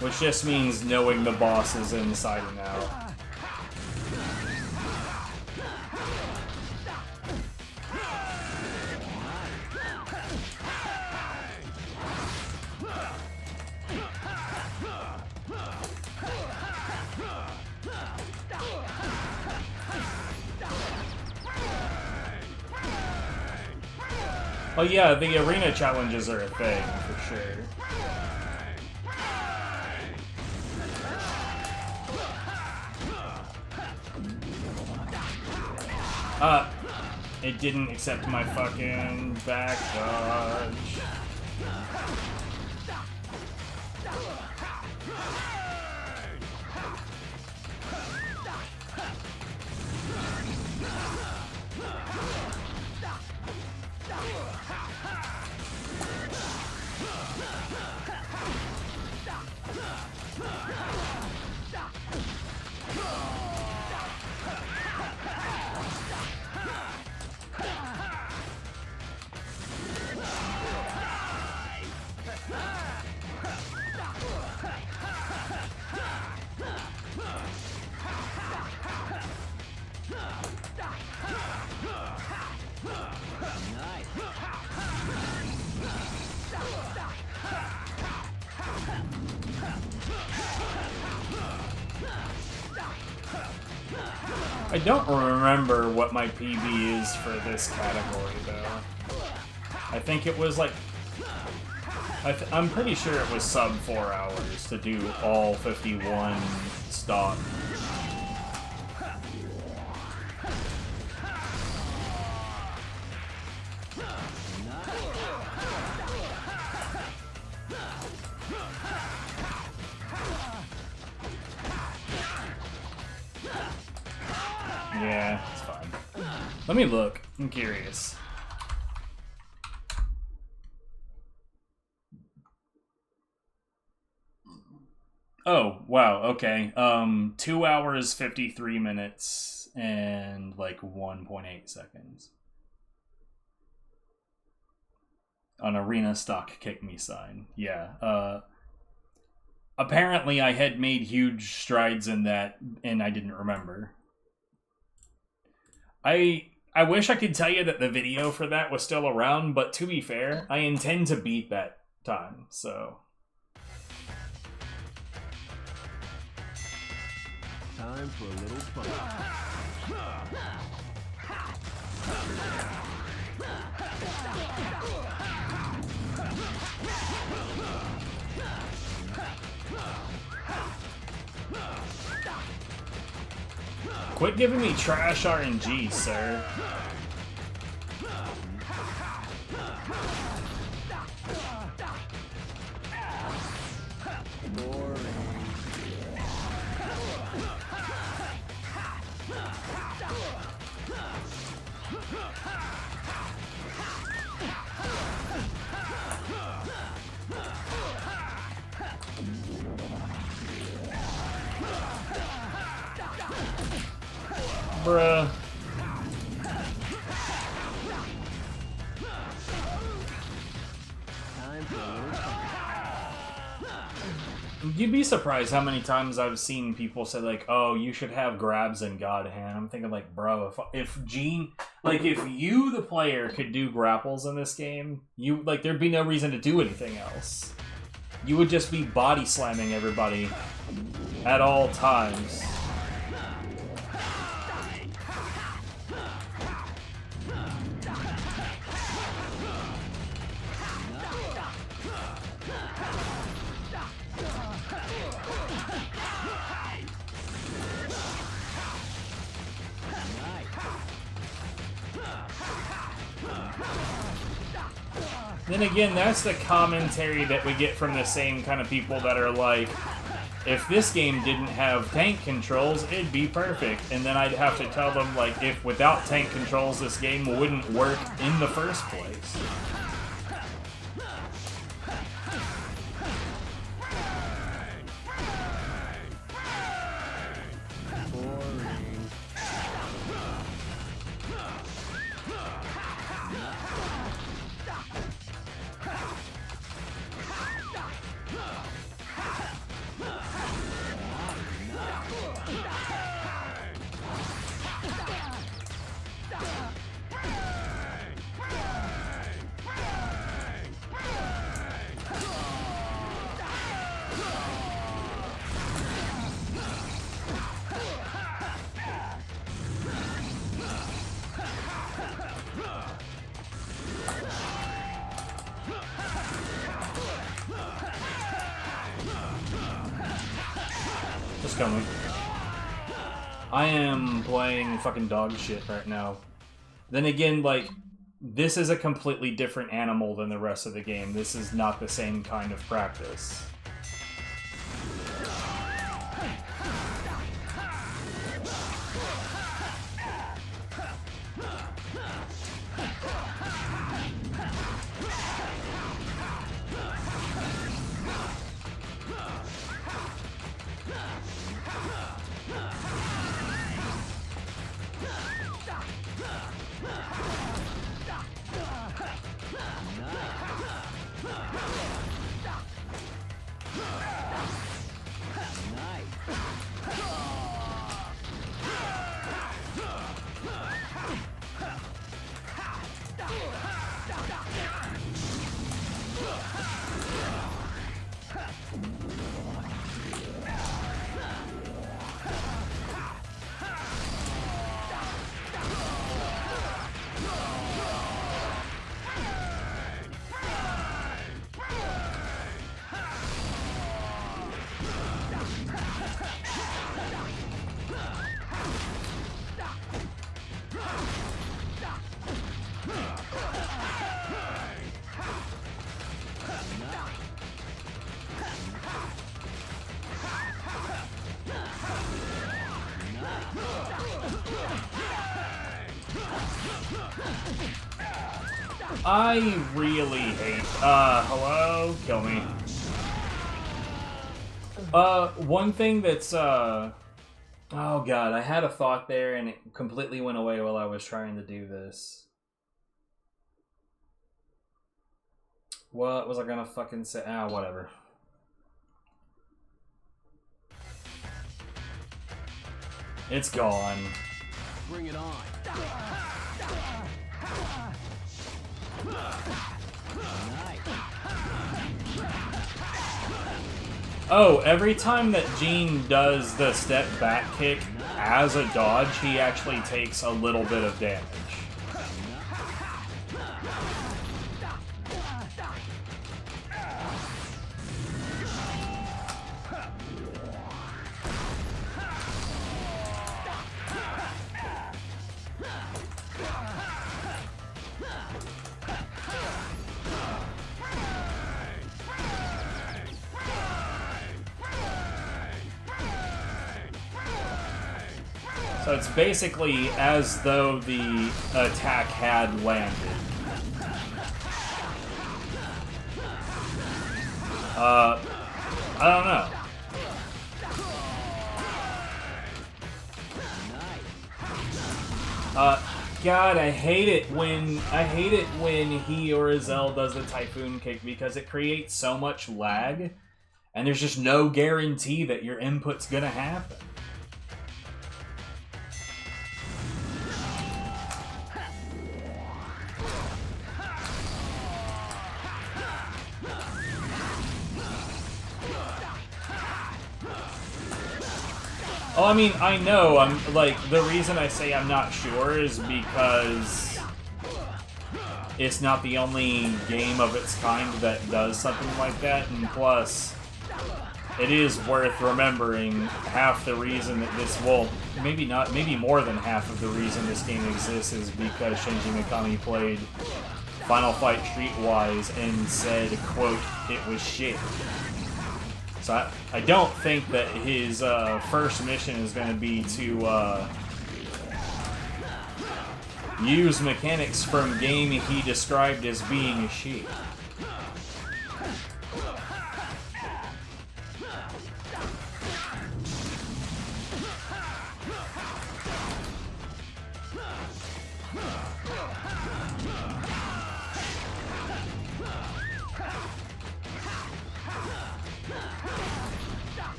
S1: Which just means knowing the bosses inside and out. Oh yeah, the arena challenges are a thing, for sure. It didn't accept my fucking back dodge. I don't remember what my PB is for this category, though. I think it was like... I'm pretty sure it was sub 4 hours to do all 51 stock. Yeah, it's fine. Let me look. I'm curious. Oh, wow, okay. 2 hours, 53 minutes, and like 1.8 seconds. On arena stock kick me sign. Yeah. Apparently I had made huge strides in that, and I didn't remember. I wish I could tell you that the video for that was still around, but to be fair, I intend to beat that time, so...
S5: Time for a little fun.
S1: Quit giving me trash RNG, sir. Bruh.
S5: Time for a little fun.
S1: You'd be surprised how many times I've seen people say like, "Oh, you should have grabs in God Hand." I'm thinking like, bro, if Gene, like, if you, the player, could do grapples in this game, you like there'd be no reason to do anything else. You would just be body slamming everybody at all times. Then again, that's the commentary that we get from the same kind of people that are like, if this game didn't have tank controls, it'd be perfect. And then I'd have to tell them, like, if without tank controls, this game wouldn't work in the first place. Just coming. I am playing fucking dog shit right now. Then again, like, this is a completely different animal than the rest of the game. This is not the same kind of practice. I really hate, hello? Kill me. One thing that's, oh god, I had a thought there and it completely went away while I was trying to do this. What was I gonna fucking say? Ah, whatever. It's gone.
S5: Bring it on.
S1: Oh, every time that Gene does the step back kick as a dodge, he actually takes a little bit of damage. it's basically as though the attack had landed. I don't know. God, I hate it when he or Azelle does the Typhoon Kick because it creates so much lag, and there's just no guarantee that your input's gonna happen. Oh, I mean, I know, I'm, like, the reason I say I'm not sure is because it's not the only game of its kind that does something like that, and plus, it is worth remembering half the reason that this, well, maybe more than half of the reason this game exists is because Shinji Mikami played Final Fight Streetwise and said, quote, "it was shit." So I don't think that his first mission is going to be to use mechanics from game he described as being shit.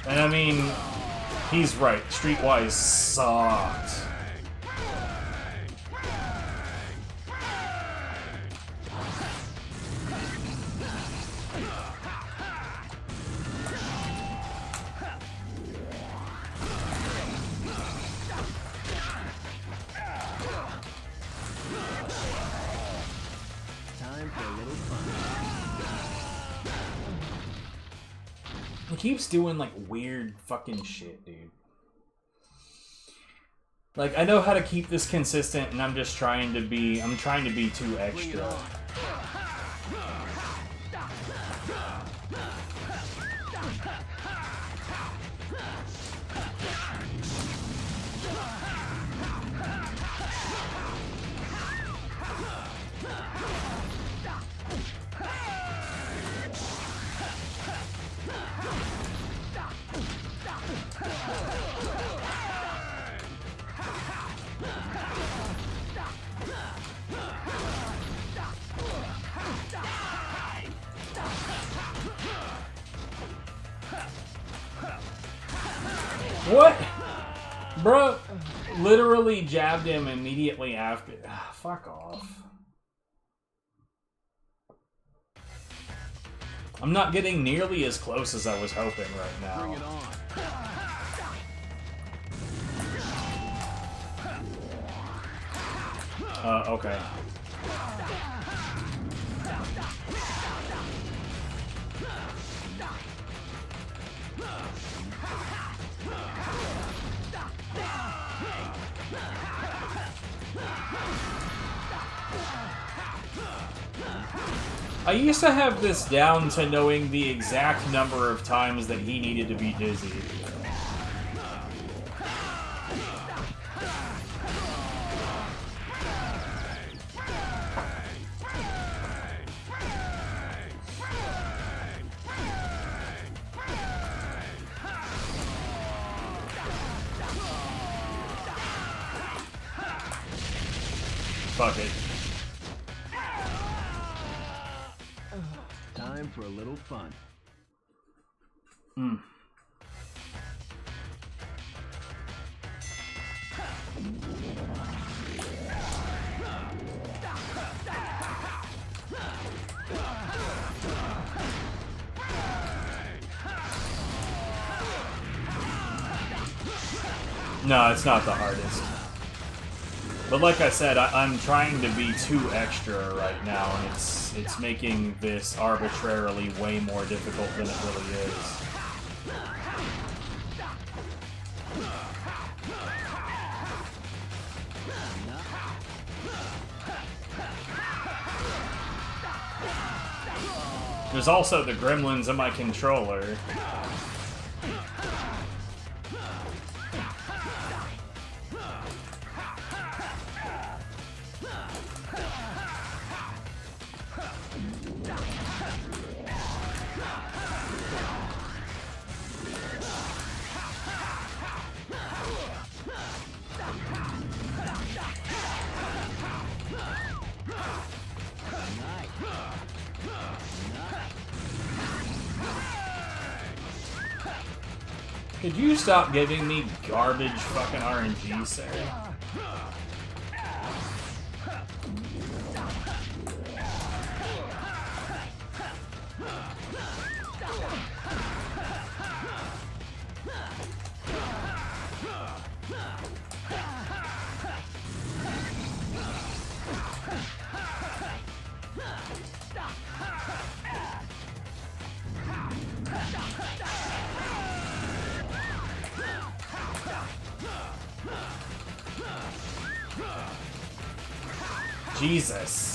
S1: And I mean, he's right. Streetwise sucked.
S5: Time for a little fun.
S1: He keeps doing, like, weird fucking shit, dude. Like, I know how to keep this consistent, and I'm trying to be too extra. What? Bro, literally jabbed him immediately after. Fuck off. I'm not getting nearly as close as I was hoping right now.
S5: Bring it on.
S1: Okay. I used to have this down to knowing the exact number of times that he needed to be dizzy. Fuck it.
S5: Time for a little fun.
S1: No, it's not the hardest. But like I said, I'm trying to be too extra right now, and it's making this arbitrarily way more difficult than it really is. There's also the gremlins in my controller. Could you stop giving me garbage fucking RNG, Sarah? Jesus.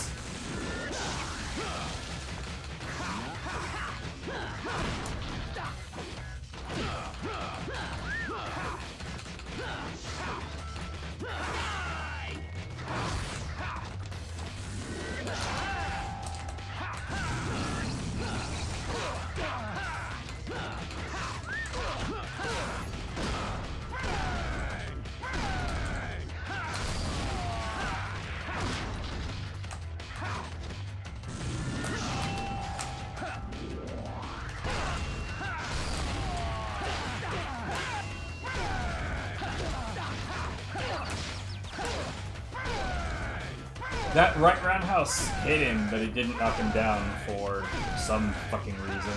S1: That right roundhouse hit him, but it didn't knock him down for some fucking reason.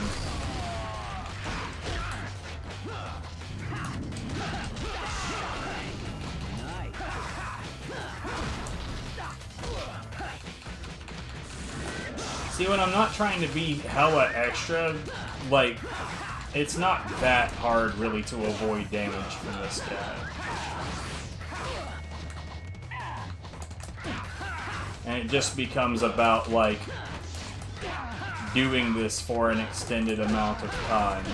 S1: See, when I'm not trying to be hella extra, like, it's not that hard really to avoid damage from this guy. And it just becomes about, like, doing this for an extended amount of time.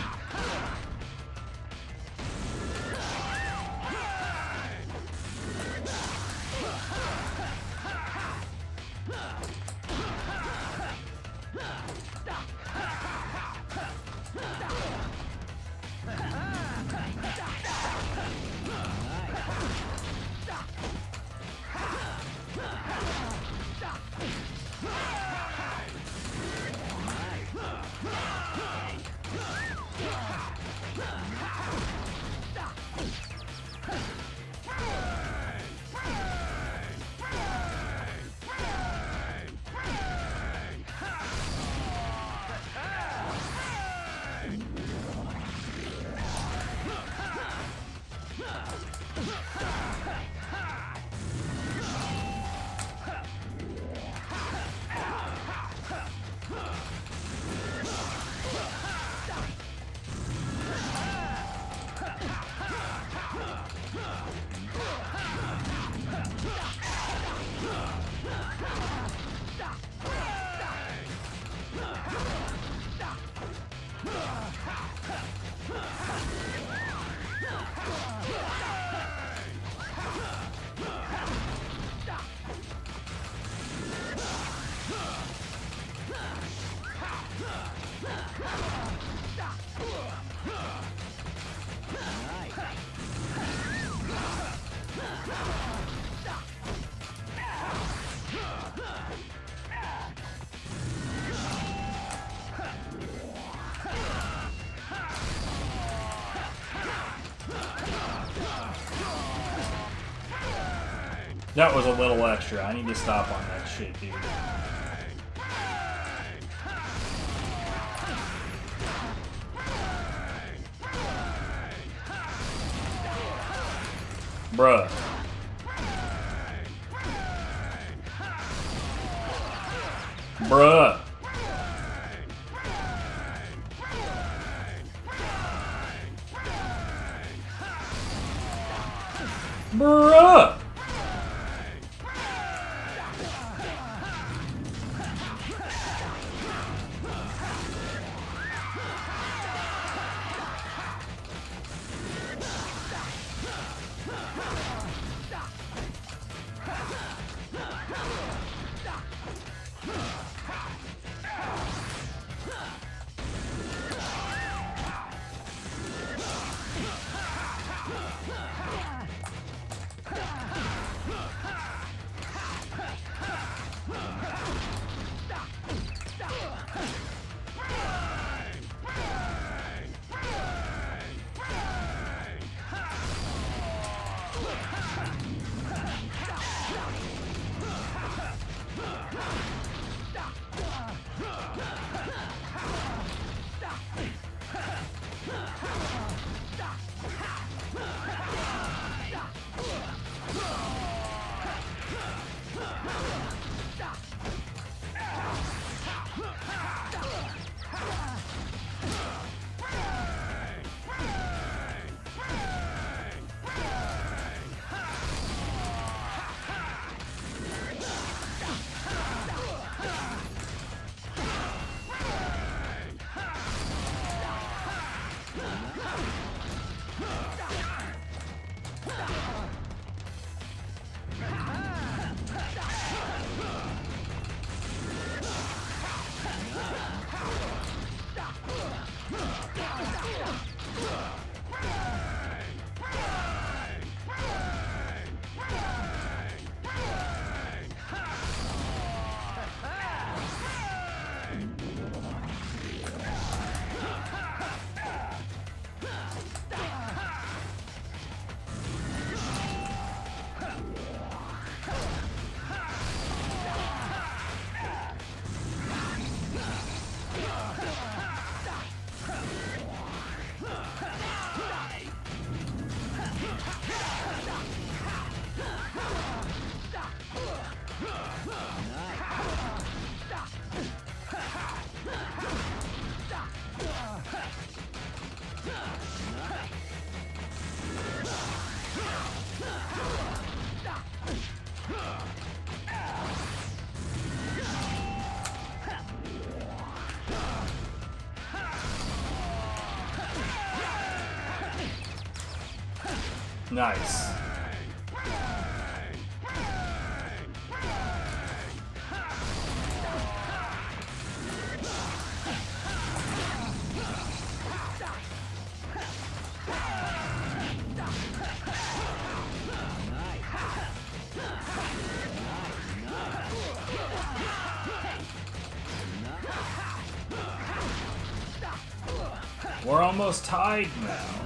S1: That was a little extra. I need to stop on that shit, dude. Bruh. Bruh. Bruh. Nice. We're almost tied now.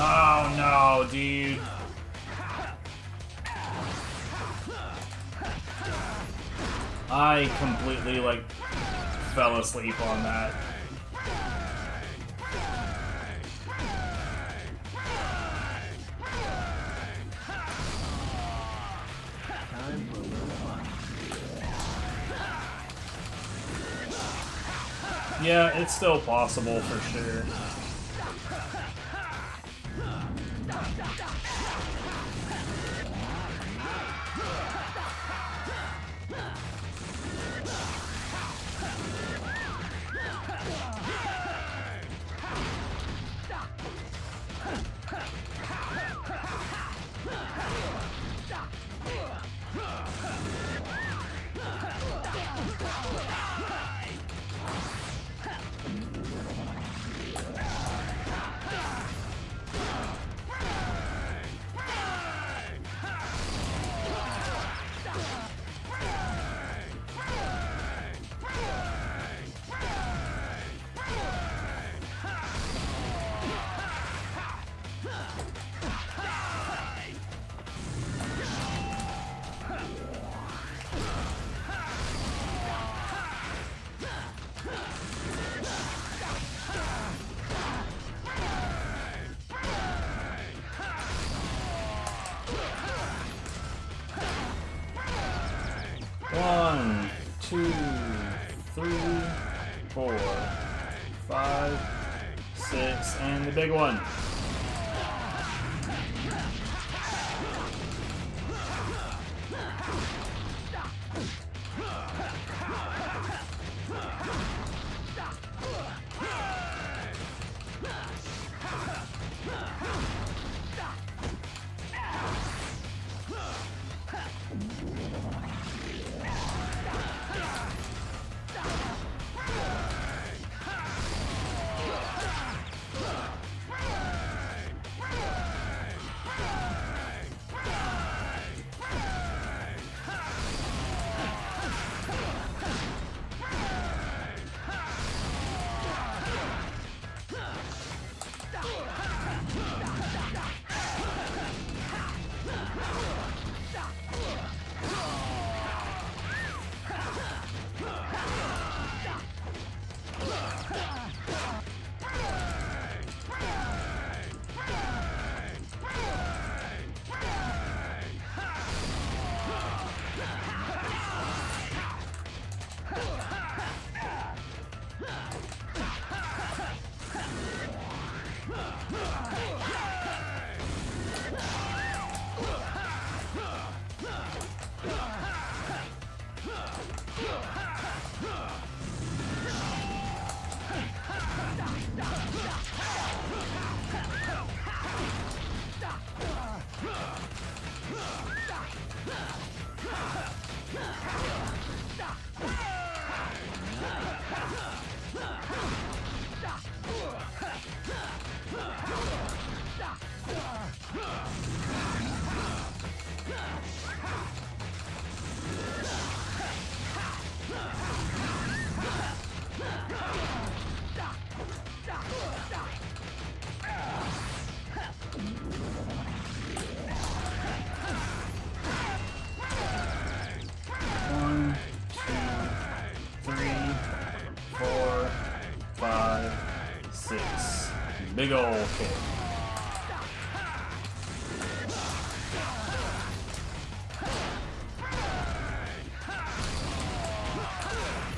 S1: Oh no, dude. I completely, like, fell asleep on that.
S5: Time for a little fun.
S1: Yeah, it's still possible for sure. One, 2, 3, 4, 5, 6, and the big one. Big ol' kick.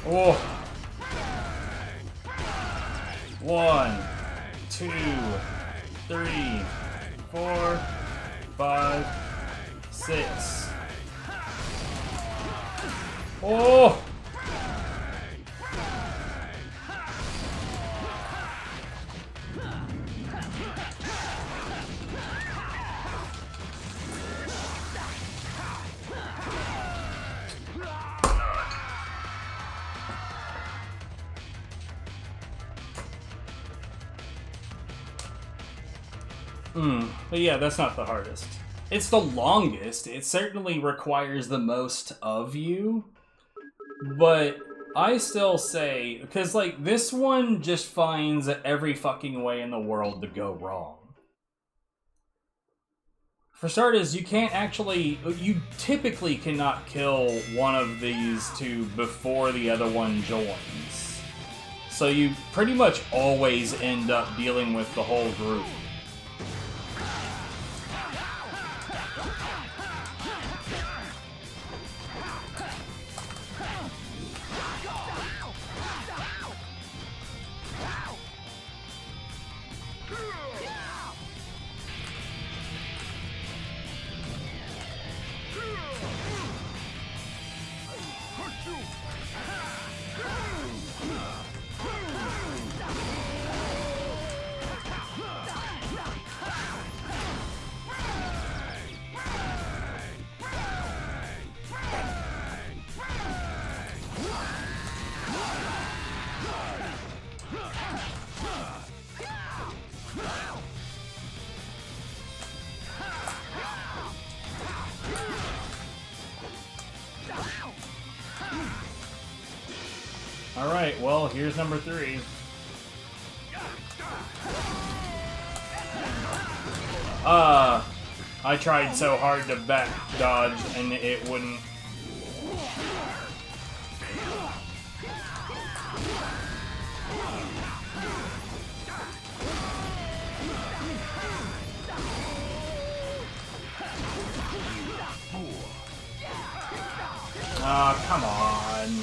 S1: Oh. 1, 2, 3, 4, 5, 6. Oh! But yeah, that's not the hardest. It's the longest. It certainly requires the most of you. But I still say, because like this one just finds every fucking way in the world to go wrong. For starters, you typically cannot kill one of these two before the other one joins. So you pretty much always end up dealing with the whole group. Alright, well, here's number 3. I tried so hard to back dodge and it wouldn't. Ah, come on.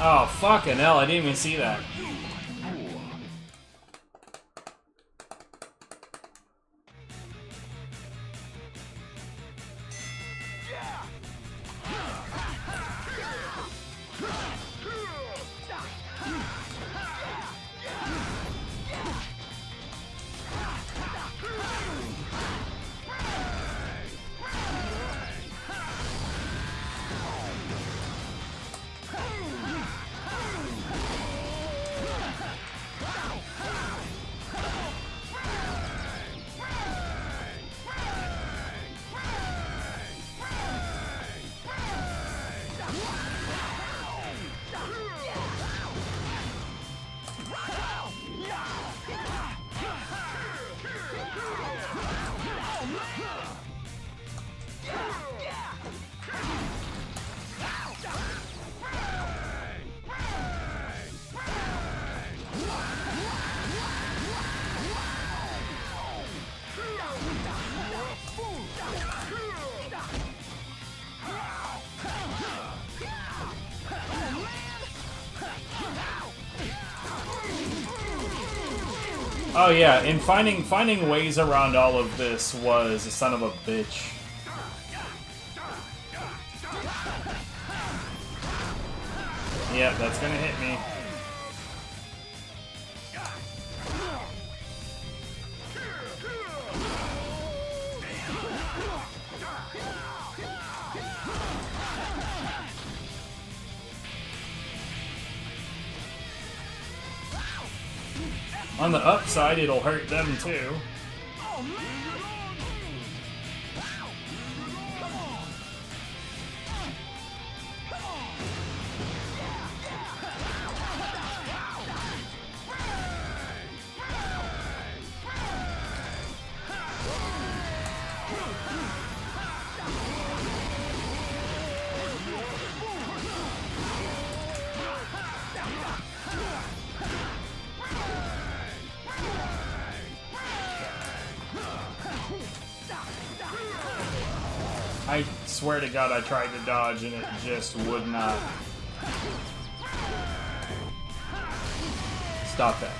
S1: Oh, fucking hell, I didn't even see that. Oh yeah, and finding ways around all of this was a son of a bitch. Yeah, that's gonna hit me. On the upside, it'll hurt them too. I swear to God, I tried to dodge and it just would not. Stop that.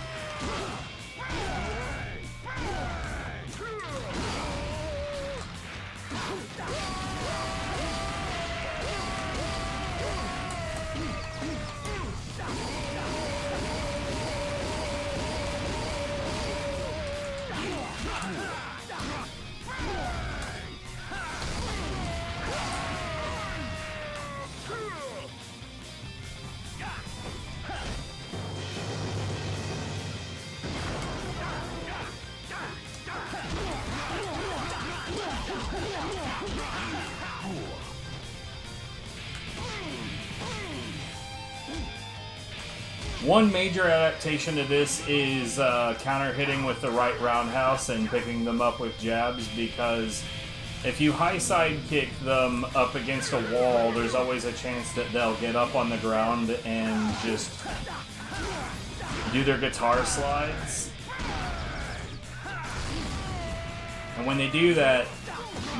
S1: One major adaptation to this is counter hitting with the right roundhouse and picking them up with jabs, because if you high side kick them up against a wall, there's always a chance that they'll get up on the ground and just do their guitar slides. And when they do that,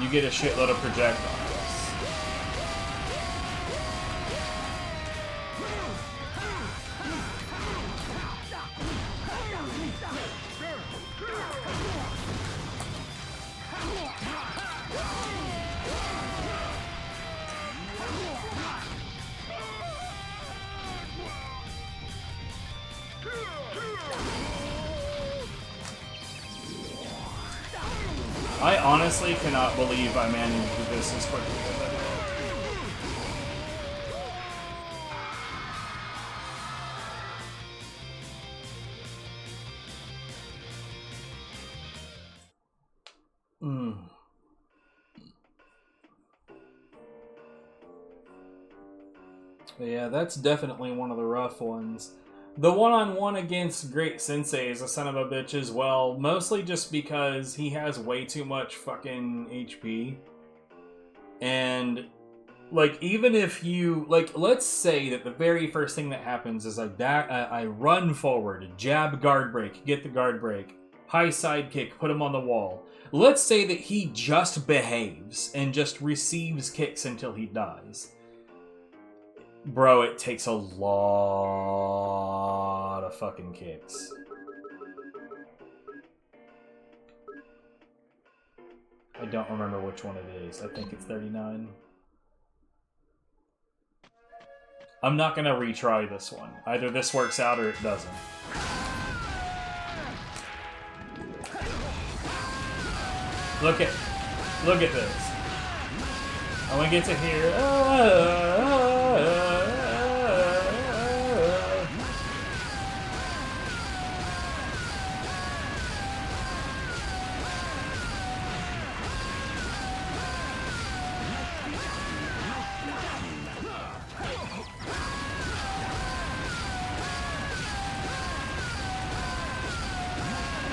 S1: you get a shitload of projectiles. I honestly cannot believe I managed to do this as quickly as I did. But yeah, that's definitely one of the rough ones. The one-on-one against Great Sensei is a son of a bitch as well, mostly just because he has way too much fucking HP. And, like, even if you, like, let's say that the very first thing that happens is I run forward, jab guard break, get the guard break, high side kick, put him on the wall. Let's say that he just behaves and just receives kicks until he dies. Bro, it takes a lot of fucking kicks. I don't remember which one it is. I think it's 39. I'm not gonna retry this one. Either this works out or it doesn't. Look at this. I want to get to here.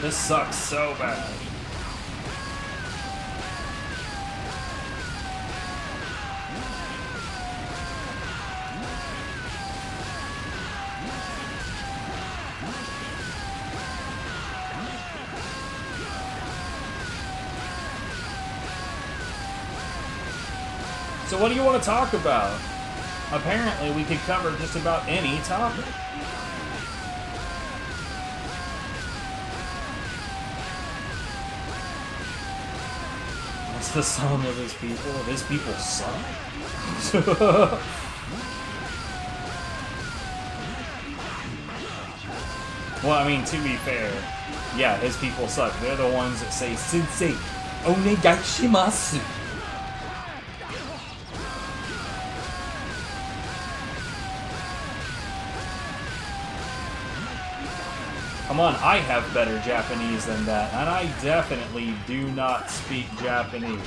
S1: This sucks so bad. So what do you want to talk about? Apparently we could cover just about any topic. What's the sum of his people? His people suck. Well, I mean, to be fair, yeah, his people suck. They're the ones that say, Sensei, onegaishimasu. Come on, I have better Japanese than that, and I definitely do not speak Japanese.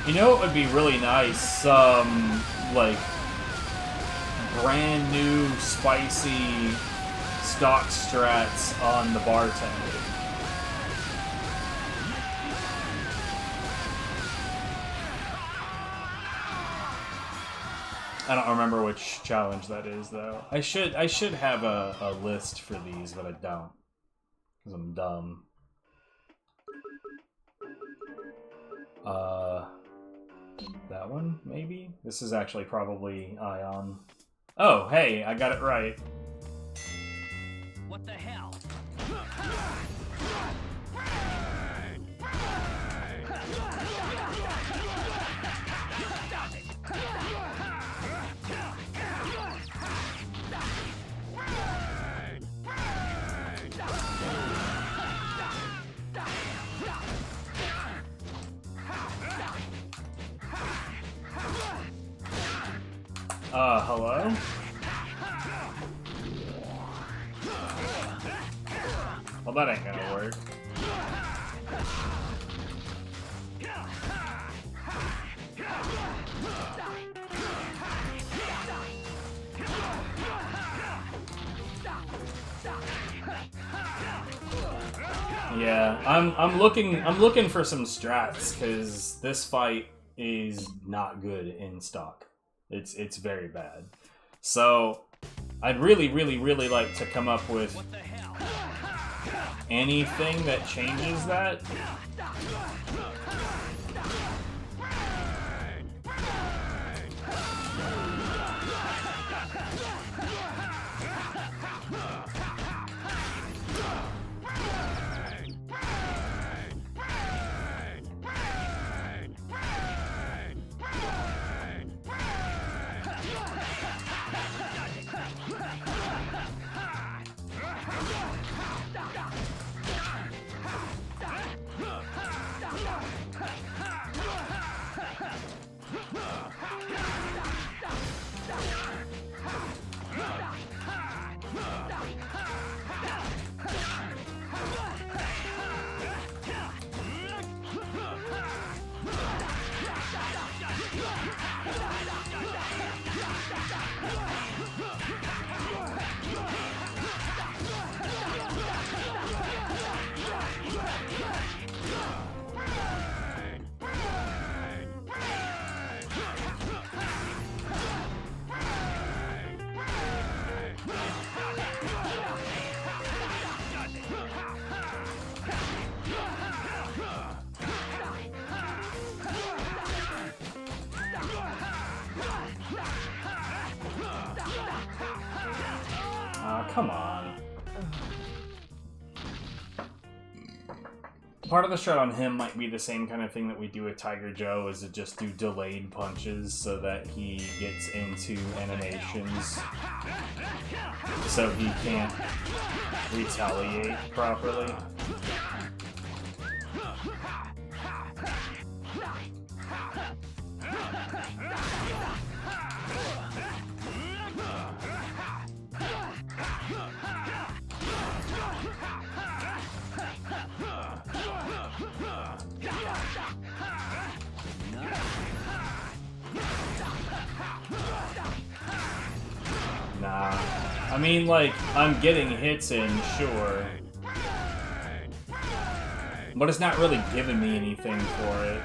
S1: You know what would be really nice? Some, like, brand new, spicy stock strats on the bartender. I don't remember which challenge that is, though. I should have a list for these, but I don't. Because I'm dumb. That one, maybe? This is actually probably Ion. Oh, hey, I got it right.
S3: What the hell?
S1: Hello? Well, that ain't gonna work. Yeah, I'm looking for some strats, because this fight is not good in stock. It's very bad. So I'd really like to come up with anything that changes that. Come on. Part of the strat on him might be the same kind of thing that we do with Tiger Joe, is to just do delayed punches so that he gets into animations so he can't retaliate properly. Nah. I mean, like, I'm getting hits in, sure. But it's not really giving me anything for it.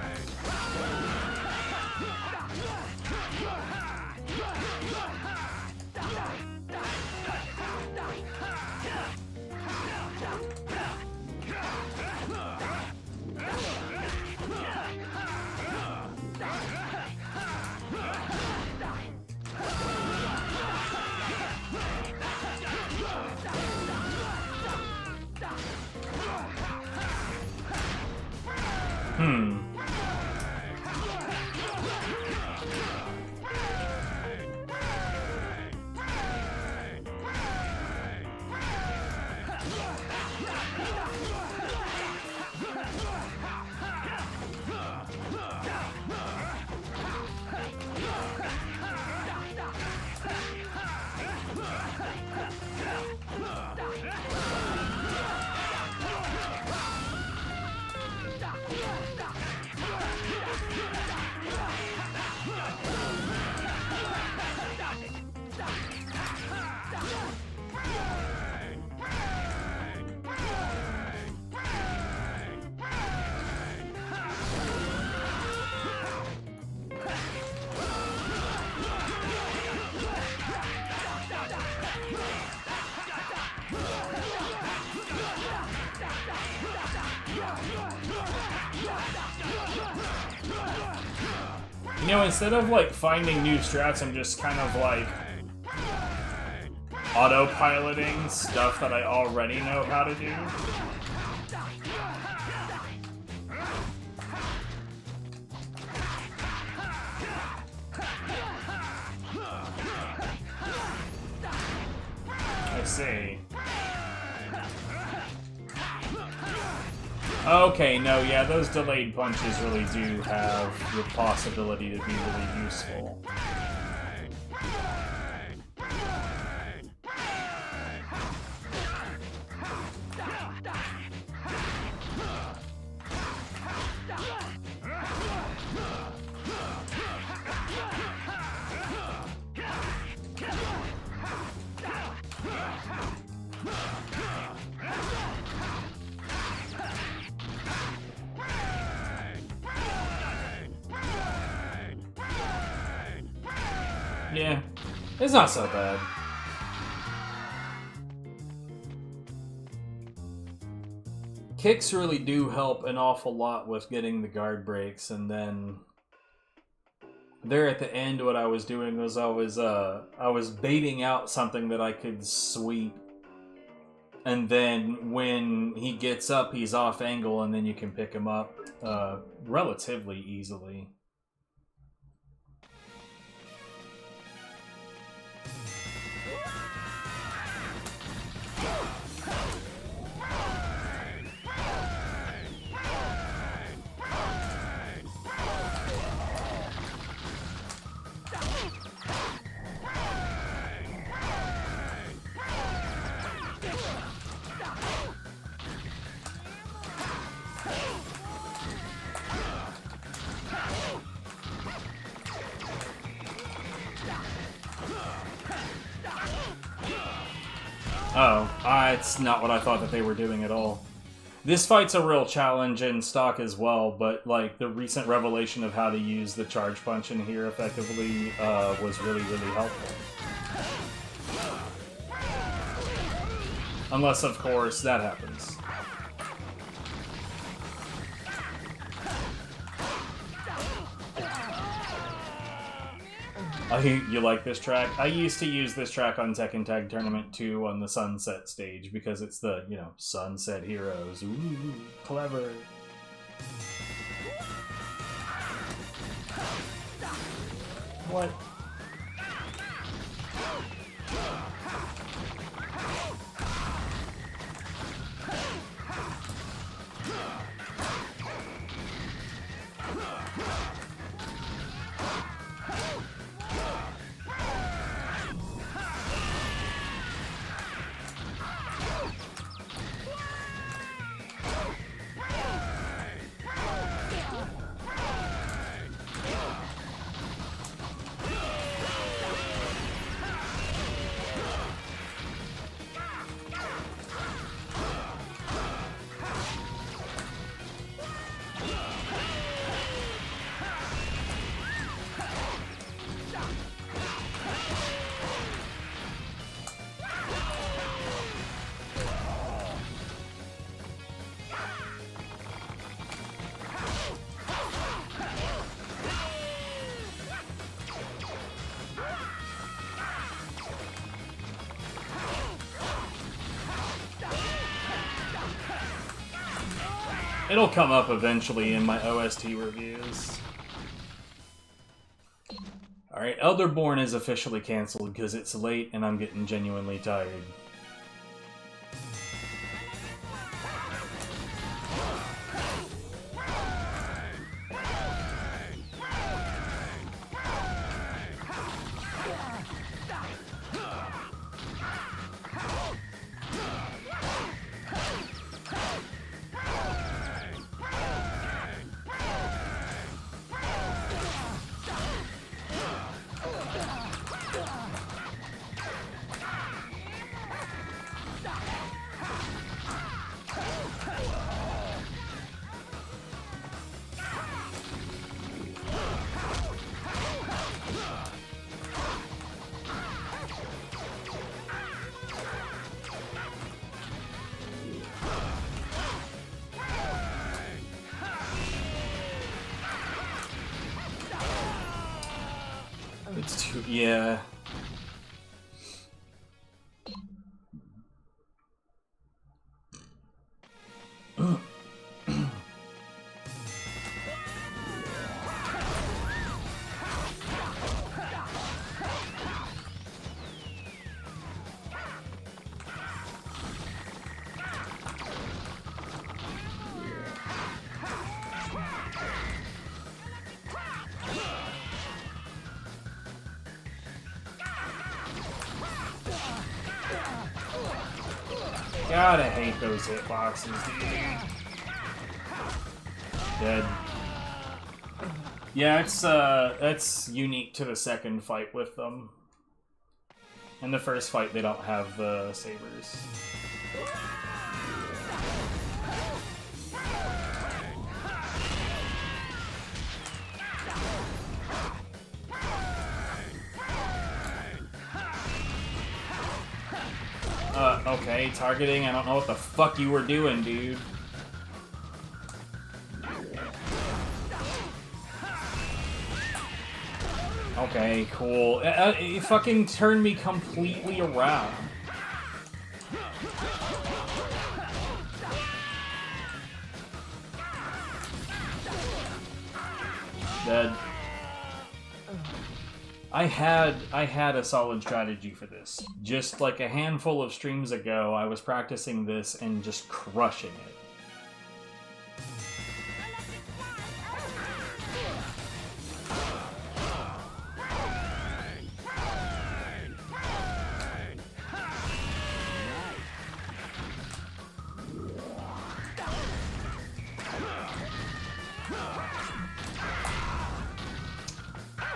S1: You know, instead of like finding new strats, I'm just kind of like autopiloting stuff that I already know how to do. I see. Okay, no, yeah, those delayed punches really do have the possibility to be really useful. Yeah, it's not so bad. Kicks really do help an awful lot with getting the guard breaks, and then there at the end what I was doing was I was baiting out something that I could sweep, and then when he gets up he's off angle and then you can pick him up relatively easily. Oh, it's not what I thought that they were doing at all. This fight's a real challenge in stock as well, but like the recent revelation of how to use the charge punch in here effectively was really, really helpful. Unless, of course, that happens. You like this track? I used to use this track on Tekken Tag Tournament 2 on the Sunset stage because it's the, you know, Sunset Heroes. Ooh, clever. What? It'll come up eventually in my OST reviews. Alright, Elderborn is officially cancelled because it's late and I'm getting genuinely tired. It's too... yeah. God, I hate those hitboxes, dude. Dead. Yeah, that's unique to the second fight with them. In the first fight, they don't have the sabers. Okay, targeting, I don't know what the fuck you were doing, dude. Okay, cool. It fucking turned me completely around. Dead. I had a solid strategy for this. Just like a handful of streams ago, I was practicing this and just crushing it.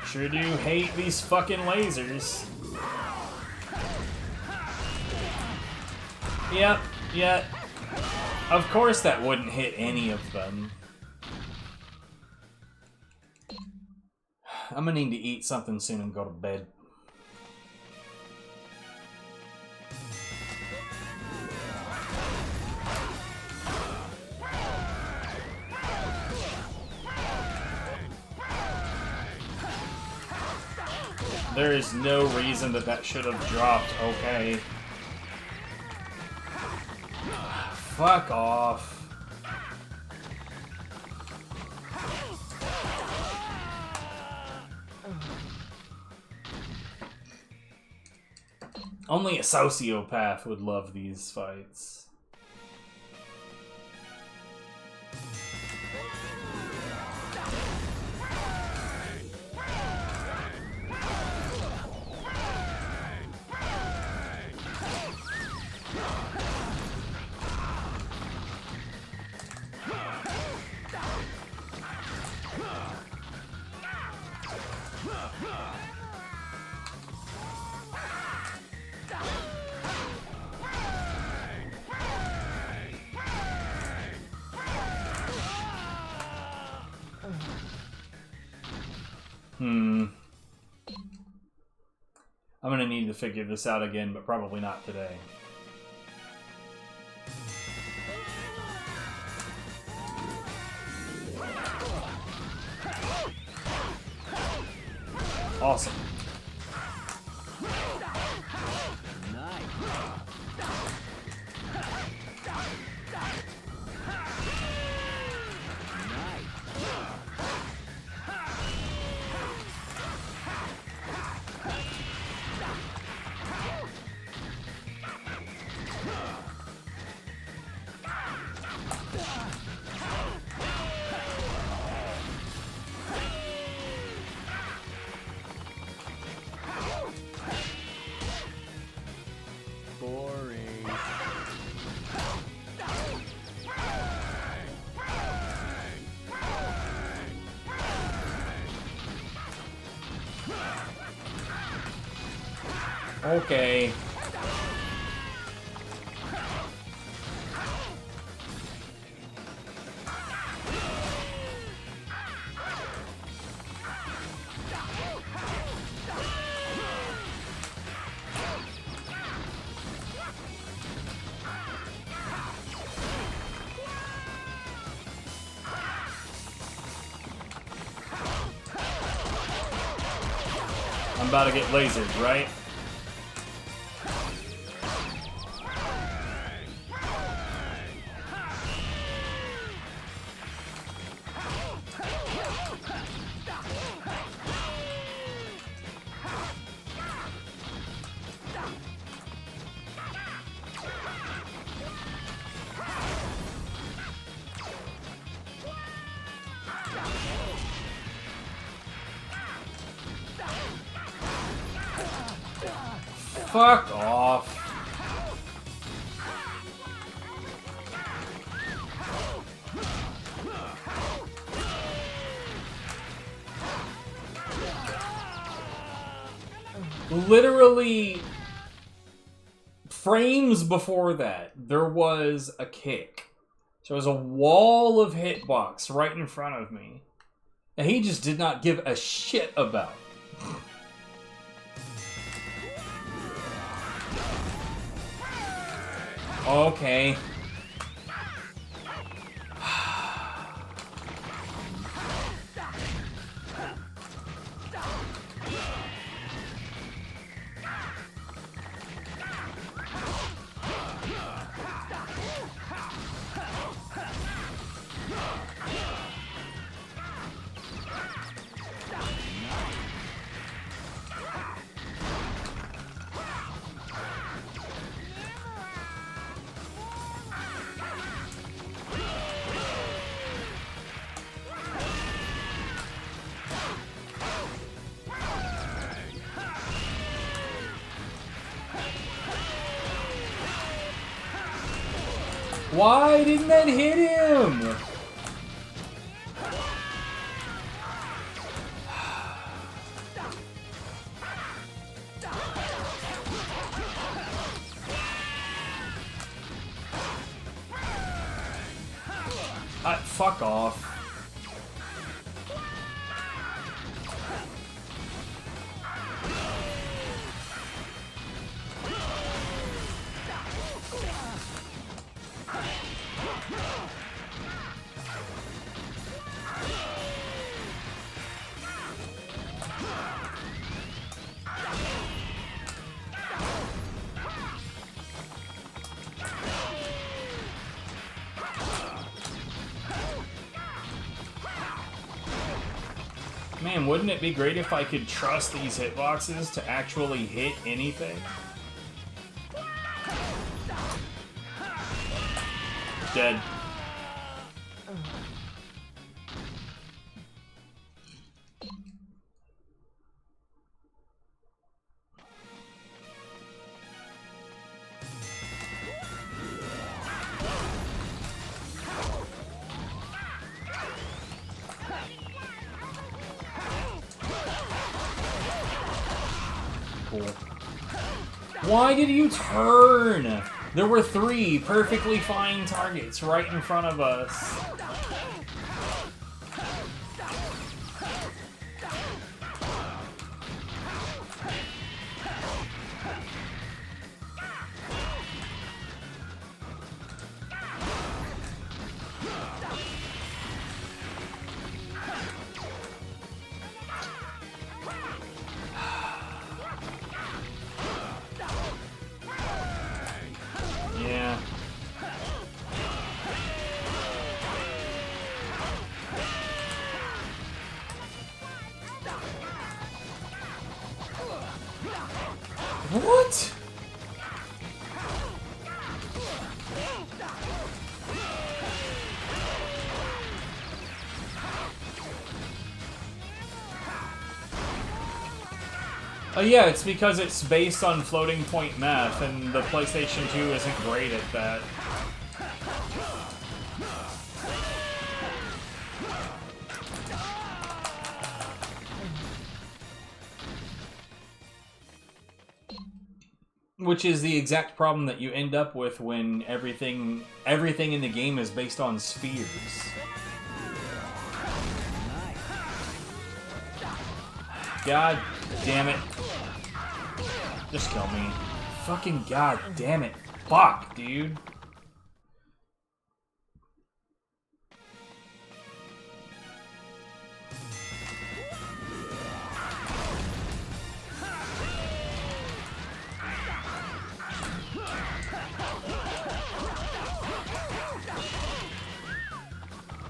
S1: Sure do hate these fucking lasers. Yep, yeah. Of course that wouldn't hit any of them. I'm gonna need to eat something soon and go to bed. There is no reason that that should have dropped, okay. Fuck off. Only a sociopath would love these fights. I'm gonna need to figure this out again, but probably not today. Awesome. Okay. I'm about to get lasered, right? Fuck off. Literally, frames before that, there was a kick. So there was a wall of hitbox right in front of me. And he just did not give a shit about. Okay. Why didn't that hit him? Fuck off. Man, wouldn't it be great if I could trust these hitboxes to actually hit anything? Dead. Why did you turn? There were 3 perfectly fine targets right in front of us. Yeah. What? Oh yeah, it's because it's based on floating point math, and the PlayStation 2 isn't great at that. Which is the exact problem that you end up with when everything in the game is based on spheres. God damn it. Just kill me. Fucking god damn it. Fuck, dude.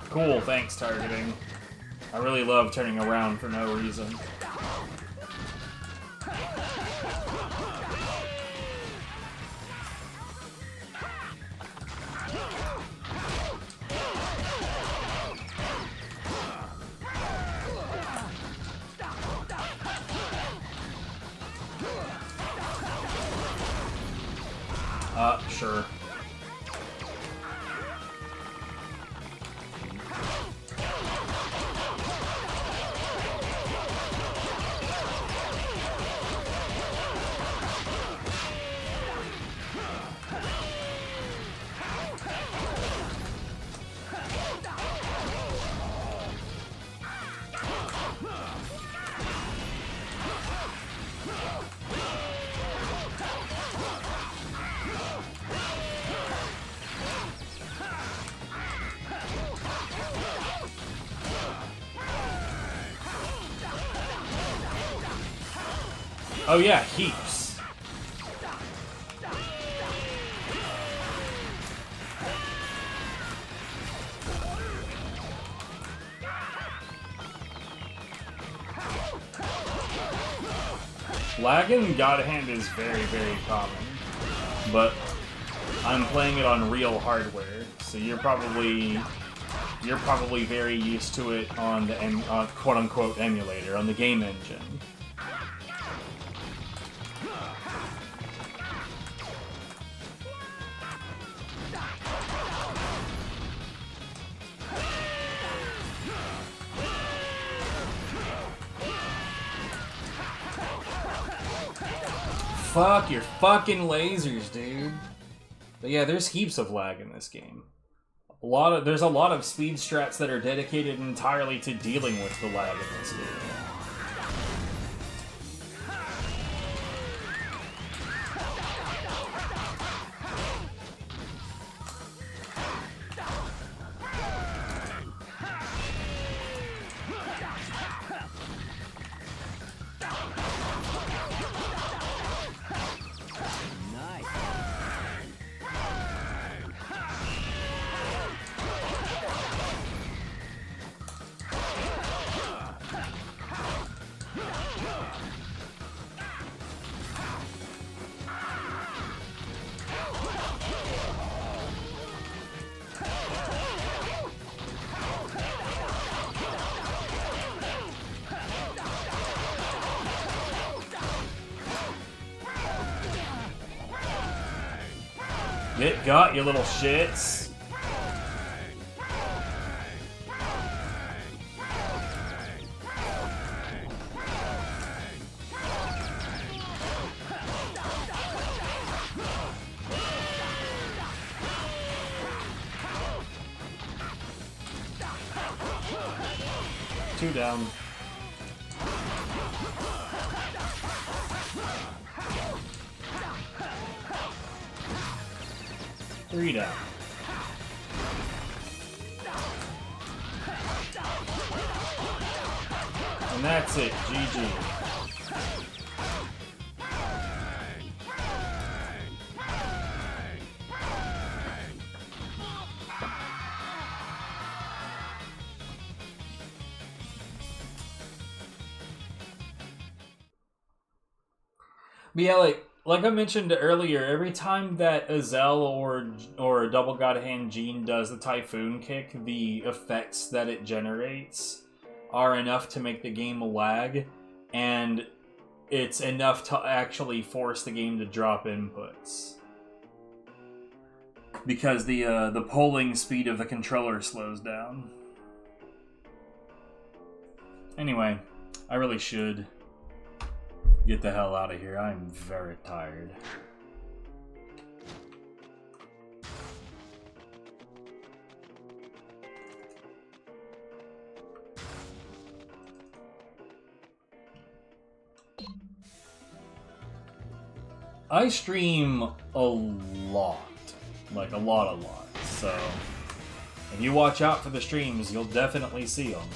S1: Cool, thanks, targeting. I really love turning around for no reason. Sure. Oh yeah, heaps. Lag in God Hand is very, very common, but I'm playing it on real hardware, so you're probably very used to it on the quote-unquote emulator, on the game engine. Fuck your fucking lasers, dude. But yeah, there's heaps of lag in this game. There's a lot of speed strats that are dedicated entirely to dealing with the lag in this game. Get got, you little shits. Two down. Three down. And that's it. GG. But yeah, like I mentioned earlier, every time that Azel or a Double God Hand Gene does the Typhoon Kick, the effects that it generates are enough to make the game lag, and it's enough to actually force the game to drop inputs. Because the polling speed of the controller slows down. Anyway, I really should get the hell out of here. I'm very tired. I stream a lot. Like, a lot. So, if you watch out for the streams, you'll definitely see them.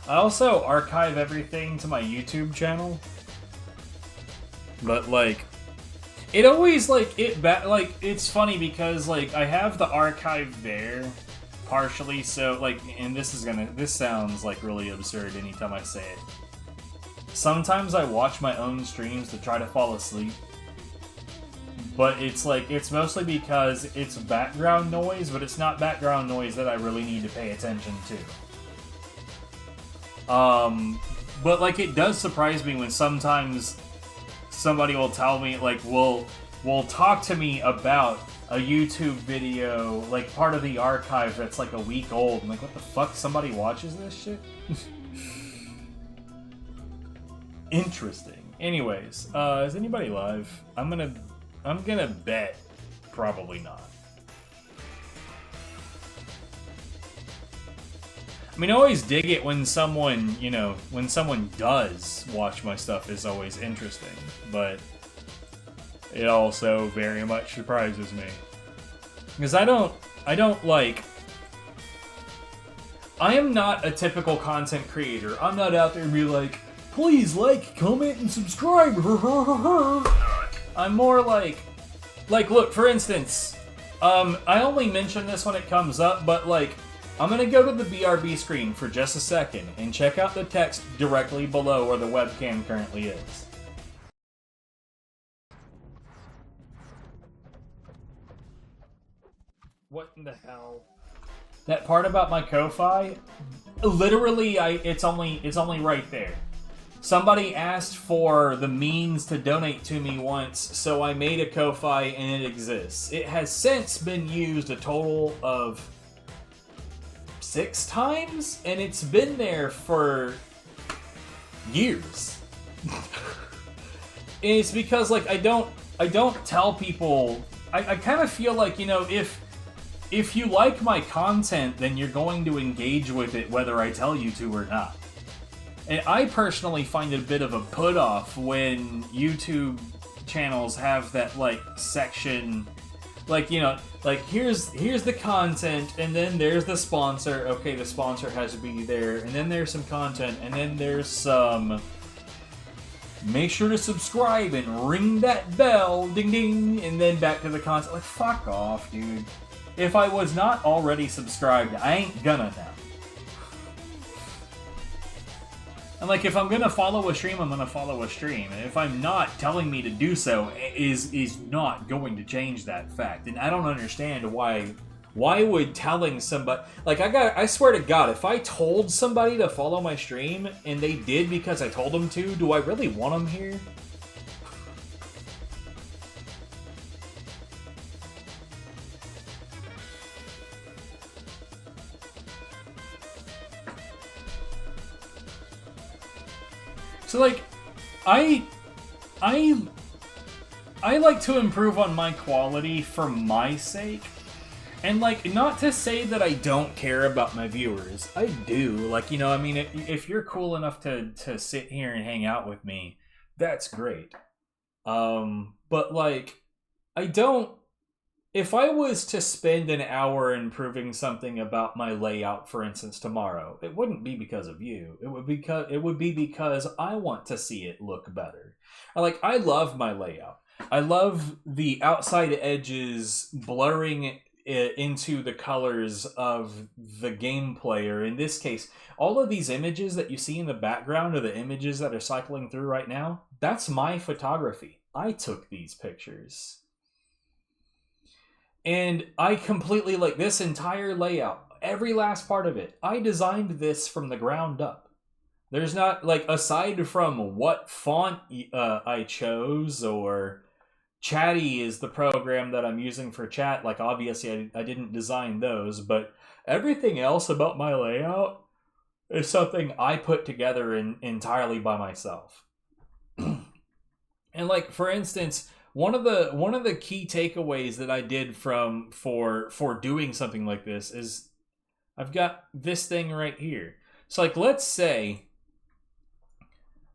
S1: I also archive everything to my YouTube channel. But, like, it always, like, it's funny because, like, I have the archive there, partially, so, like, and this sounds, like, really absurd anytime I say it. Sometimes I watch my own streams to try to fall asleep. But it's, like, it's mostly because it's background noise, but it's not background noise that I really need to pay attention to. But, like, it does surprise me when sometimes somebody will tell me, like, will talk to me about a YouTube video, like, part of the archive that's, like, a week old. I'm like, what the fuck? Somebody watches this shit? Interesting. Anyways, is anybody live? I'm gonna bet probably not. I mean, I always dig it when someone, when someone does watch my stuff is always interesting, but it also very much surprises me. Because I am not a typical content creator. I'm not out there and be like, please like, comment, and subscribe. I'm more like, look, for instance, I only mention this when it comes up, but, like, I'm gonna go to the BRB screen for just a second and check out the text directly below where the webcam currently is. What in the hell? That part about my Ko-Fi? Literally, it's only right there. Somebody asked for the means to donate to me once, so I made a Ko-Fi and it exists. It has since been used a total of 6 times, and it's been there for years. And it's because, like, I don't tell people. I kind of feel like, if you like my content, then you're going to engage with it whether I tell you to or not. And I personally find it a bit of a put-off when YouTube channels have that, like, section, like, here's the content, and then there's the sponsor. Okay, the sponsor has to be there, and then there's some content, and then there's some, make sure to subscribe and ring that bell, ding ding, and then back to the content. Like, fuck off, dude. If I was not already subscribed, I ain't gonna now. And, like, if I'm gonna follow a stream, I'm gonna follow a stream. And if I'm not, telling me to do so is not going to change that fact. And I don't understand why would telling somebody, like, I swear to God, if I told somebody to follow my stream and they did because I told them to, do I really want them here? So, like, I like to improve on my quality for my sake. And, like, not to say that I don't care about my viewers. I do. Like, I mean, if you're cool enough to sit here and hang out with me, that's great. But, like, I don't... If I was to spend an hour improving something about my layout, for instance, tomorrow, it wouldn't be because of you. It would be because I want to see it look better. I love my layout. I love the outside edges blurring into the colors of the game player. In this case, all of these images that you see in the background are the images that are cycling through right now. That's my photography. I took these pictures. And I completely, like, this entire layout, every last part of it, I designed this from the ground up. There's not, like, aside from what font I chose, or Chatty is the program that I'm using for chat, like, obviously I didn't design those, but everything else about my layout is something I put together entirely by myself. And, like, for instance... One of the key takeaways that I did for doing something like this is I've got this thing right here. So, like, let's say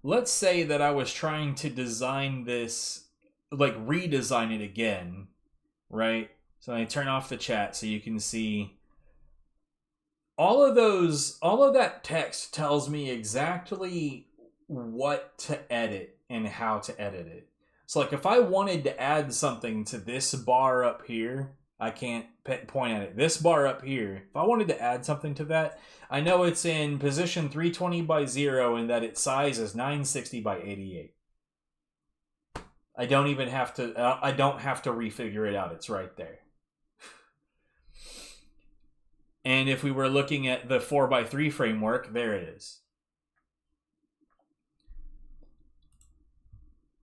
S1: let's say that I was trying to design this, like redesign it again, right? So I turn off the chat so you can see all of that text tells me exactly what to edit and how to edit it. So like if I wanted to add something to this bar up here, I can't point at it. This bar up here, if I wanted to add something to that, I know it's in position 320 by 0 and that its size is 960 by 88. I don't have to refigure it out. It's right there. And if we were looking at the 4x3 framework, there it is.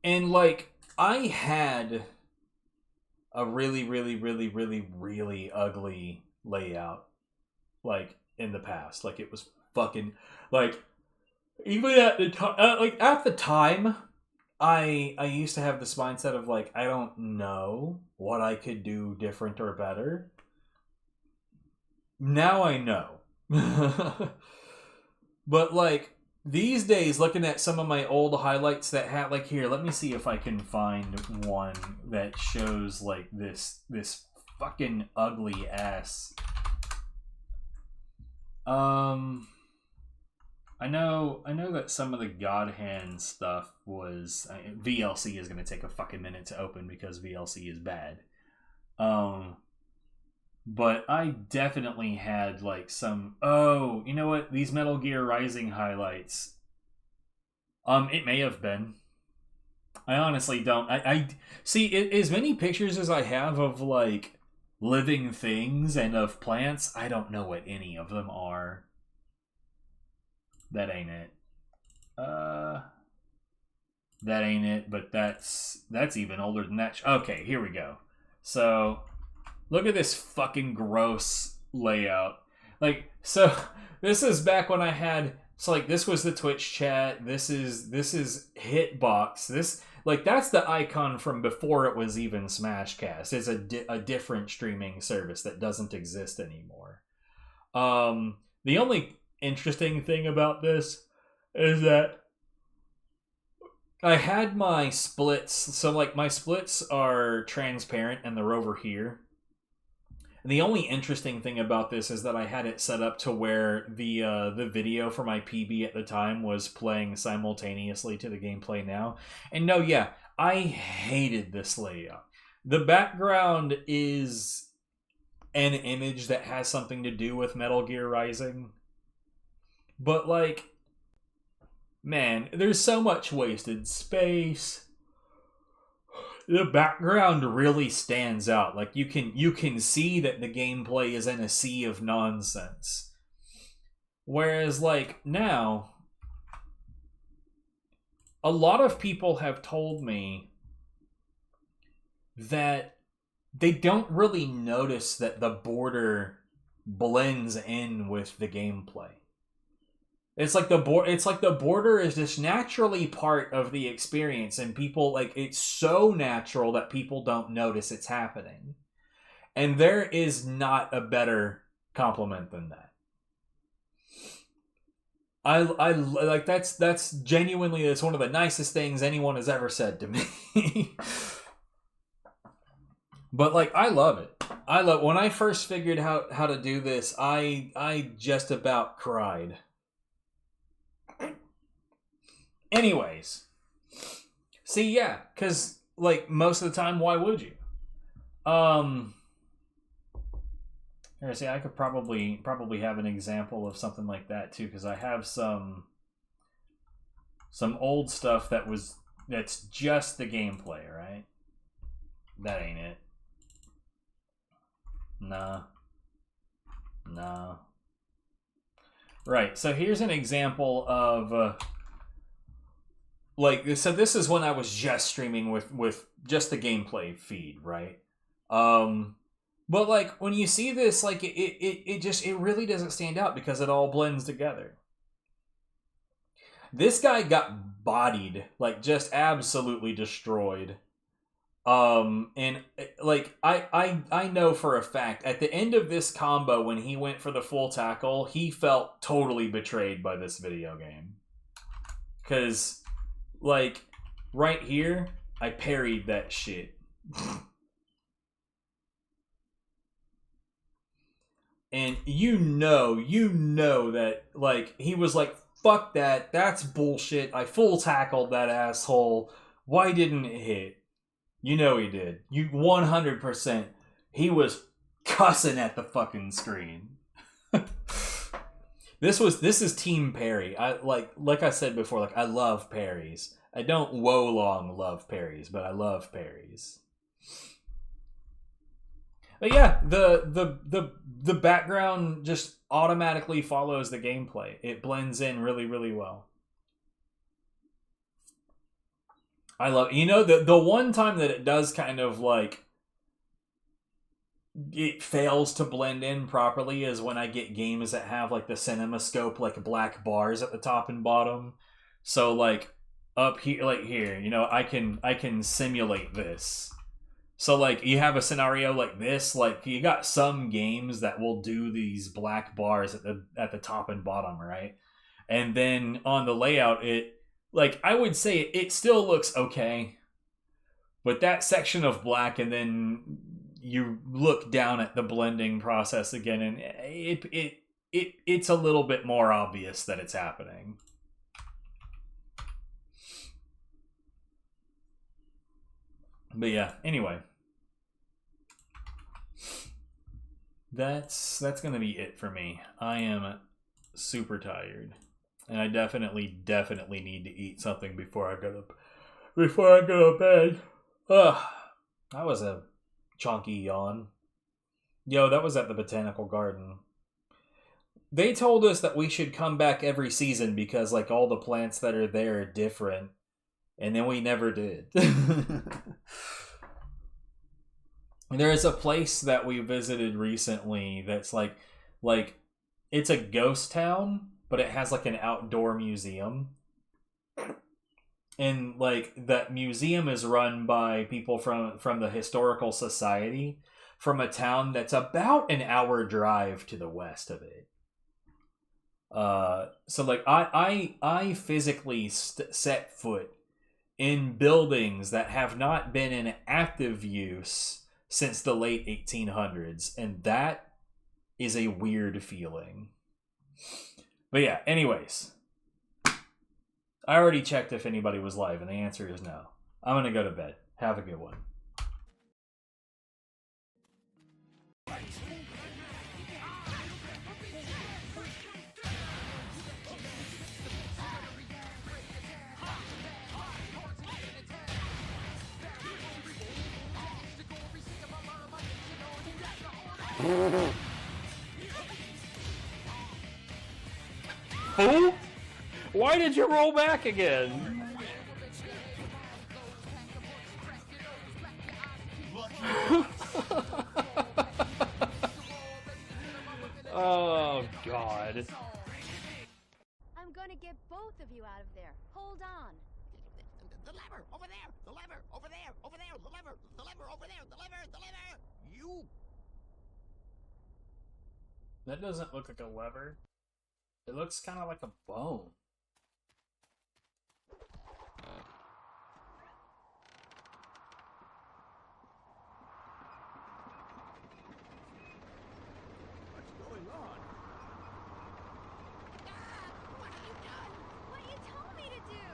S1: And like, I had a really, really, really, really, really ugly layout, like, in the past. Like, it was fucking, like, even at the time, at the time, I used to have this mindset of, like, I don't know what I could do different or better. Now I know. But, like, these days, looking at some of my old highlights that had, like, here, let me see if I can find one that shows, like, this fucking ugly ass. I know that some of the God Hand stuff was VLC is going to take a fucking minute to open because VLC is bad. But I definitely had like some. Oh, you know what? These Metal Gear Rising highlights. It may have been. I honestly don't. I see as many pictures as I have of like living things and of plants. I don't know what any of them are. That ain't it. That ain't it. But that's even older than that. Okay, here we go. So. Look at this fucking gross layout. Like, so this is back when I had, so like this was the Twitch chat. This is Hitbox. This, like, that's the icon from before it was even Smashcast. It's a different streaming service that doesn't exist anymore. The only interesting thing about this is that I had my splits. So like my splits are transparent and they're over here. And the only interesting thing about this is that I had it set up to where the video for my PB at the time was playing simultaneously to the gameplay now. And no, yeah, I hated this layout. The background is an image that has something to do with Metal Gear Rising. But like, man, there's so much wasted space. The background really stands out. Like you can see that the gameplay is in a sea of nonsense. Whereas like now, a lot of people have told me that they don't really notice that the border blends in with the gameplay. It's like the border is just naturally part of the experience, and people, like, it's so natural that people don't notice it's happening. And there is not a better compliment than that. I like that's genuinely, it's one of the nicest things anyone has ever said to me. But like, I love it. When I first figured how to do this, I just about cried. Anyways, see, yeah, because like most of the time, why would you? Here, see, I could probably have an example of something like that too, because I have some old stuff that's just the gameplay, right? That ain't it. Nah. Right. So here's an example of. Like, so this is when I was just streaming with just the gameplay feed, right? But like, when you see this, like, it really doesn't stand out because it all blends together. This guy got bodied, like, just absolutely destroyed. And like, I know for a fact, at the end of this combo, when he went for the full tackle, he felt totally betrayed by this video game. Because, like, right here, I parried that shit. And you know that, like, he was like, fuck that, that's bullshit, I full tackled that asshole, why didn't it hit? You know he did. You 100%. He was cussing at the fucking screen. This is Team Parry. I like I said before, like, I love parries. I don't Wolong love parries, but I love parries. But yeah, the background just automatically follows the gameplay. It blends in really, really well. I love, you know, the one time that it does kind of like it fails to blend in properly is when I get games that have like the CinemaScope like black bars at the top and bottom. So like up here, like here, you know, I can simulate this. So like you have a scenario like this, like you got some games that will do these black bars at the top and bottom, right? And then on the layout, it, like, I would say it still looks okay, but that section of black, and then you look down at the blending process again, and it's a little bit more obvious that it's happening. But yeah, anyway, that's gonna be it for me. I am super tired. And I definitely need to eat something before I go to bed. Ugh, that was a chunky yawn. Yo, that was at the Botanical Garden. They told us that we should come back every season because, like, all the plants that are there are different. And then we never did. There is a place that we visited recently that's like it's a ghost town, but it has like an outdoor museum. And like that museum is run by people from the historical society from a town that's about an hour drive to the west of it. So like I physically set foot in buildings that have not been in active use since the late 1800s, and that is a weird feeling. But yeah, anyways, I already checked if anybody was live, and the answer is no. I'm gonna go to bed. Have a good one. Who? Why did you roll back again? Oh, God.
S6: I'm gonna get both of you out of there. Hold on.
S7: The lever! Over there! The lever! Over there! Over there! The lever! The lever! Over there! The lever! The lever! You...
S1: That doesn't look like a lever. It looks kind of like a bone.
S2: What's going on?
S7: What have you done?
S6: What you told me to do!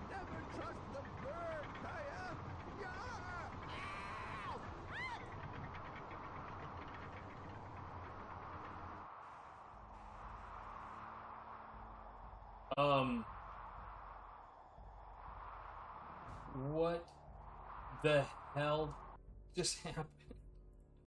S2: Never trust the bird, Kaya! Yeah!
S1: What the hell just happened?